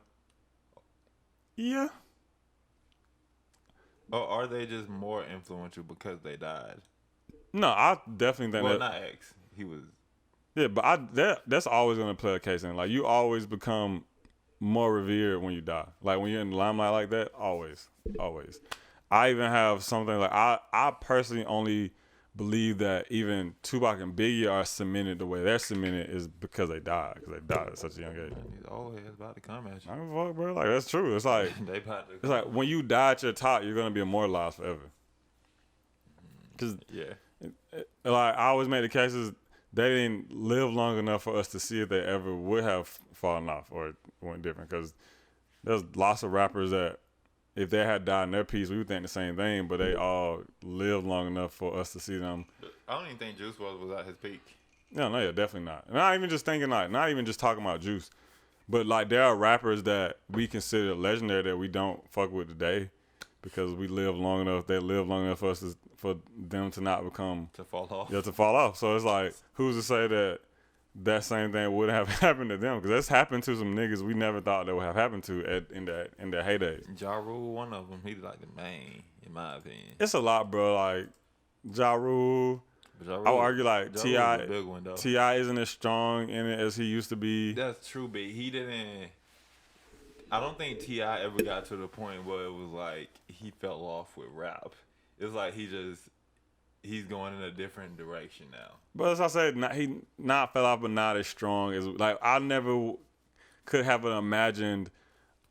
Yeah. Or are they just more influential because they died? No, I definitely think Well, that. not X. He was. Yeah, but that's always gonna play a case in. Like you always become more revered when you die. Like when you're in the limelight like that, always. I even have something like I personally only believe that even Tupac and Biggie are cemented the way they're cemented is because they died. Because they died at such a young age. He's always about to come at you. I don't fuck, bro. Like that's true. It's like They about to. it's like when you die at your top, you're gonna be immortalized forever. Cause Yeah. like I always make the cases they didn't live long enough for us to see if they ever would have fallen off or went different. Because there's lots of rappers that if they had died in their piece, we would think the same thing, but they all lived long enough for us to see them. I don't even think Juice Wrld was at his peak. No, yeah, definitely not. And not even just thinking like, not even just talking about Juice, but like there are rappers that we consider legendary that we don't fuck with today because we live long enough. They live long enough for us for them to not become To fall off. to fall off. So it's like, who's to say that same thing would have happened to them? Because that's happened to some niggas we never thought that would have happened to in their heyday. Ja Rule, one of them. He's like the main, in my opinion. It's a lot, bro. Like Ja Rule. But Ja I would Rule- argue like Ja Rule's T.I. a big one, though. T.I. isn't as strong in it as he used to be. That's true, but he didn't. I don't think T.I. ever got to the point where it was like he fell off with rap. It's like he's going in a different direction now. But as I said, he not fell off, but not as strong as like I never could have imagined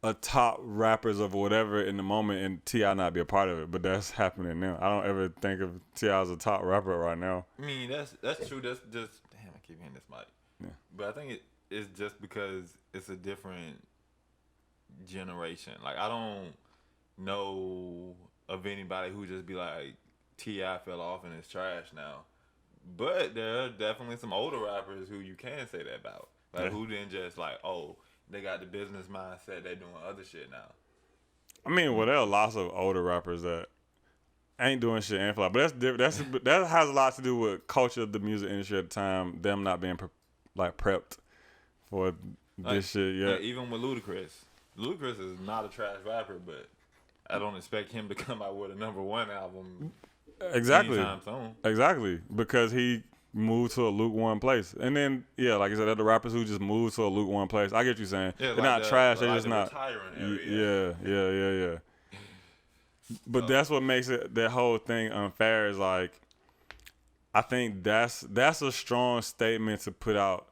a top rappers of whatever in the moment and T.I. not be a part of it. But that's happening now. I don't ever think of T.I. as a top rapper right now. I mean, that's true. That's just damn. I keep hitting this mic. Yeah. But I think it's just because it's a different generation. Like I don't know of anybody who just be like T.I. fell off and is trash now. But there are definitely some older rappers who you can say that about. Like, who didn't just like, oh, they got the business mindset, they doing other shit now. I mean, well, there are lots of older rappers that ain't doing shit and fly, but that has a lot to do with culture of the music industry at the time. Them not being prepped for this shit. Yeah, even with Ludacris. Ludacris is not a trash rapper, but I don't expect him to come out with a #1 album. Exactly. Anytime soon. Exactly, because he moved to a lukewarm place, and then like I said, the rappers who just moved to a lukewarm place. I get what you're saying. Yeah, they're not trash. They're just not. Yeah. But that's what makes it that whole thing unfair. Is like, I think that's a strong statement to put out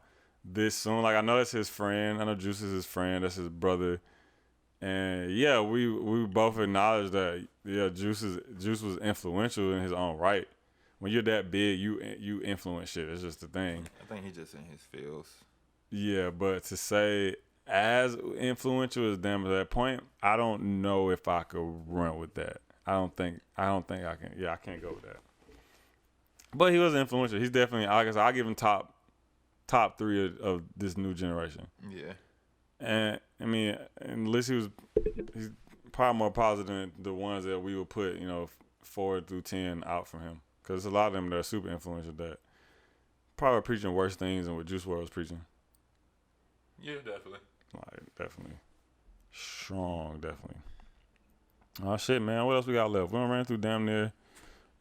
this soon. Like, I know that's his friend. I know Juice is his friend. That's his brother. And yeah, we both acknowledge that Juice was influential in his own right. When you're that big, you influence shit. It's just the thing. I think he's just in his feels. Yeah, but to say as influential as them at that point, I don't know if I could run with that. I don't think I can. Yeah, I can't go with that. But he was influential. He's definitely, like I said, I give him top 3 of this new generation. Yeah. And I mean, and at least he's probably more positive than the ones that we would put, 4 through 10 out from him. Because there's a lot of them that are super influential that probably preaching worse things than what Juice Wrld was preaching. Yeah, definitely. Like, definitely. Strong, definitely. Oh, shit, man. What else we got left? We done ran through damn near.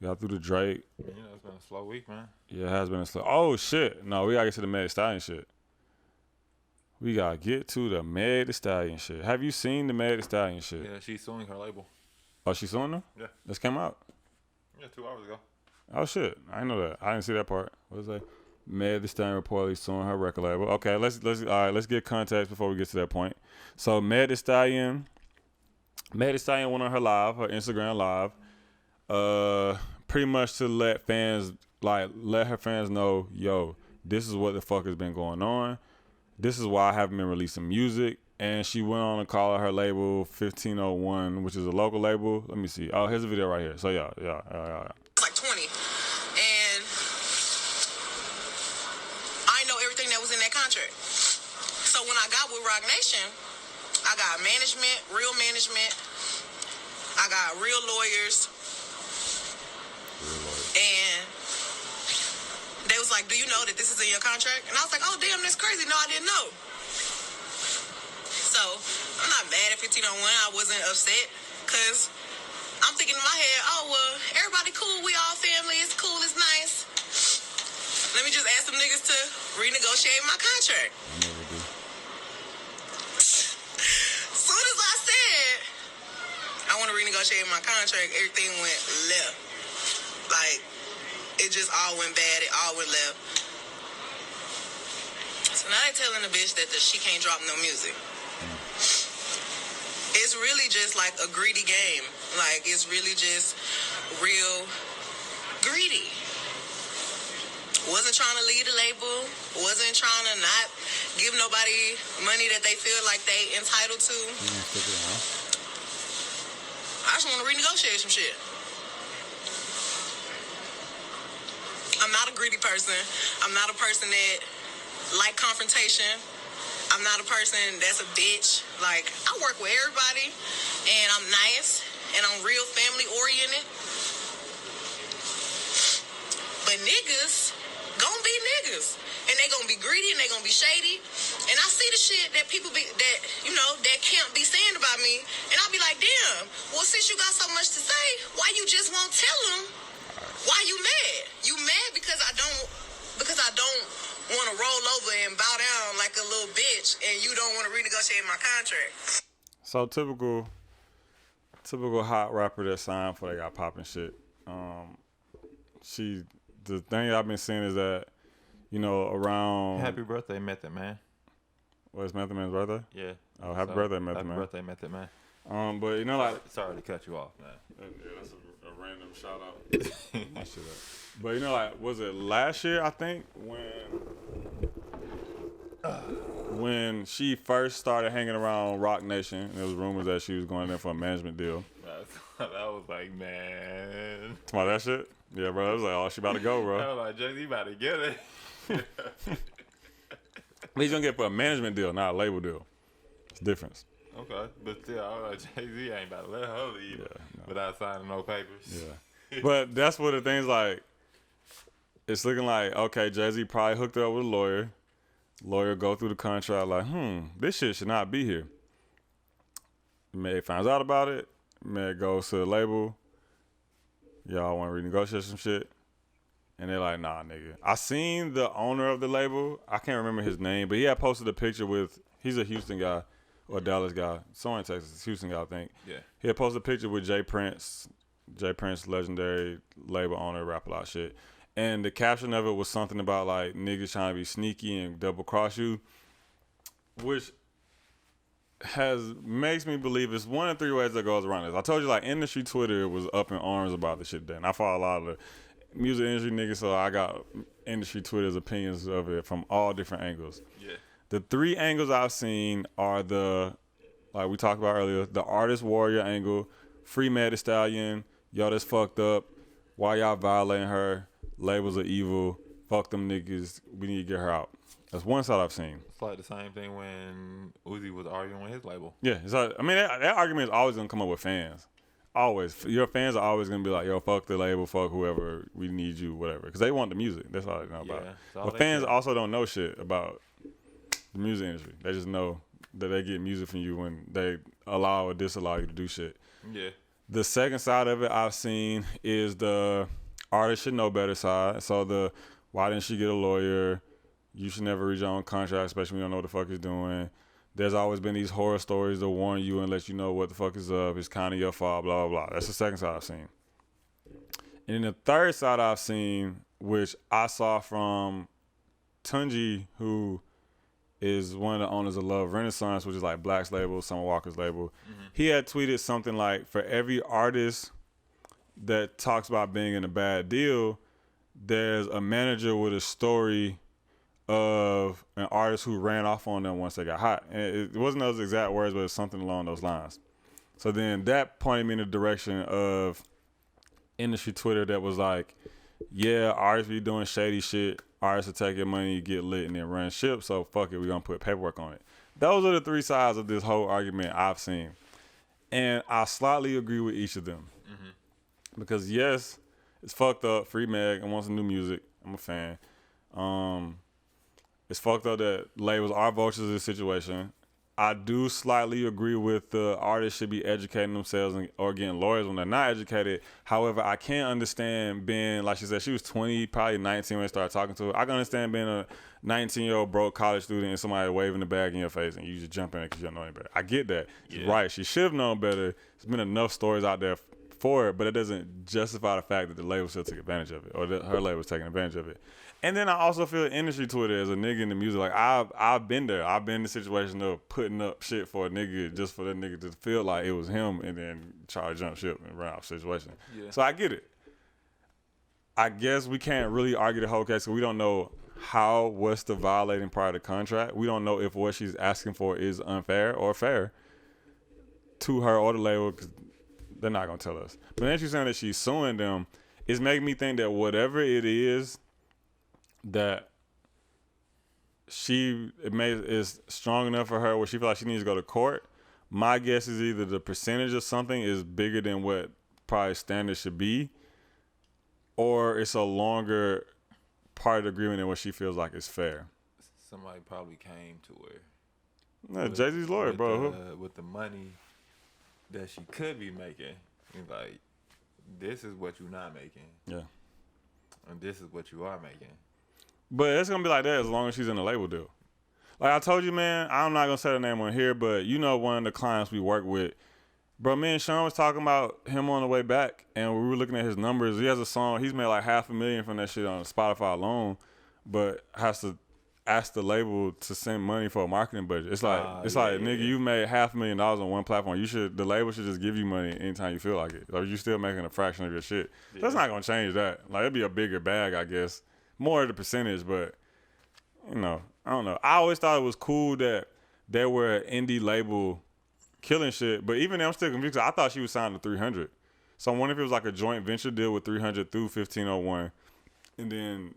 We got through the Drake. It's been a slow week, man. Yeah, it has been a slow. Oh, shit. No, we got to get to the Megan Thee Stallion shit. We got to get to the Megan Thee Stallion shit. Have you seen the Megan Thee Stallion shit? Yeah, she's suing her label. Oh, she's suing them? Yeah. This came out? Yeah, 2 hours ago. Oh, shit. I didn't know that. I didn't see that part. What is that? Megan Thee Stallion reportedly suing her record label. Okay, let's get context before we get to that point. So Megan Thee Stallion went on her live, her Instagram live, pretty much to let her fans know, yo, this is what the fuck has been going on. This is why I haven't been releasing music. And she went on to call her label 1501, which is a local label. Let me see. Oh, here's a video right here. So yeah. It's like 20. And I know everything that was in that contract. So when I got with Rock Nation, I got management, real management. I got real lawyers. And they was like, do you know that this is in your contract? And I was like, oh, damn, that's crazy. No, I didn't know. So I'm not mad at 1501. I wasn't upset because I'm thinking in my head, oh, well, everybody cool. We all family. It's cool. It's nice. Let me just ask some niggas to renegotiate my contract. Soon as I said I want to renegotiate my contract, everything went left. Like, it just all went bad. It all went left. So now they're telling the bitch that she can't drop no music. It's really just like a greedy game. Like, it's really just real greedy. Wasn't trying to lead a label. Wasn't trying to not give nobody money that they feel like they entitled to. I just want to renegotiate some shit. I'm not a greedy person. I'm not a person that like confrontation. I'm not a person that's a bitch. Like, I work with everybody, and I'm nice, and I'm real family oriented. But niggas gonna be niggas, and they gonna be greedy, and they gonna be shady. And I see the shit that people that can't be saying about me, and I'll be like, damn. Well, since you got so much to say, why you just won't tell them? Why you mad? You mad because I don't want to roll over and bow down like a little bitch, and you don't want to renegotiate my contract. So typical hot rapper that signed before they got popping shit. The thing I've been seeing is that, around. Happy birthday, Method Man. What's Method Man's birthday? Yeah. Oh, happy birthday, Method Man. Happy birthday, Method Man. But sorry to cut you off, man. Yeah, that's a random shout out. My shit up. But was it last year? I think when when she first started hanging around Rock Nation, there was rumors that she was going there for a management deal. That was like, man. Talking about that shit? Yeah, bro. It was like, oh, she about to go, bro. I was like, Jay-Z about to get it. But he's gonna get for a management deal, not a label deal. It's a difference. Okay, but still, I was like, Jay-Z ain't about to let her leave without signing no papers. Yeah. But that's what the thing's like. It's looking like, okay, Jay-Z probably hooked her up with a lawyer. Lawyer go through the contract like, this shit should not be here. Meg finds out about it. Meg goes to the label. Y'all want to renegotiate some shit? And they're like, nah, nigga. I seen the owner of the label. I can't remember his name, but he had posted a picture with, he's a Houston guy or a Dallas guy. Somewhere in Texas. Houston guy, I think. Yeah. He had posted a picture with Jay Prince. Jay Prince, legendary label owner, rap a lot of shit. And the caption of it was something about like niggas trying to be sneaky and double cross you, which makes me believe it's one of 3 ways that goes around this. I told you like industry Twitter was up in arms about this shit then. I follow a lot of the music industry niggas, so I got industry Twitter's opinions of it from all different angles. Yeah. The 3 angles I've seen are like we talked about earlier, the artist warrior angle, free Megan Thee Stallion, yo, that's fucked up. Why y'all violating her? Labels are evil. Fuck them niggas. We need to get her out. That's one side I've seen. It's like the same thing when Uzi was arguing with his label. Yeah, it's like, I mean, that argument is always gonna come up with fans. Always, your fans are always gonna be like, "Yo, fuck the label, fuck whoever. We need you, whatever," because they want the music. That's all they know about. But fans also don't know shit about the music industry. They just know that they get music from you when they allow or disallow you to do shit. Yeah. The second side of it I've seen is the artist should know better side. So why didn't she get a lawyer? You should never read your own contract, especially when you don't know what the fuck he's doing. There's always been these horror stories to warn you and let you know what the fuck is up. It's kind of your fault, blah, blah, blah. That's the second side I've seen. And then the third side I've seen, which I saw from Tunji, who is one of the owners of Love Renaissance, which is like Black's label, Summer Walker's label. Mm-hmm. He had tweeted something like, for every artist that talks about being in a bad deal, there's a manager with a story of an artist who ran off on them once they got hot. And it wasn't those exact words, but it's something along those lines. So then that pointed me in the direction of industry Twitter that was like, yeah, artists be doing shady shit. Artists will take your money, get lit, and then run ship. So fuck it, we're going to put paperwork on it. Those are the 3 sides of this whole argument I've seen. And I slightly agree with each of them. Mm-hmm. Because yes, it's fucked up. Free Meg. I want some new music. I'm a fan. It's fucked up that labels are vultures in this situation. I do slightly agree with the artists should be educating themselves or getting lawyers when they're not educated. However, I can't understand being, like she said, she was 20, probably 19 when they started talking to her. I can understand being a 19-year-old broke college student and somebody waving the bag in your face and you just jump in because you don't know any better. I get that. Yeah. Right. She should have known better. There's been enough stories out there for it, but it doesn't justify the fact that the label still took advantage of it or that her label was taking advantage of it. And then I also feel industry Twitter as a nigga in the music. Like I've been there. I've been in the situation of putting up shit for a nigga just for that nigga to feel like it was him and then try to jump ship and run out of the situation. Yeah. So I get it. I guess we can't really argue the whole case because we don't know what's the violating part of the contract. We don't know if what she's asking for is unfair or fair to her or the label because they're not going to tell us. But then she's saying that she's suing them. It's making me think that whatever it is that is strong enough for her where she feels like she needs to go to court. My guess is either the percentage of something is bigger than what probably standard should be, or it's a longer part of the agreement than what she feels like is fair. Somebody probably came to her. No, Jay-Z's lawyer, bro. With the money that she could be making. He's like, this is what you're not making. Yeah. And this is what you are making. But it's going to be like that as long as she's in a label deal. Like I told you, man, I'm not going to say the name on here, but you know one of the clients we work with. Bro, me and Sean was talking about him on the way back, and we were looking at his numbers. He has a song. He's made like $500,000 from that shit on Spotify alone, but has to ask the label to send money for a marketing budget. It's like, nigga, you made $500,000 on one platform. The label should just give you money anytime you feel like it. Like you're still making a fraction of your shit. Yeah. That's not going to change that. Like it'd be a bigger bag, I guess. More of the percentage, but, you know, I don't know. I always thought it was cool that they were an indie label killing shit. But even then, I'm still confused. I thought she was signed to 300. So I wonder if it was like a joint venture deal with 300 through 1501. And then,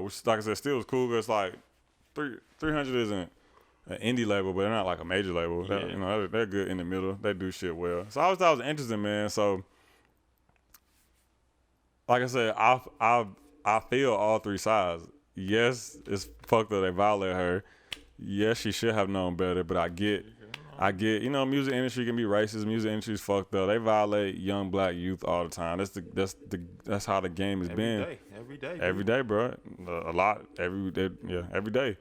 which, like I said, still was cool because, like, 300 isn't an indie label, but they're not like a major label. Yeah. They're good in the middle. They do shit well. So I always thought it was interesting, man. So, like I said, I feel all three sides. Yes, it's fucked up they violate her. Yes, she should have known better, but I get, music industry can be racist. Music industry's fucked up. They violate young black youth all the time. That's how the game has been. Every day, bro. A lot. Every day.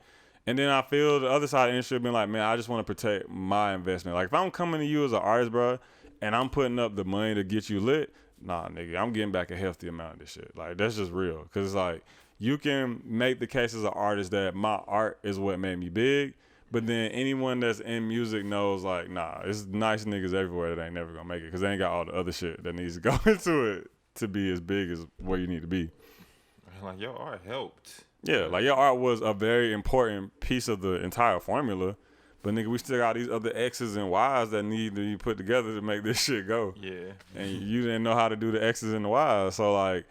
And then I feel the other side of the industry been like, man, I just want to protect my investment. Like, if I'm coming to you as an artist, bro, and I'm putting up the money to get you lit, nah, nigga, I'm getting back a hefty amount of this shit. Like, that's just real. Because it's like, you can make the case as an artist that my art is what made me big, but then anyone that's in music knows, like, nah, it's nice niggas everywhere that ain't never gonna make it because they ain't got all the other shit that needs to go into it to be as big as where you need to be. Like, your art helped. Yeah, like, your art was a very important piece of the entire formula, but, nigga, we still got these other X's and Y's that need to be put together to make this shit go. Yeah. And you didn't know how to do the X's and the Y's, so, like,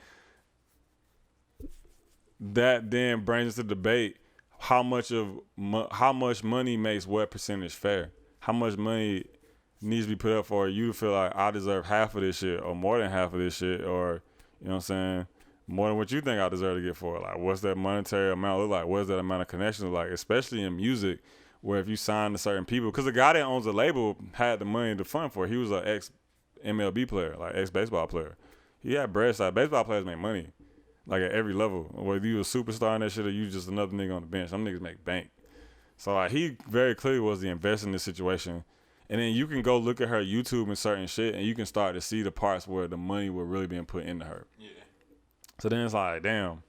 that then brings us to debate how much money makes what percentage fair. How much money needs to be put up for you to feel like I deserve half of this shit or more than half of this shit, or, you know what I'm saying, more than what you think I deserve to get for it. Like, what's that monetary amount look like? What's that amount of connection look like? Especially in music, where if you sign to certain people, because the guy that owns the label had the money to fund for it. He was an ex-MLB player, like ex-baseball player. He had bread side. Baseball players make money. Like, at every level, whether you a superstar in that shit or you just another nigga on the bench, some niggas make bank. So, like, he very clearly was the investor in this situation. And then you can go look at her YouTube and certain shit, and you can start to see the parts where the money was really being put into her. Yeah. So then it's like, damn,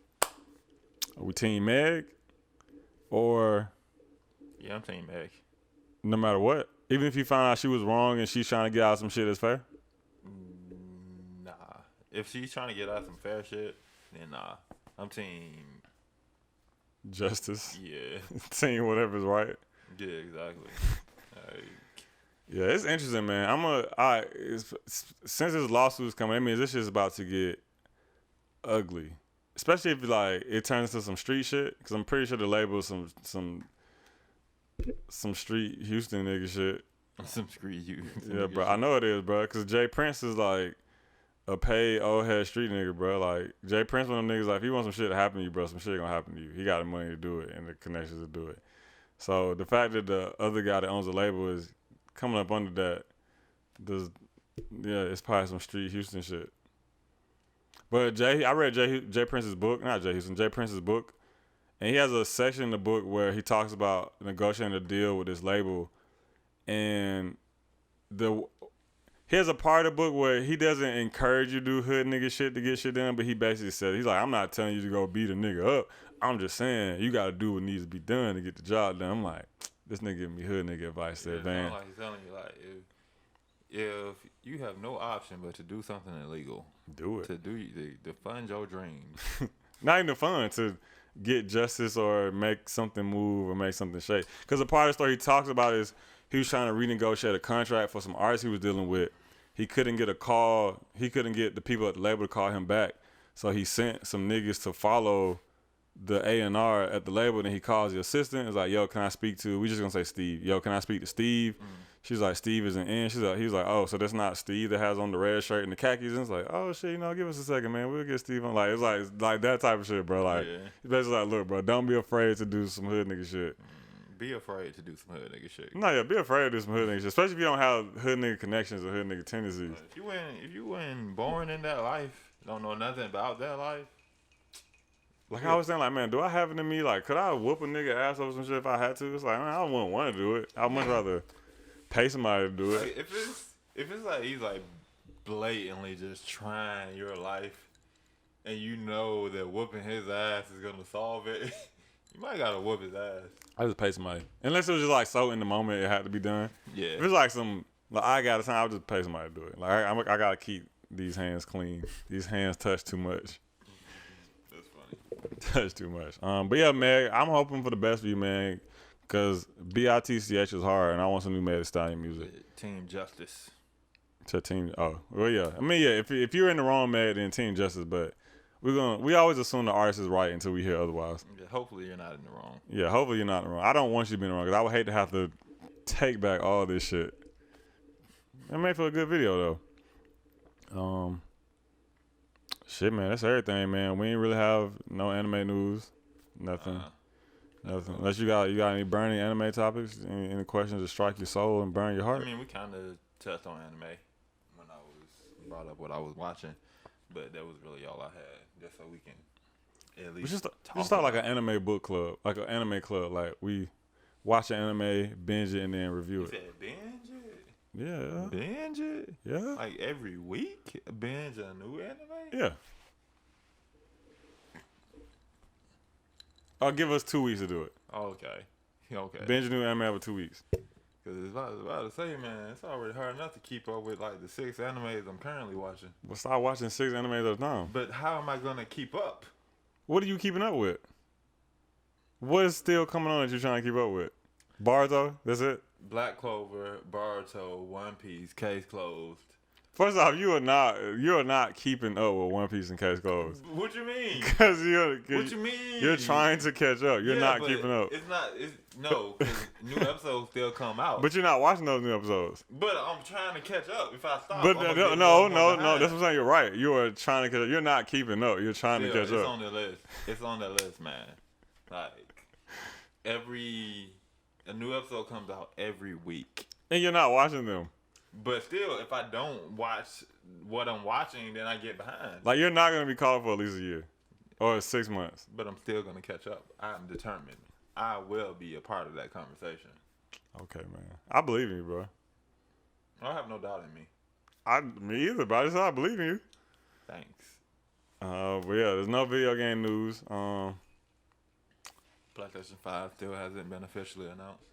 are we team Meg? Or... Yeah, I'm team Meg. No matter what? Even if you find out she was wrong and she's trying to get out some shit that's fair? Nah. If she's trying to get out some fair shit, then nah. I'm team justice. Yeah. Team whatever's right. Yeah, exactly. Yeah, it's interesting, man. Since this lawsuit's coming, I mean, this shit's about to get ugly. Especially if, like, it turns into some street shit. Because I'm pretty sure the label is some street Houston nigga shit. Some street you. Yeah, bro. I know it is, bro. Because Jay Prince is, like, a paid old head street nigga, bro. Like, Jay Prince, one of them niggas, like, if he wants some shit to happen to you, bro, some shit gonna happen to you. He got the money to do it and the connections to do it. So the fact that the other guy that owns the label is coming up under that, it's probably some street Houston shit. But I read Jay Prince's book, not Jay Houston, Jay Prince's book, and he has a section in the book where he talks about negotiating a deal with this label, and here's a part of the book where he doesn't encourage you to do hood nigga shit to get shit done, but he basically said, he's like, I'm not telling you to go beat a nigga up. I'm just saying you got to do what needs to be done to get the job done. I'm like, this nigga giving me hood nigga advice there, man. Like he's telling you, like, if you have no option but to do something illegal, do it. To fund your dreams. Not even fun, to get justice or make something move or make something shake. Because a part of the story he talks about is he was trying to renegotiate a contract for some artists he was dealing with. He couldn't get a call. He couldn't get the people at the label to call him back. So he sent some niggas to follow the A&R at the label, and he calls the assistant. It's like, yo, can I speak to, we just gonna say Steve. Yo, can I speak to Steve? She's like, Steve isn't in. He's like, oh, so that's not Steve that has on the red shirt and the khakis? And it's like, oh, shit, give us a second, man. We'll get Steve on. Like, it's like that type of shit, bro. Like, It's basically like, look, bro, don't be afraid to do some hood nigga shit. Be afraid to do some hood nigga shit. No, yeah, be afraid to do some hood nigga shit, especially if you don't have hood nigga connections or hood nigga tendencies. If you weren't born in that life, don't know nothing about that life. Like, I was saying, like, man, do I have it in me? Like, could I whoop a nigga ass over some shit if I had to? It's like, man, I wouldn't want to do it. I'd much rather pay somebody to do it. Like, if it's like he's like blatantly just trying your life, and you know that whooping his ass is gonna solve it, you might gotta whoop his ass. I just pay somebody, unless it was just like so in the moment it had to be done. Yeah. If it's like I got a time, I'll just pay somebody to do it. Like, I gotta keep these hands clean. These hands touch too much. That's funny. That's too much. But yeah, Meg, I'm hoping for the best for you, man. Cause BITCH is hard, and I want some new Megan Thee Stallion music. Team Justice. To Team. Oh, well, yeah. I mean, yeah. If you're in the wrong, Meg, then Team Justice. But we always assume the artist is right until we hear otherwise. Yeah, hopefully you're not in the wrong. Yeah, hopefully you're not in the wrong. I don't want you to be in the wrong, cause I would hate to have to take back all this shit. It made for a good video though. Shit, man, that's everything, man. We ain't really have no anime news, nothing. Nothing. Unless you got any burning anime topics, any questions that strike your soul and burn your heart? I mean, we kind of touched on anime when I was brought up what I was watching, but that was really all I had, just so we can at least just start like an anime book club, like an anime club. Like we watch an anime, binge it, and then review it. You said binge it? Yeah. Binge it? Yeah. Like every week, binge a new anime? Yeah. I'll give us 2 weeks to do it. Okay. Okay. Binge a new anime over 2 weeks. Because I was about to say, man, it's already hard enough to keep up with like the 6 animes I'm currently watching. Well, start watching 6 animes at a time. But how am I going to keep up? What are you keeping up with? What is still coming on that you're trying to keep up with? Boruto? That's it? Black Clover, Boruto, One Piece, Case Closed. First off, you are not keeping up with One Piece and Case Closed. What you mean? Because What you mean? You're trying to catch up. You're not keeping up. It's not. No, 'cause new episodes still come out. But you're not watching those new episodes. But I'm trying to catch up. If I stop, But I'm no. That's what I'm saying. You're right. You are trying to catch up. You're not keeping up. You're trying to catch it's up. It's on the list. It's on the list, man. Like a new episode comes out every week. And you're not watching them. But still, if I don't watch what I'm watching, then I get behind. Like, you're not going to be caught for at least a year. Or 6 months. But I'm still going to catch up. I'm determined. I will be a part of that conversation. Okay, man. I believe in you, bro. I have no doubt in me. Me either, but I just I believe in you. Thanks. But yeah, there's no video game news. PlayStation 5 still hasn't been officially announced.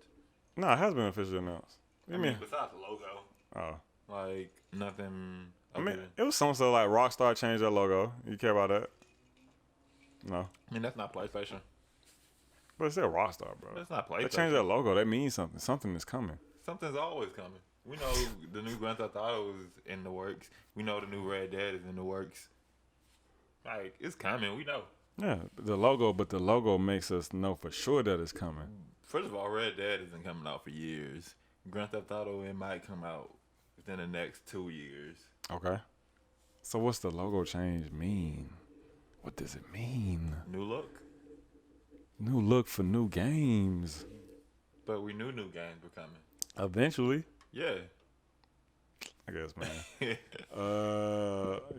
No, it has been officially announced. I mean, besides the logo. Oh. Like, nothing. I mean, it was something so like Rockstar changed their logo. You care about that? No. I mean, that's not PlayStation. But it's still Rockstar, bro. That's not PlayStation. They changed their logo. That means something. Something is coming. Something's always coming. We know the new Grand Theft Auto is in the works. We know the new Red Dead is in the works. Like, it's coming. We know. Yeah, the logo makes us know for sure that it's coming. First of all, Red Dead isn't coming out for years. Grand Theft Auto, it might come out within the next 2 years. Okay. So what's the logo change mean? What does it mean? New look. New look for new games. But we knew new games were coming. Eventually. Yeah. I guess, man.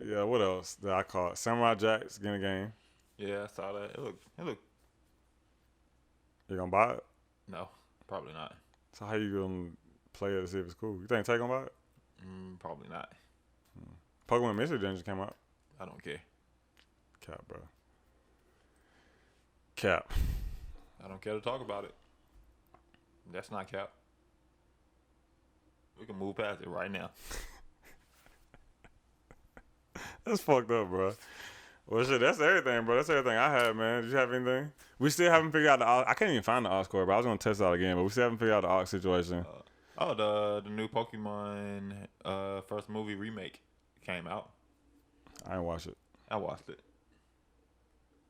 Yeah, what else did I call it? Samurai Jack's getting a game. Yeah, I saw that. It looked. You gonna buy it? No, probably not. So how you gonna play it to see if it's cool? You think Tay gonna buy it? Probably not. Pokemon Mystery Dungeon came out. I don't care. Cap, bro. Cap. I don't care to talk about it. That's not cap. We can move past it right now. That's fucked up, bro. Well, shit, that's everything, bro. That's everything I had, man. Did you have anything? We still haven't figured out the I can't even find the aux cord, but I was gonna test it out again, but we still haven't figured out the aux situation. The new Pokemon first movie remake came out. I ain't watch it. I watched it.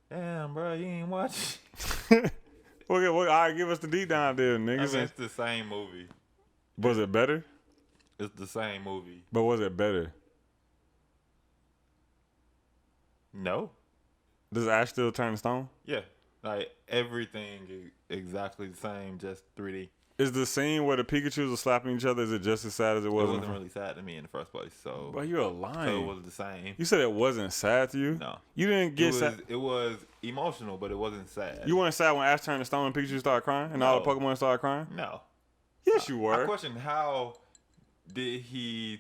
Damn, bro, you ain't watch it. Okay, well, all right, give us the deep down there, niggas. I mean, it's the same movie. Was it better? It's the same movie. But was it better? No. Does Ash still turn stone? Yeah. Like, everything is exactly the same, just 3D. Is the scene where the Pikachus are slapping each other, is it just as sad as it was? It wasn't really sad to me in the first place, so. But you're lying. So it was the same. You said it wasn't sad to you? No. You didn't get sad? It was emotional, but it wasn't sad. You weren't sad when Ash turned to stone and Pikachu started crying? And all the Pokemon started crying? No. Yes, you were. I questioned how did he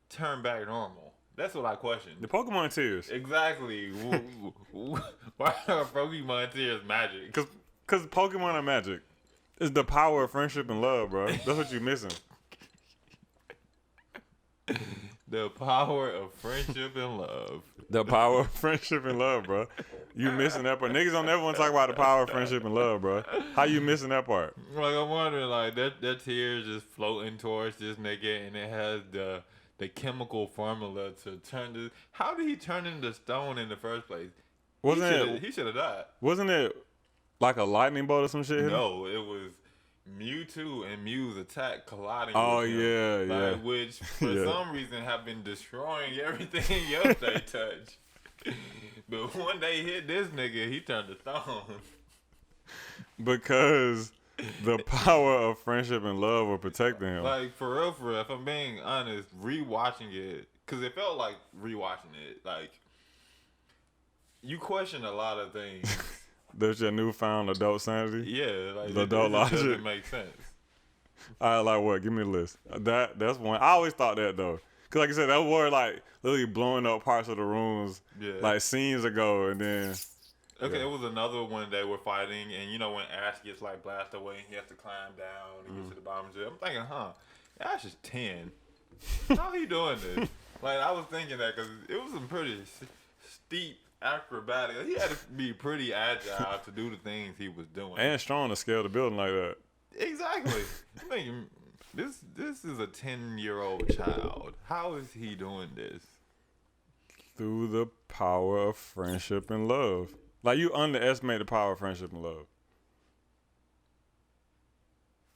turn back normal? That's what I questioned. The Pokemon tears. Exactly. Why are Pokemon tears magic? Because Pokemon are magic. It's the power of friendship and love, bro. That's what you're missing. The power of friendship and love. The power of friendship and love, bro. You missing that part. Niggas don't never want to talk about the power of friendship and love, bro. How you missing that part? Like, I'm wondering, like, that tears just floating towards this nigga, and it has the chemical formula to turn this. How did he turn into stone in the first place? He should have died. Wasn't it like a lightning bolt or some shit? No, it was Mewtwo and Mew's attack colliding. Oh with him, yeah. Which for some reason have been destroying everything else they touch. But when they hit this nigga, he turned to stone. Because the power of friendship and love were protecting him. Like, for real, if I'm being honest, rewatching it, because it felt like rewatching it, like, you question a lot of things. There's your newfound adult sanity? Yeah, like, the adult logic doesn't make sense. All right, like what? Give me a list. That's one. I always thought that, though. Because, like I said, that were, like, literally blowing up parts of the rooms, like, scenes ago, and then... Okay, it was another one they were fighting, and you know when Ash gets like blasted away and he has to climb down and get to the bottom of it. I'm thinking, Ash is 10. How he doing this? Like, I was thinking that because it was some pretty steep acrobatic. He had to be pretty agile to do the things he was doing. And strong to scale the building like that. Exactly. I'm thinking, this is a 10-year-old child. How is he doing this? Through the power of friendship and love. Like, you underestimate the power of friendship and love.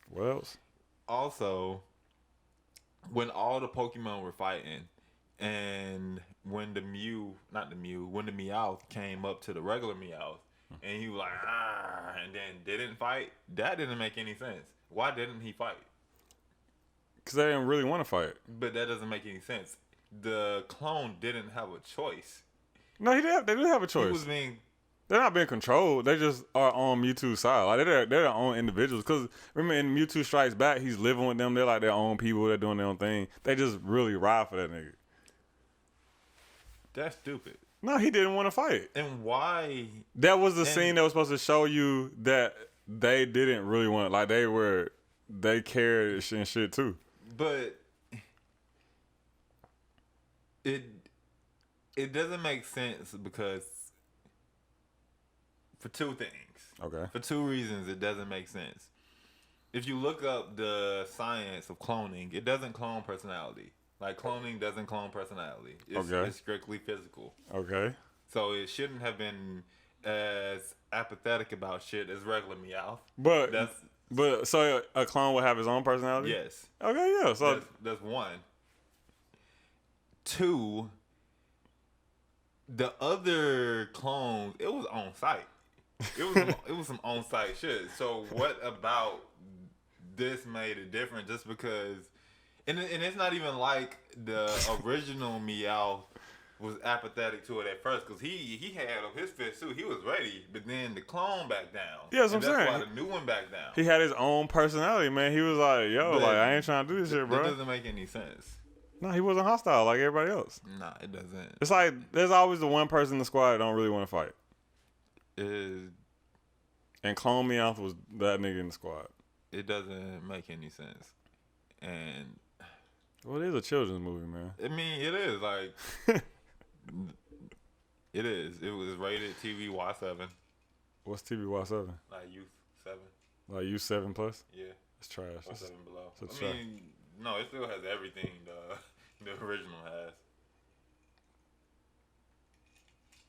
What else? Also, when all the Pokemon were fighting, and when the Meowth came up to the regular Meowth, and he was like, and then didn't fight, that didn't make any sense. Why didn't he fight? Because they didn't really want to fight. But that doesn't make any sense. The clone didn't have a choice. No, they did have a choice. He was being... They're not being controlled. They just are on Mewtwo's side. Like, they're their own individuals. Because remember, in Mewtwo Strikes Back, he's living with them. They're like their own people. They're doing their own thing. They just really ride for that nigga. That's stupid. No, he didn't want to fight. And why? That was the scene that was supposed to show you that they didn't really want to. Like, they cared and shit too. But it doesn't make sense because for two things. Okay. For two reasons, it doesn't make sense. If you look up the science of cloning, it doesn't clone personality. Like, cloning doesn't clone personality. It's strictly physical. Okay. So it shouldn't have been as apathetic about shit as regular Meowth. But so a clone would have his own personality? Yes. Okay, yeah. So that's one. Two, the other clones, it was on site. It was some on site shit. So what about this made it different? Just because, and it's not even like the original Meowth was apathetic to it at first, because he had up his fist too. He was ready, but then the clone backed down. Yeah, that's what I'm saying. That's why the new one backed down. He had his own personality, man. He was like, yo, like, I ain't trying to do this shit, bro. It doesn't make any sense. No, he wasn't hostile like everybody else. Nah, it doesn't. It's like there's always the one person in the squad that don't really want to fight. And Clone Meowth was that nigga in the squad. It doesn't make any sense. And well, it is a children's movie, man. I mean, it is like it is. It was rated TV Y7. What's TV Y7? Like Youth 7. Like Youth 7 plus? Yeah. It's trash. Or 7 below. I mean, no, it still has everything the original has.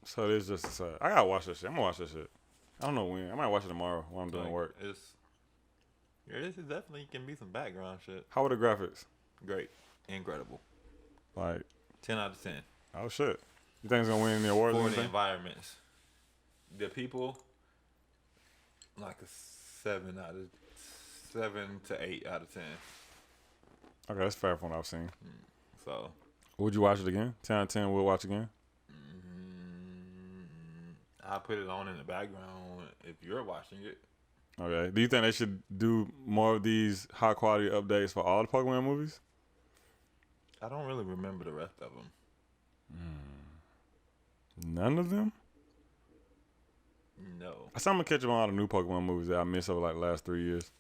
So it's just sad. I gotta watch this shit. I'm gonna watch this shit. I don't know when. I might watch it tomorrow while I'm doing work. This is definitely can be some background shit. How are the graphics? Great. Incredible. Like 10 out of 10. Oh shit. You think it's gonna win the awards? For the environments. The people, like a 7 to 8 out of 10. Okay, that's fair from what I've seen. So would you watch it again? 10 out of 10 we'll watch again? I'll put it on in the background if you're watching it. Okay. Do you think they should do more of these high quality updates for all the Pokemon movies? I don't really remember the rest of them. None of them? No. I said I'm gonna catch up on all the new Pokemon movies that I missed over like the last 3 years.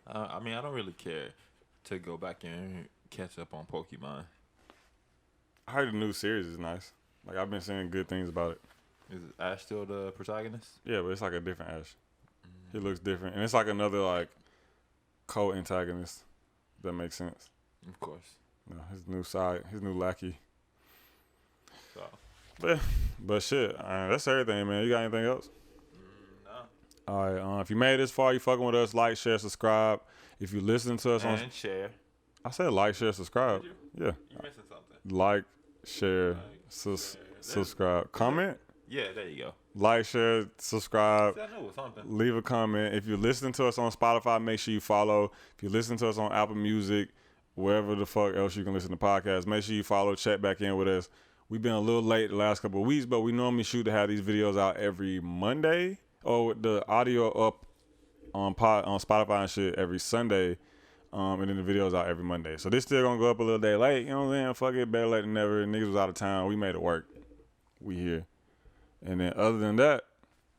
I mean, I don't really care to go back and catch up on Pokemon. I heard the new series is nice. Like, I've been saying good things about it. Is Ash still the protagonist? Yeah, but it's like a different Ash. He looks different, and it's like another like co-antagonist. That makes sense. Of course. You know, his new lackey. So. But shit, that's everything, man. You got anything else? No. All right. If you made it this far, you fucking with us. Like, share, subscribe. If you listen to us and share. I said like, share, subscribe. Did Yeah. You missing something? Like, share, subscribe. Comment. Yeah, there you go. Like, share, subscribe. I know it was something. Leave a comment. If you're listening to us on Spotify, make sure you follow. If you're listening to us on Apple Music, wherever the fuck else you can listen to podcasts, make sure you follow. Check back in with us. We've been a little late the last couple of weeks, but we normally shoot to have these videos out every Monday, or with the audio up on Spotify and shit every Sunday, and then the videos out every Monday. So this still gonna go up a little day late. You know what I'm saying? Fuck it, better late than never. Niggas was out of town. We made it work. We here. And then other than that,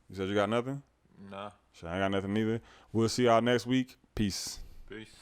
you said you got nothing? Nah. Shit, I ain't got nothing either. We'll see y'all next week. Peace. Peace.